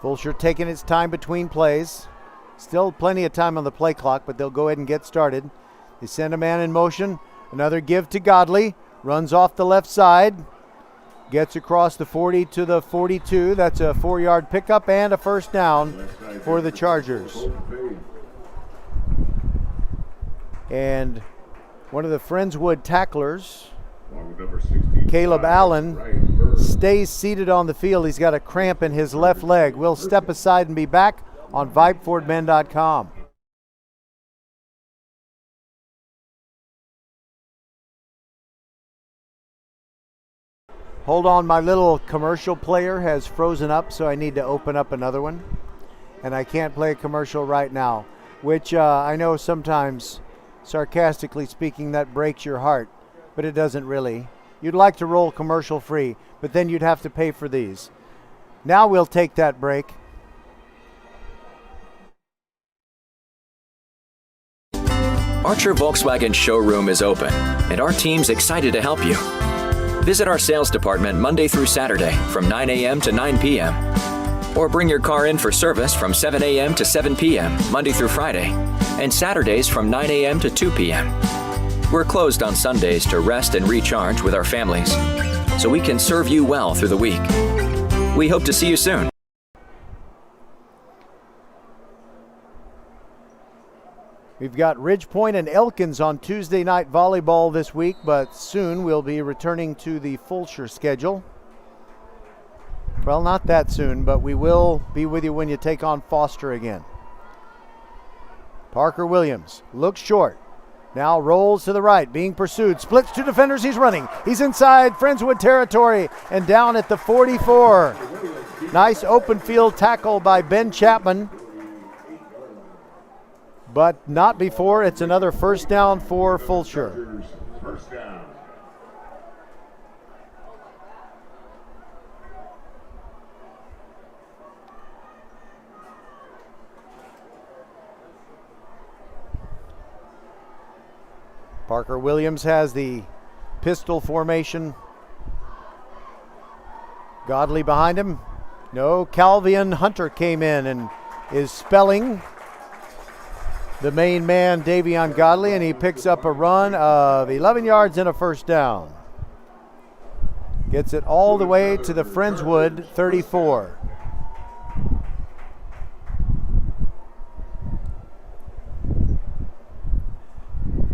Fulshear taking its time between plays. Still plenty of time on the play clock, but they'll go ahead and get started. They send a man in motion. Another give to Godley. Runs off the left side. Gets across the 40 to the 42. That's a 4-yard pickup and a first down for the Chargers. And one of the Friendswood tacklers, Caleb Allen, stays seated on the field. He's got a cramp in his left leg. We'll step aside and be back on VypeFortBend.com. Hold on, my little commercial player has frozen up, so I need to open up another one. And I can't play a commercial right now, which I know sometimes, sarcastically speaking, that breaks your heart, but it doesn't really. You'd like to roll commercial free, but then you'd have to pay for these. Now we'll take that break. Archer Volkswagen showroom is open, and our team's excited to help you. Visit our sales department Monday through Saturday from 9 a.m. to 9 p.m. Or bring your car in for service from 7 a.m. to 7 p.m. Monday through Friday, and Saturdays from 9 a.m. to 2 p.m. We're closed on Sundays to rest and recharge with our families, so we can serve you well through the week. We hope to see you soon. We've got Ridgepoint and Elkins on Tuesday night volleyball this week, but soon we'll be returning to the Fulshear schedule. Well, not that soon, but we will be with you when you take on Foster again. Parker Williams looks short. Now rolls to the right, being pursued. Splits two defenders, he's running. He's inside Friendswood territory and down at the 44. Nice open field tackle by Ben Chapman. But not before. It's another first down for Fulshear. First down. Parker Williams has the pistol formation. Godley behind him. No, Calvian Hunter came in and is spelling the main man, Davion Godley, and he picks up a run of 11 yards and a first down. Gets it all the way to the Friendswood 34.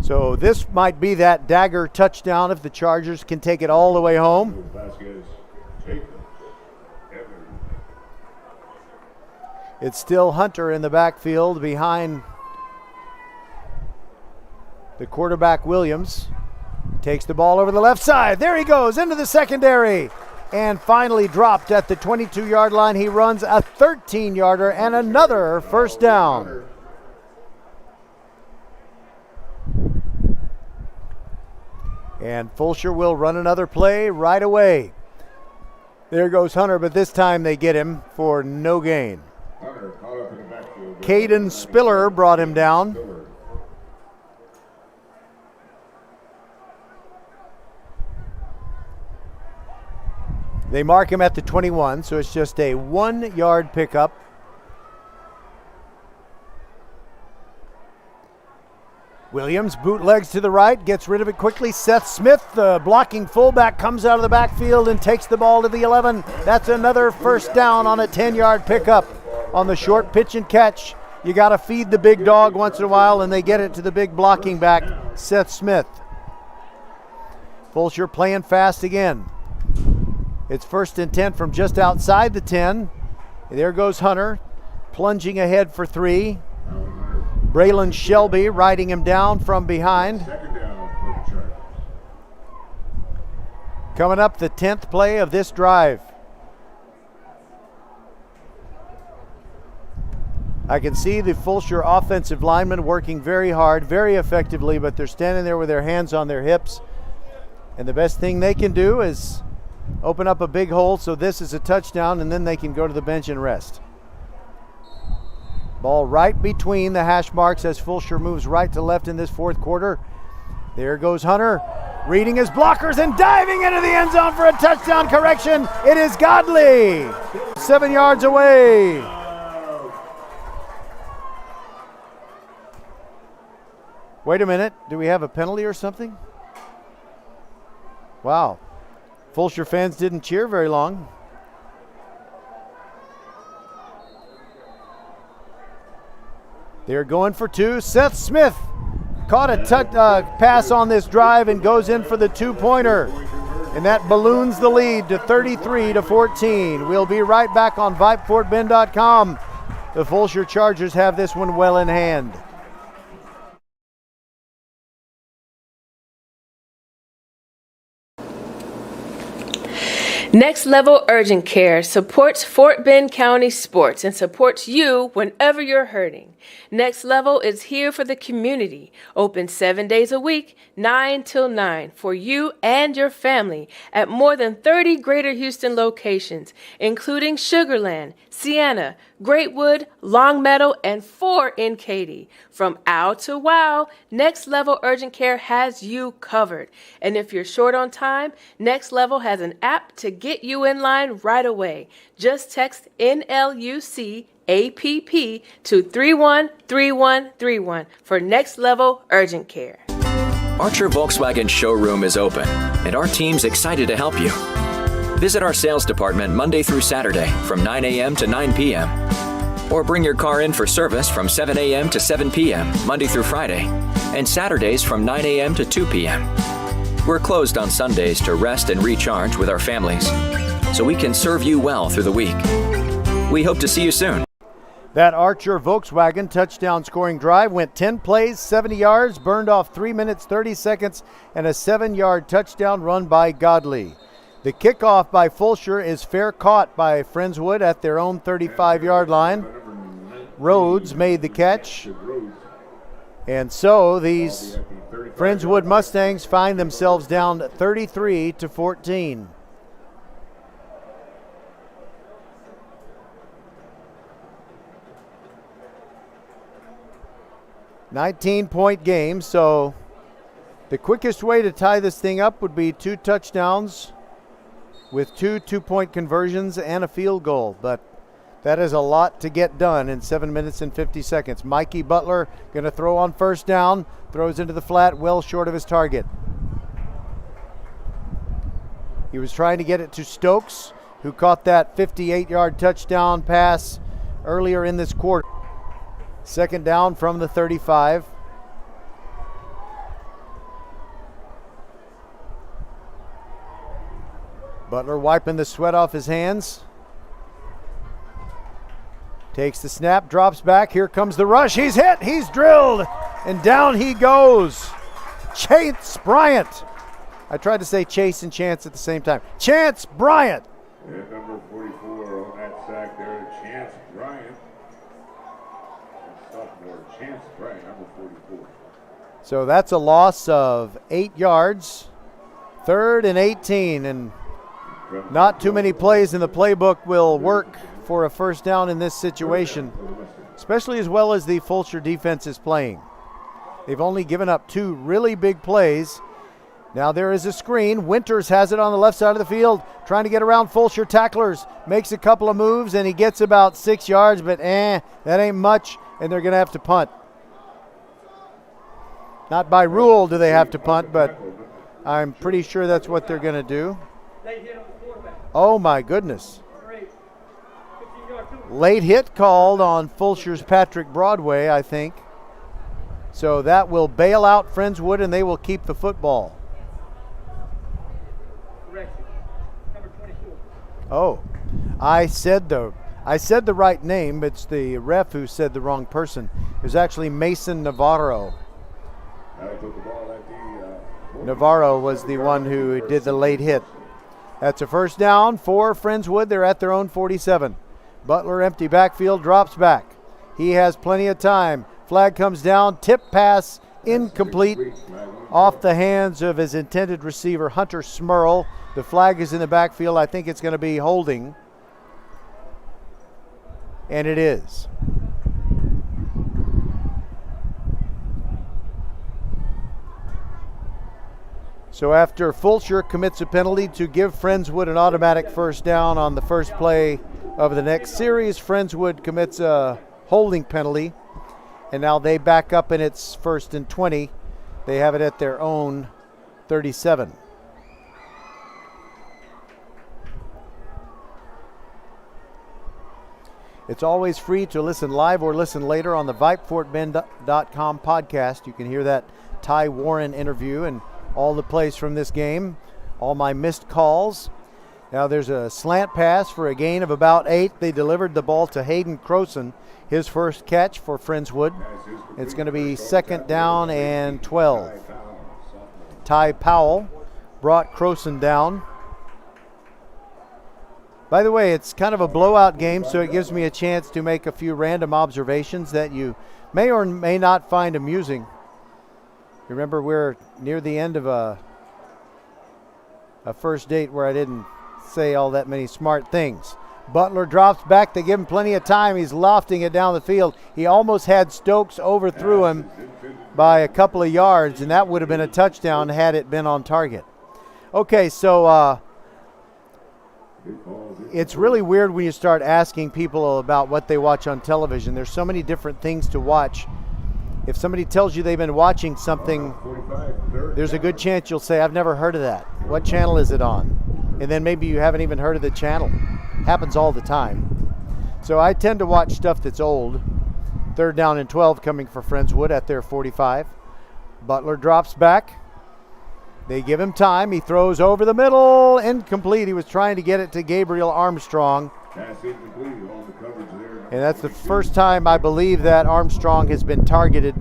So this might be that dagger touchdown if the Chargers can take it all the way home. It's still Hunter in the backfield behind the quarterback Williams. Takes the ball over the left side. There he goes into the secondary. And finally dropped at the 22-yard line. He runs a 13-yarder and another first down. And Fulshear will run another play right away. There goes Hunter, but this time they get him for no gain. Caden Spiller brought him down. They mark him at the 21, so it's just a 1-yard pickup. Williams bootlegs to the right, gets rid of it quickly. Seth Smith, the blocking fullback, comes out of the backfield and takes the ball to the 11. That's another first down on a 10-yard pickup on the short pitch and catch. You got to feed the big dog once in a while, and they get it to the big blocking back, Seth Smith. Fulshear playing fast again. It's 1st and 10 from just outside the 10. There goes Hunter, plunging ahead for 3. Braylon Shelby riding him down from behind. Coming up, the 10th play of this drive. I can see the Fulshear offensive linemen working very hard, very effectively, but they're standing there with their hands on their hips. And the best thing they can do is open up a big hole, so this is a touchdown, and then they can go to the bench and rest. Ball right between the hash marks as Fulshear moves right to left in this fourth quarter. There goes Hunter, reading his blockers and diving into the end zone for a touchdown correction. It is Godley, 7 yards away. Wait a minute. Do we have a penalty or something? Wow. Fulshear fans didn't cheer very long. They're going for two. Seth Smith caught a pass on this drive and goes in for the two-pointer. And that balloons the lead to 33-14. We'll be right back on VypeFortBend.com. The Fulshear Chargers have this one well in hand. Next Level Urgent Care supports Fort Bend County sports and supports you whenever you're hurting. Next Level is here for the community, open 7 days a week, 9 till 9, for you and your family at more than 30 Greater Houston locations, including Sugarland, Sienna, Greatwood, Longmeadow, and 4 in Katy. From ow to wow, Next Level Urgent Care has you covered. And if you're short on time, Next Level has an app to get you in line right away. Just text NLUC APP to 313131 for Next Level Urgent Care. Archer Volkswagen showroom is open, and our team's excited to help you. Visit our sales department Monday through Saturday from 9 a.m. to 9 p.m. Or bring your car in for service from 7 a.m. to 7 p.m. Monday through Friday, and Saturdays from 9 a.m. to 2 p.m. We're closed on Sundays to rest and recharge with our families, so we can serve you well through the week. We hope to see you soon. That Archer Volkswagen touchdown scoring drive went 10 plays, 70 yards, burned off 3 minutes, 30 seconds, and a 7-yard touchdown run by Godley. The kickoff by Fulshear is fair caught by Friendswood at their own 35-yard line. Rhodes made the catch. And so these Friendswood Mustangs find themselves down 33-14. $19-point game, so the quickest way to tie this thing up would be 2 touchdowns with 2 two-point conversions and a field goal. But that is a lot to get done in 7 minutes and 50 seconds. Mikey Butler going to throw on first down, throws into the flat, well short of his target. He was trying to get it to Stokes, who caught that 58-yard touchdown pass earlier in this quarter. Second down from the 35. Butler wiping the sweat off his hands. Takes the snap, drops back. Here comes the rush. He's hit. He's drilled. And down he goes. Chance Bryant. I tried to say Chase and Chance at the same time. Chance Bryant. And number 44 on that sack there, Chance Bryant. Sophomore Chance Bryant, number 44. So that's a loss of 8 yards. 3rd and 18, and not too many plays in the playbook will work for a first down in this situation, especially as well as the Fulshear defense is playing. They've only given up 2 really big plays. Now there is a screen. Winters has it on the left side of the field, trying to get around Fulshear tacklers. Makes a couple of moves, and he gets about 6 yards, but that ain't much, and they're going to have to punt. Not by rule do they have to punt, but I'm pretty sure that's what they're going to do. Oh, my goodness. Late hit called on Fulshear's Patrick Broadway, I think. So that will bail out Friendswood, and they will keep the football. Oh, I said the right name. It's the ref who said the wrong person. It was actually Mason Navarro. Navarro was the one who did the late hit. That's a first down for Friendswood. They're at their own 47. Butler empty backfield, drops back. He has plenty of time. Flag comes down, tip pass incomplete off the hands of his intended receiver, Hunter Smurl. The flag is in the backfield. I think it's going to be holding. And it is. So after Fulshear commits a penalty to give Friendswood an automatic first down on the first play of the next series, Friendswood commits a holding penalty. And now they back up, and it's 1st and 20. They have it at their own 37. It's always free to listen live or listen later on the VypeFortBend.com podcast. You can hear that Ty Warren interview and all the plays from this game, all my missed calls. Now there's a slant pass for a gain of about 8. They delivered the ball to Hayden Croson, his first catch for Friendswood. It's going to be 2nd down and 12. Ty Powell brought Croson down. By the way, it's kind of a blowout game, so it gives me a chance to make a few random observations that you may or may not find amusing. Remember, we're near the end of a first date where I didn't say all that many smart things. Butler drops back. They give him plenty of time. He's lofting it down the field. He almost had Stokes overthrew him by a couple of yards, and that would have been a touchdown had it been on target. Okay, so it's really weird when you start asking people about what they watch on television. There's so many different things to watch. If somebody tells you they've been watching something, there's a good chance you'll say, I've never heard of that. What channel is it on? And then maybe you haven't even heard of the channel. Happens all the time. So I tend to watch stuff that's old. 3rd down and 12 coming for Friendswood at their 45. Butler drops back. They give him time. He throws over the middle. Incomplete. He was trying to get it to Gabriel Armstrong. And that's the first time I believe that Armstrong has been targeted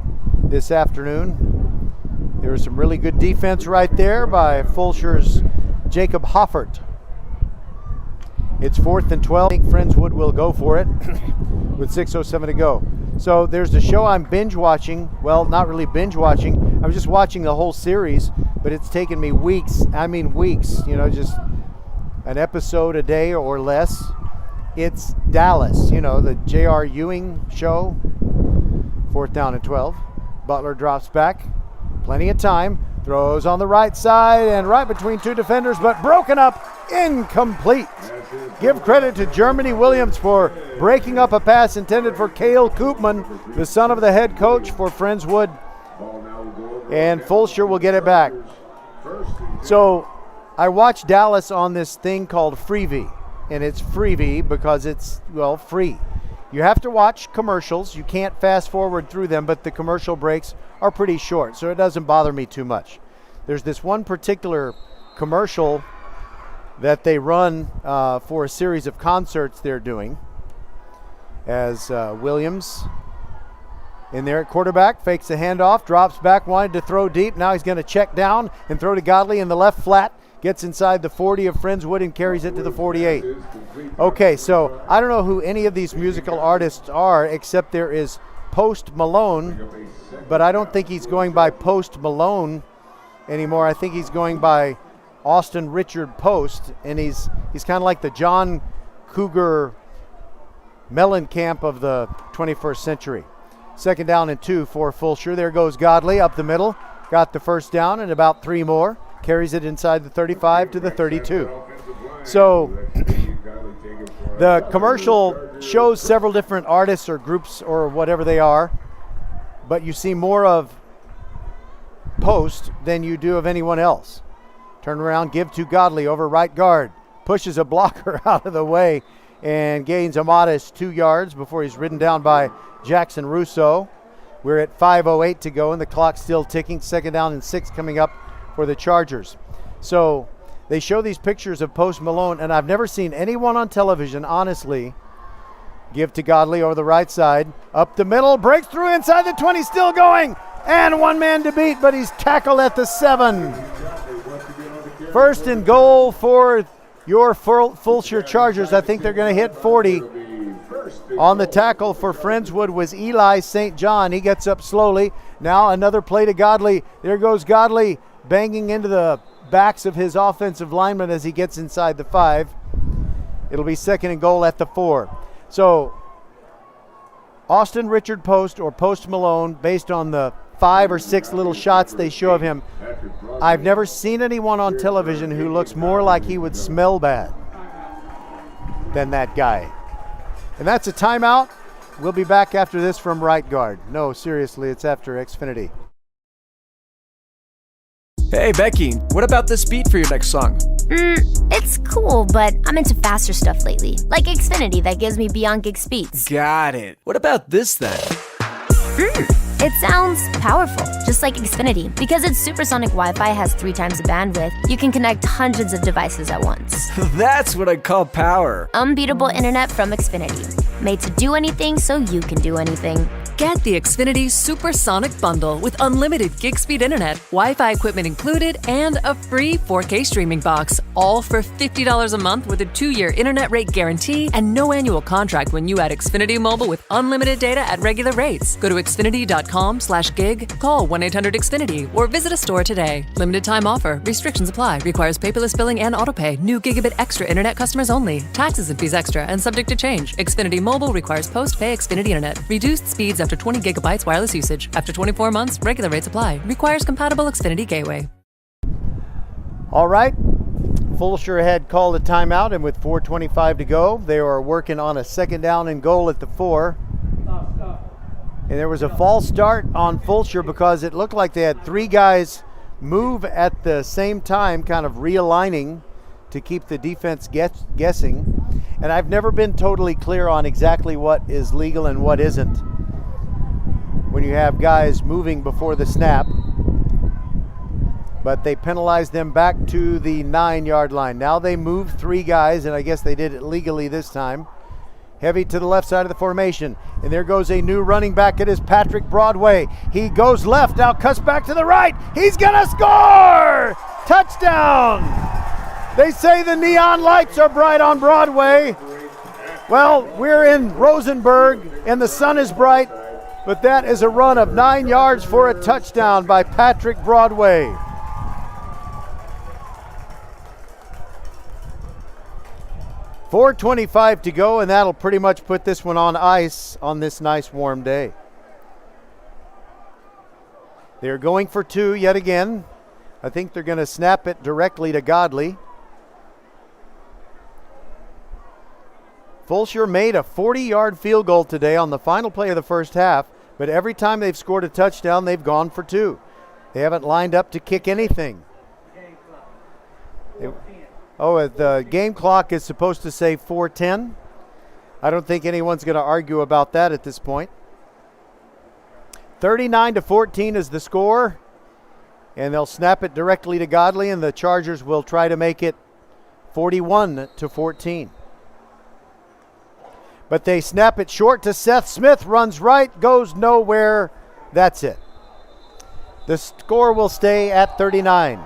this afternoon. There was some really good defense right there by Fulshear's Jacob Hoffert. It's 4th and 12. I think Friendswood will go for it with 6:07 to go. So there's the show I'm binge watching. Well, not really binge watching. I'm just watching the whole series, but it's taken me weeks. I mean weeks, just an episode a day or less. It's Dallas, the J.R. Ewing show. 4th down and 12. Butler drops back. Plenty of time. Throws on the right side and right between 2 defenders, but broken up. Incomplete. Give credit to Germany Williams for breaking up a pass intended for Cale Koopman, the son of the head coach for Friendswood. And Fulshear will get it back. So I watched Dallas on this thing called Freevee. And it's Freevee because it's, free. You have to watch commercials. You can't fast forward through them, but the commercial breaks are pretty short, so it doesn't bother me too much. There's this one particular commercial that they run for a series of concerts they're doing as Williams in there at quarterback, fakes the handoff, drops back, wanted to throw deep. Now he's going to check down and throw to Godley in the left flat. Gets inside the 40 of Friendswood and carries it to the 48. Okay, so I don't know who any of these musical artists are, except there is Post Malone, but I don't think he's going by Post Malone anymore. I think he's going by Austin Richard Post, and he's kind of like the John Cougar Mellencamp of the 21st century. 2nd down and 2 for Fulshear. There goes Godley up the middle. Got the 1st down and about 3 more. Carries it inside the 35 to the 32. So the commercial shows several different artists or groups or whatever they are, but you see more of Post than you do of anyone else. Turn around, give to Godley over right guard. Pushes a blocker out of the way and gains a modest 2 yards before he's ridden down by Jackson Russo. We're at 5:08 to go and the clock's still ticking. 2nd down and 6 coming up for the Chargers. So they show these pictures of Post Malone, and I've never seen anyone on television, honestly, give to Godley over the right side. Up the middle, breaks through inside the 20, still going, and 1 man to beat, but he's tackled at the 7. 1st and goal for your Fulshear Chargers. I think they're going to hit 40. On the tackle for Friendswood was Eli St. John. He gets up slowly. Now another play to Godley. There goes Godley, banging into the backs of his offensive linemen as he gets inside the 5. It'll be 2nd and goal at the 4. So Austin Richard Post or Post Malone, based on the 5 or 6 little shots they show of him, I've never seen anyone on television who looks more like he would smell bad than that guy. And that's a timeout We'll be back after this from right guard. No, seriously, it's after Xfinity. Hey, Becky, what about this beat for your next song? It's cool, but I'm into faster stuff lately. Like Xfinity that gives me beyond gig speeds. Got it. What about this then? It sounds powerful, just like Xfinity. Because its supersonic Wi-Fi has 3 times the bandwidth, you can connect hundreds of devices at once. That's what I call power. Unbeatable internet from Xfinity. Made to do anything so you can do anything. Get the Xfinity Supersonic Bundle with unlimited gig speed internet, Wi-Fi equipment included, and a free 4K streaming box. All for $50 a month with a 2-year internet rate guarantee and no annual contract when you add Xfinity Mobile with unlimited data at regular rates. Go to xfinity.com/gig, call 1-800-XFINITY, or visit a store today. Limited time offer. Restrictions apply. Requires paperless billing and autopay. New gigabit extra internet customers only. Taxes and fees extra and subject to change. Xfinity Mobile requires post-pay Xfinity internet. Reduced speeds after 20 gigabytes wireless usage. After 24 months, regular rates apply. Requires compatible Xfinity gateway. All right. Fulshear had called a timeout, and with 4:25 to go, they are working on a 2nd down and goal at the 4. And there was a false start on Fulshear because it looked like they had 3 guys move at the same time, kind of realigning to keep the defense guessing. And I've never been totally clear on exactly what is legal and what isn't when you have guys moving before the snap. But they penalized them back to the 9-yard line. Now they move 3 guys, and I guess they did it legally this time. Heavy to the left side of the formation. And there goes a new running back. It is Patrick Broadway. He goes left, now cuts back to the right. He's gonna score! Touchdown! They say the neon lights are bright on Broadway. Well, we're in Rosenberg and the sun is bright, but that is a run of 9 yards for a touchdown by Patrick Broadway. .425 to go, and that'll pretty much put this one on ice on this nice warm day. They're going for 2 yet again. I think they're going to snap it directly to Godley. Fulshear made a 40-yard field goal today on the final play of the first half, but every time they've scored a touchdown, they've gone for 2. They haven't lined up to kick anything. The game clock is supposed to say 4:10. I don't think anyone's going to argue about that at this point. 39-14 is the score, and they'll snap it directly to Godley, and the Chargers will try to make it 41-14. But they snap it short to Seth Smith, runs right, goes nowhere. That's it. The score will stay at 39.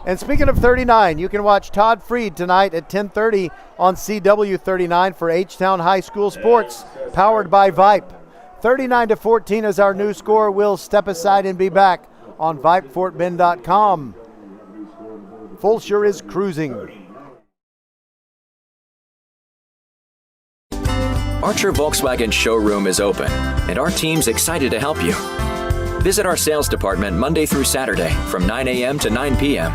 And speaking of 39, you can watch Todd Freed tonight at 10:30 on CW39 for H-Town High School Sports, powered by Vype. 39-14 is our new score. We'll step aside and be back on VypeFortBend.com. Fulshear is cruising. Archer Volkswagen showroom is open, and our team's excited to help you. Visit our sales department Monday through Saturday from 9 a.m. to 9 p.m.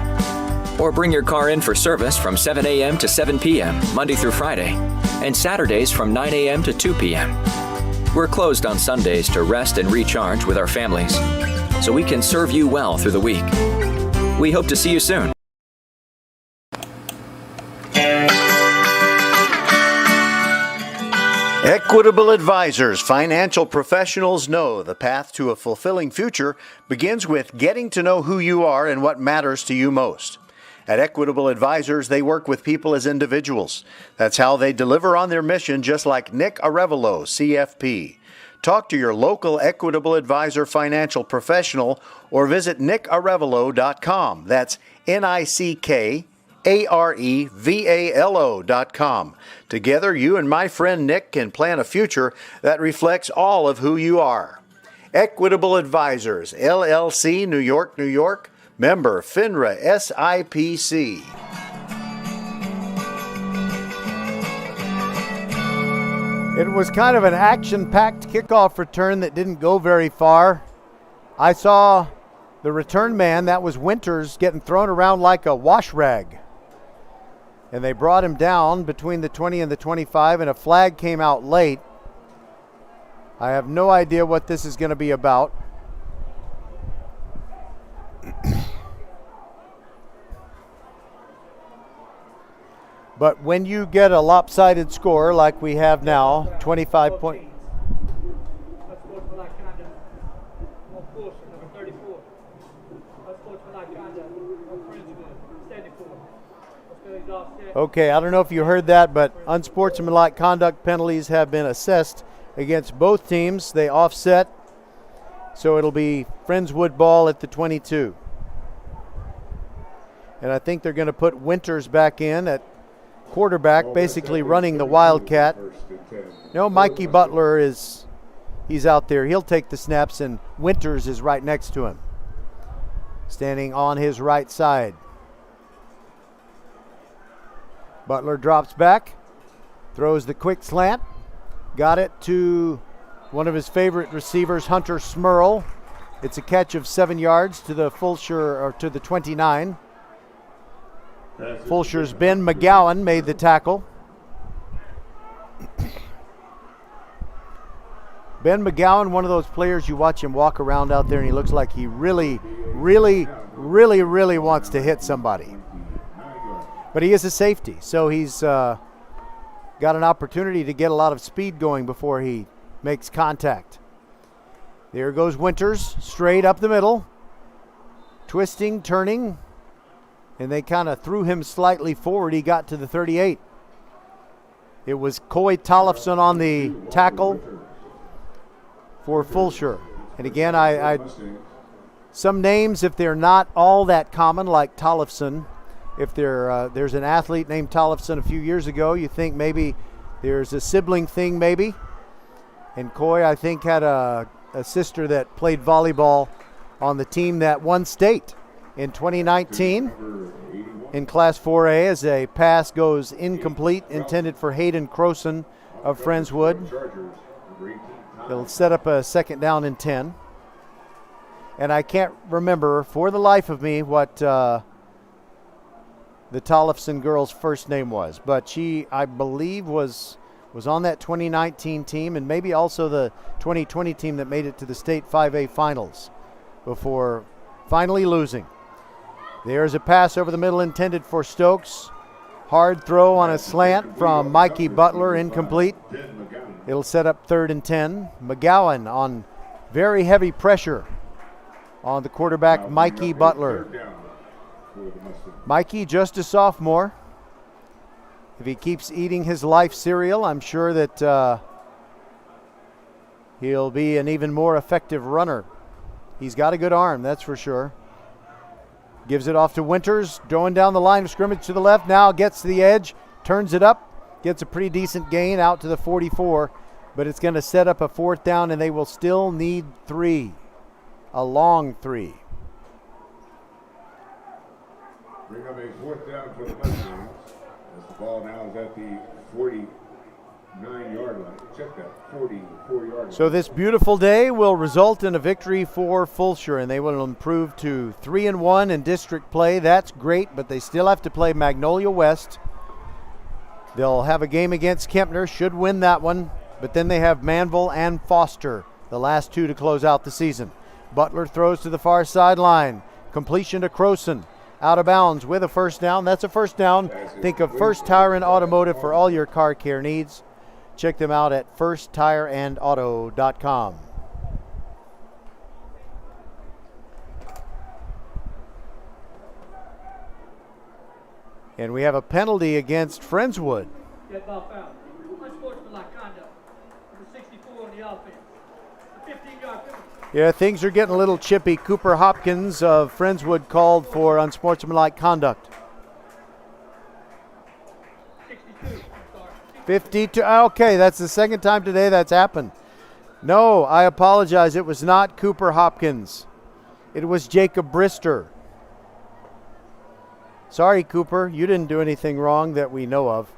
Or bring your car in for service from 7 a.m. to 7 p.m. Monday through Friday, and Saturdays from 9 a.m. to 2 p.m. We're closed on Sundays to rest and recharge with our families, so we can serve you well through the week. We hope to see you soon. Equitable Advisors. Financial professionals know the path to a fulfilling future begins with getting to know who you are and what matters to you most. At Equitable Advisors, they work with people as individuals. That's how they deliver on their mission, just like Nick Arevalo, CFP. Talk to your local Equitable Advisor financial professional or visit nickarevalo.com. That's NICKAREVALO.com. Together, you and my friend Nick can plan a future that reflects all of who you are. Equitable Advisors, LLC, New York, New York. Member FINRA SIPC. It was kind of an action-packed kickoff return that didn't go very far. I saw the return man, that was Winters, getting thrown around like a wash rag. And they brought him down between the 20 and the 25, and a flag came out late. I have no idea what this is going to be about. But when you get a lopsided score like we have now, 25 point. Okay, I don't know if you heard that, but unsportsmanlike conduct penalties have been assessed against both teams. They offset, so it'll be Friendswood ball at the 22. And I think they're going to put Winters back in at quarterback, basically running the Wildcat. No, Mikey Butler he's out there. He'll take the snaps, and Winters is right next to him, standing on his right side. Butler drops back, throws the quick slant, got it to one of his favorite receivers, Hunter Smurl. It's a catch of 7 yards to the Fulshear, or to the 29. Fulshear's Ben McGowan made the tackle. Ben McGowan, one of those players you watch him walk around out there and he looks like he really wants to hit somebody. But he is a safety, so he's got an opportunity to get a lot of speed going before he makes contact. There goes Winters, straight up the middle, twisting, turning, and they kind of threw him slightly forward. He got to the 38. It was Coy Tollefson on the tackle for Fulshear. And again, I some names, if they're not all that common, like Tollefson, if there's an athlete named Tollefson a few years ago, you think maybe there's a sibling thing maybe. And Coy, I think, had a sister that played volleyball on the team that won state in 2019 in Class 4A as a pass goes incomplete, intended for Hayden Croson of Friendswood. They'll set up a second down and 10. And I can't remember for the life of me what the Tollefson girl's first name was, but she, I believe, was on that 2019 team and maybe also the 2020 team that made it to the state 5A finals before finally losing. There's a pass over the middle intended for Stokes. Hard throw on a slant from Mikey Butler, incomplete. It'll set up 3rd and 10. McGowan on very heavy pressure on the quarterback, Mikey Butler. Mikey, just a sophomore. If he keeps eating his life cereal, I'm sure that he'll be an even more effective runner. He's got a good arm, that's for sure. Gives it off to Winters, going down the line of scrimmage to the left. Now gets to the edge, turns it up, gets a pretty decent gain out to the 44, but it's going to set up a 4th down, and they will still need 3, a long 3. Bring up a 4th down for the Mustangs. As the ball now is at the 49-yard line. Check that, 44-yard line. So this beautiful day will result in a victory for Fulshear, and they will improve to 3-1 in district play. That's great, but they still have to play Magnolia West. They'll have a game against Kempner, should win that one, but then they have Manville and Foster, the last 2 to close out the season. Butler throws to the far sideline. Completion to Croson. Out of bounds with a 1st down. That's a 1st down. Think of First Tire and Automotive for all your car care needs. Check them out at firsttireandauto.com. And we have a penalty against Friendswood. Get ball foul. Unsportsmanlike conduct. Number 64 on the offense. A 15-yard penalty. Yeah, things are getting a little chippy. Cooper Hopkins of Friendswood called for unsportsmanlike conduct. 52. Okay, that's the second time today that's happened. No, I apologize. It was not Cooper Hopkins. It was Jacob Brister. Sorry, Cooper. You didn't do anything wrong that we know of.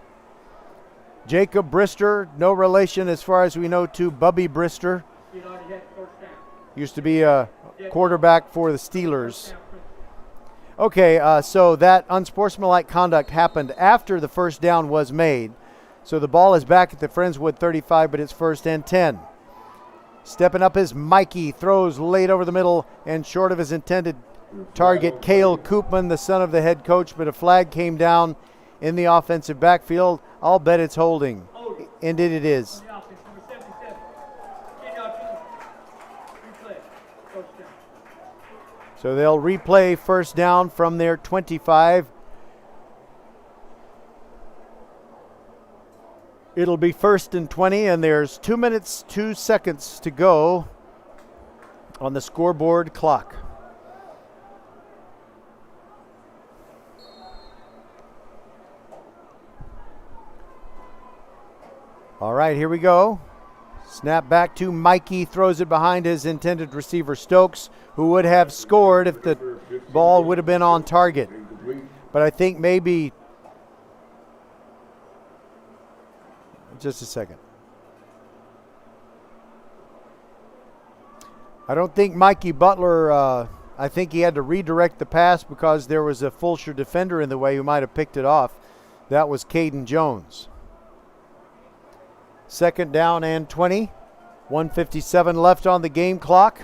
Jacob Brister, no relation as far as we know to Bubby Brister. Used to be a quarterback for the Steelers. Okay, so that unsportsmanlike conduct happened after the 1st down was made. So the ball is back at the Friendswood 35, but it's 1st and 10. Stepping up is Mikey, throws late over the middle and short of his intended target, Cale Koopman, the son of the head coach, but a flag came down in the offensive backfield. I'll bet it's holding. Indeed it is. So they'll replay first down from their 25. It'll be 1st and 20, and there's 2 minutes, 2 seconds to go on the scoreboard clock. All right, here we go. Snap back to Mikey, throws it behind his intended receiver Stokes, who would have scored if the ball would have been on target. But I think maybe, just a second. I don't think Mikey Butler, I think he had to redirect the pass because there was a Fulshear defender in the way who might have picked it off. That was Caden Jones. 2nd down and 20. 1:57 left on the game clock.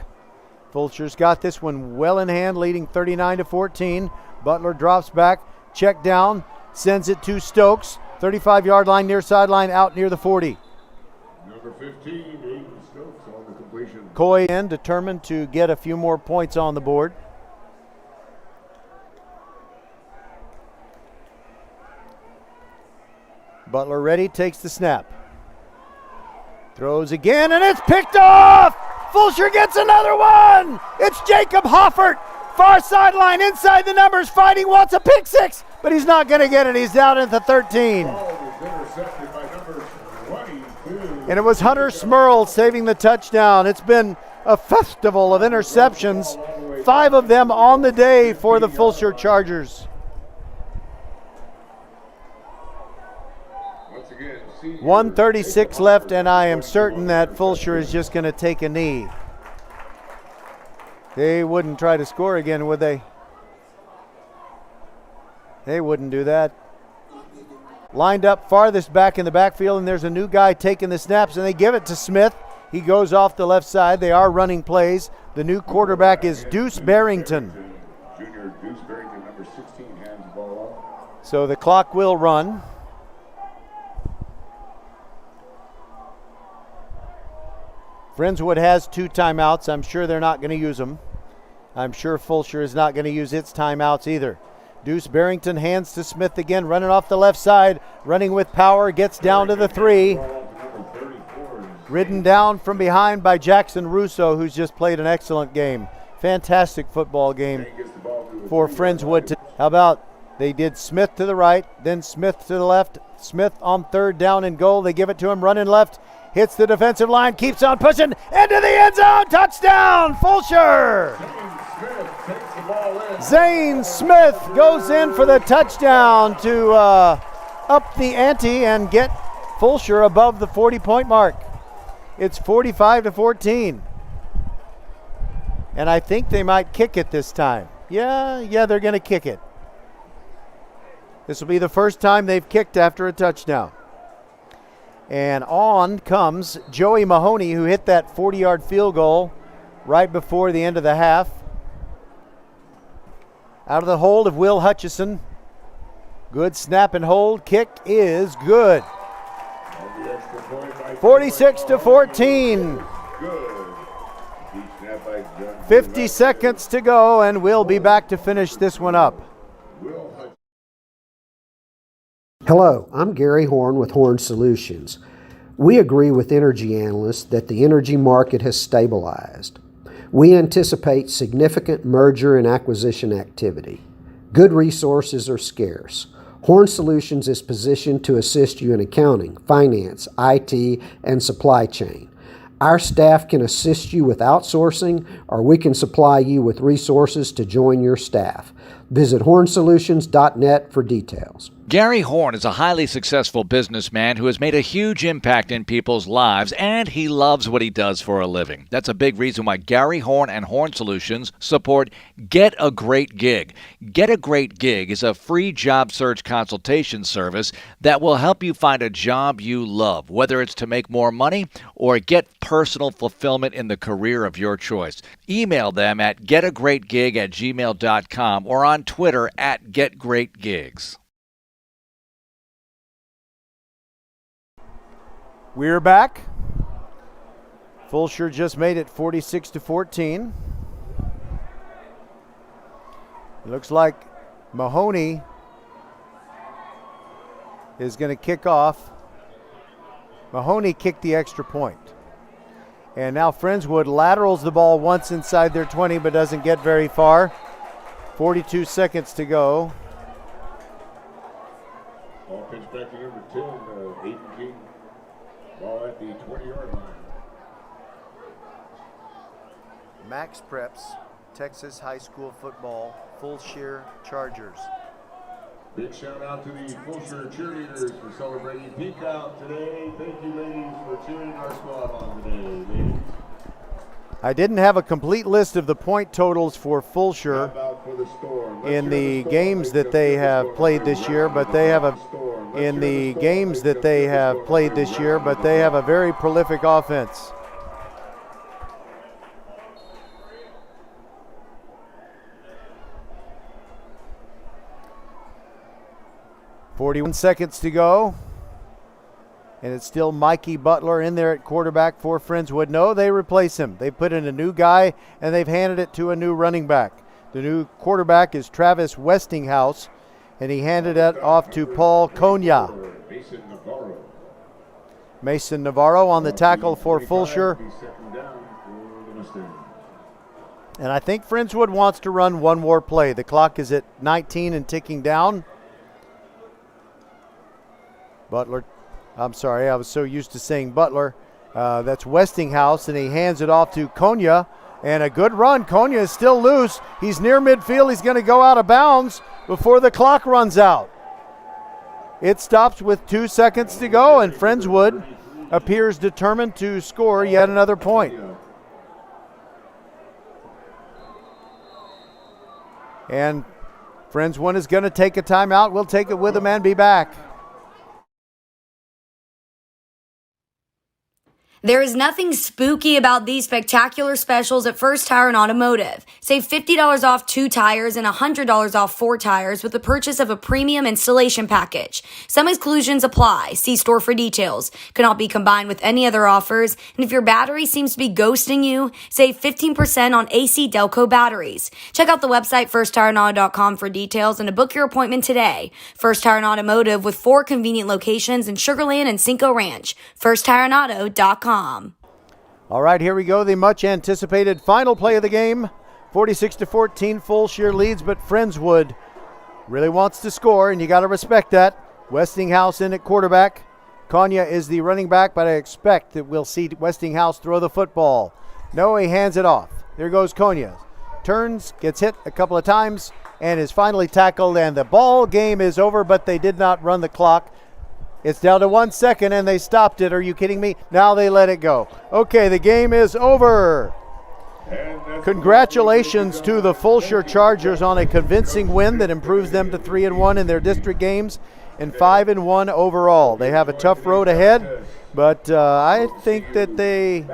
Fulshear's got this one well in hand, leading 39-14. Butler drops back, check down, sends it to Stokes. 35-yard line, near sideline, out near the 40. Number 15, Aiden Stokes on the completion. Coy in, determined to get a few more points on the board. Butler ready, takes the snap. Throws again, and it's picked off! Fulshear gets another one! It's Jacob Hoffert, far sideline, inside the numbers, fighting, wants a pick six, but he's not going to get it. He's down at the 13. And it was Hunter Smurl saving the touchdown. It's been a festival of interceptions, 5 of them on the day for the Fulshear Chargers. 1:36 left, and I am certain that Fulshear is just going to take a knee. They wouldn't try to score again, would they? They wouldn't do that. Lined up farthest back in the backfield, and there's a new guy taking the snaps, and they give it to Smith. He goes off the left side. They are running plays. The new quarterback is Deuce Barrington. Junior Deuce Barrington, number 16, hands the ball off. So the clock will run. Friendswood has 2 timeouts. I'm sure they're not going to use them. I'm sure Fulshear is not going to use its timeouts either. Deuce Barrington hands to Smith again, running off the left side, running with power, gets down to the 3. Ridden down from behind by Jackson Russo, who's just played an excellent game. Fantastic football game for Friendswood. How about they did Smith to the right, then Smith to the left. Smith on 3rd down and goal. They give it to him, running left. Hits the defensive line, keeps on pushing, into the end zone, touchdown, Fulshear! Zane Smith goes in for the touchdown to up the ante and get Fulshear above the 40-point mark. It's 45-14. And I think they might kick it this time. Yeah, they're going to kick it. This will be the first time they've kicked after a touchdown. And on comes Joey Mahoney, who hit that 40-yard field goal right before the end of the half. Out of the hold of Will Hutchison. Good snap and hold. Kick is good. 46-14. 50 seconds to go, and we'll be back to finish this one up. Hello, I'm Gary Horn with Horn Solutions. We agree with energy analysts that the energy market has stabilized. We anticipate significant merger and acquisition activity. Good resources are scarce. Horn Solutions is positioned to assist you in accounting, finance, IT, and supply chain. Our staff can assist you with outsourcing, or we can supply you with resources to join your staff. Visit hornsolutions.net for details. Gary Horn is a highly successful businessman who has made a huge impact in people's lives, and he loves what he does for a living. That's a big reason why Gary Horn and Horn Solutions support Get a Great Gig. Get a Great Gig is a free job search consultation service that will help you find a job you love, whether it's to make more money or get personal fulfillment in the career of your choice. Email them at getagreatgig@gmail.com or on Twitter at getgreatgigs. We're back. Fulshear just made it 46-14. It looks like Mahoney is going to kick off. Mahoney kicked the extra point. And now Friendswood laterals the ball once inside their 20 but doesn't get very far. 42 seconds to go. Ball pitch back to number 10, Aiden King. Ball at the 20-yard line. Max Preps, Texas High School Football, Fulshear Chargers. Big shout out to the Fulshear cheerleaders for celebrating Peak Out today. Thank you, ladies, for cheering our squad on today, ladies. I didn't have a complete list of the point totals for Fulshear in the games that they have played this year, but they have a very prolific offense. .41 seconds to go. And it's still Mikey Butler in there at quarterback for Friendswood. No, they replace him. They put in a new guy, and they've handed it to a new running back. The new quarterback is Travis Westinghouse, and he handed it off to Paul Konya. Mason Navarro on the tackle for Fulshear. And I think Friendswood wants to run one more play. The clock is at 19 and ticking down. Butler, I'm sorry, I was so used to saying Butler. That's Westinghouse, and he hands it off to Konya. And a good run. Konya is still loose. He's near midfield. He's going to go out of bounds before the clock runs out. It stops with 2 seconds to go, and Friendswood appears determined to score yet another point. And Friendswood is going to take a timeout. We'll take it with them and be back. There is nothing spooky about these spectacular specials at First Tire and Automotive. Save $50 off 2 tires and $100 off 4 tires with the purchase of a premium installation package. Some exclusions apply. See store for details. Cannot be combined with any other offers. And if your battery seems to be ghosting you, save 15% on AC Delco batteries. Check out the website firsttireandauto.com for details and to book your appointment today. First Tire and Automotive with 4 convenient locations in Sugar Land and Cinco Ranch. firsttireandauto.com. All right, here we go. The much anticipated final play of the game. 46-14, Fulshear leads, but Friendswood really wants to score, and you got to respect that. Westinghouse in at quarterback. Konya is the running back, but I expect that we'll see Westinghouse throw the football. No, he hands it off. There goes Konya. Turns, gets hit a couple of times, and is finally tackled, and the ball game is over, but they did not run the clock. It's down to 1 second, and they stopped it. Are you kidding me? Now they let it go. Okay, the game is over. Congratulations to the Fulshear Chargers on a convincing win that improves them to 3-1 in their district games and 5-1 overall. They have a tough road ahead, but I think that they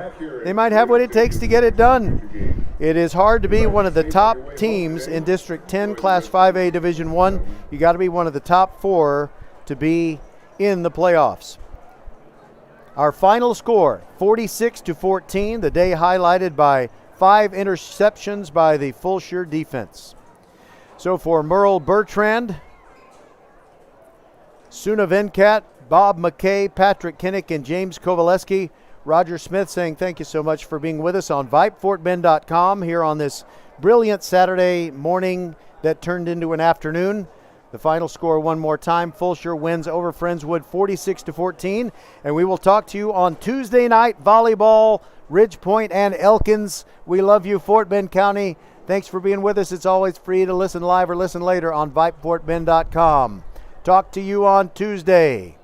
might have what it takes to get it done. It is hard to be one of the top teams in District 10, Class 5A Division 1. You got to be one of the top 4 to be in the playoffs. Our final score, 46-14, the day highlighted by 5 interceptions by the Fulshear defense. So for Merle Bertrand, Suna Venkat, Bob McKay, Patrick Kinnick, and James Kovaleski, Roger Smith saying thank you so much for being with us on VypeFortBend.com here on this brilliant Saturday morning that turned into an afternoon. The final score one more time. Fulshear wins over Friendswood 46-14. And we will talk to you on Tuesday night volleyball, Ridge Point and Elkins. We love you, Fort Bend County. Thanks for being with us. It's always free to listen live or listen later on VypeFortBend.com. Talk to you on Tuesday.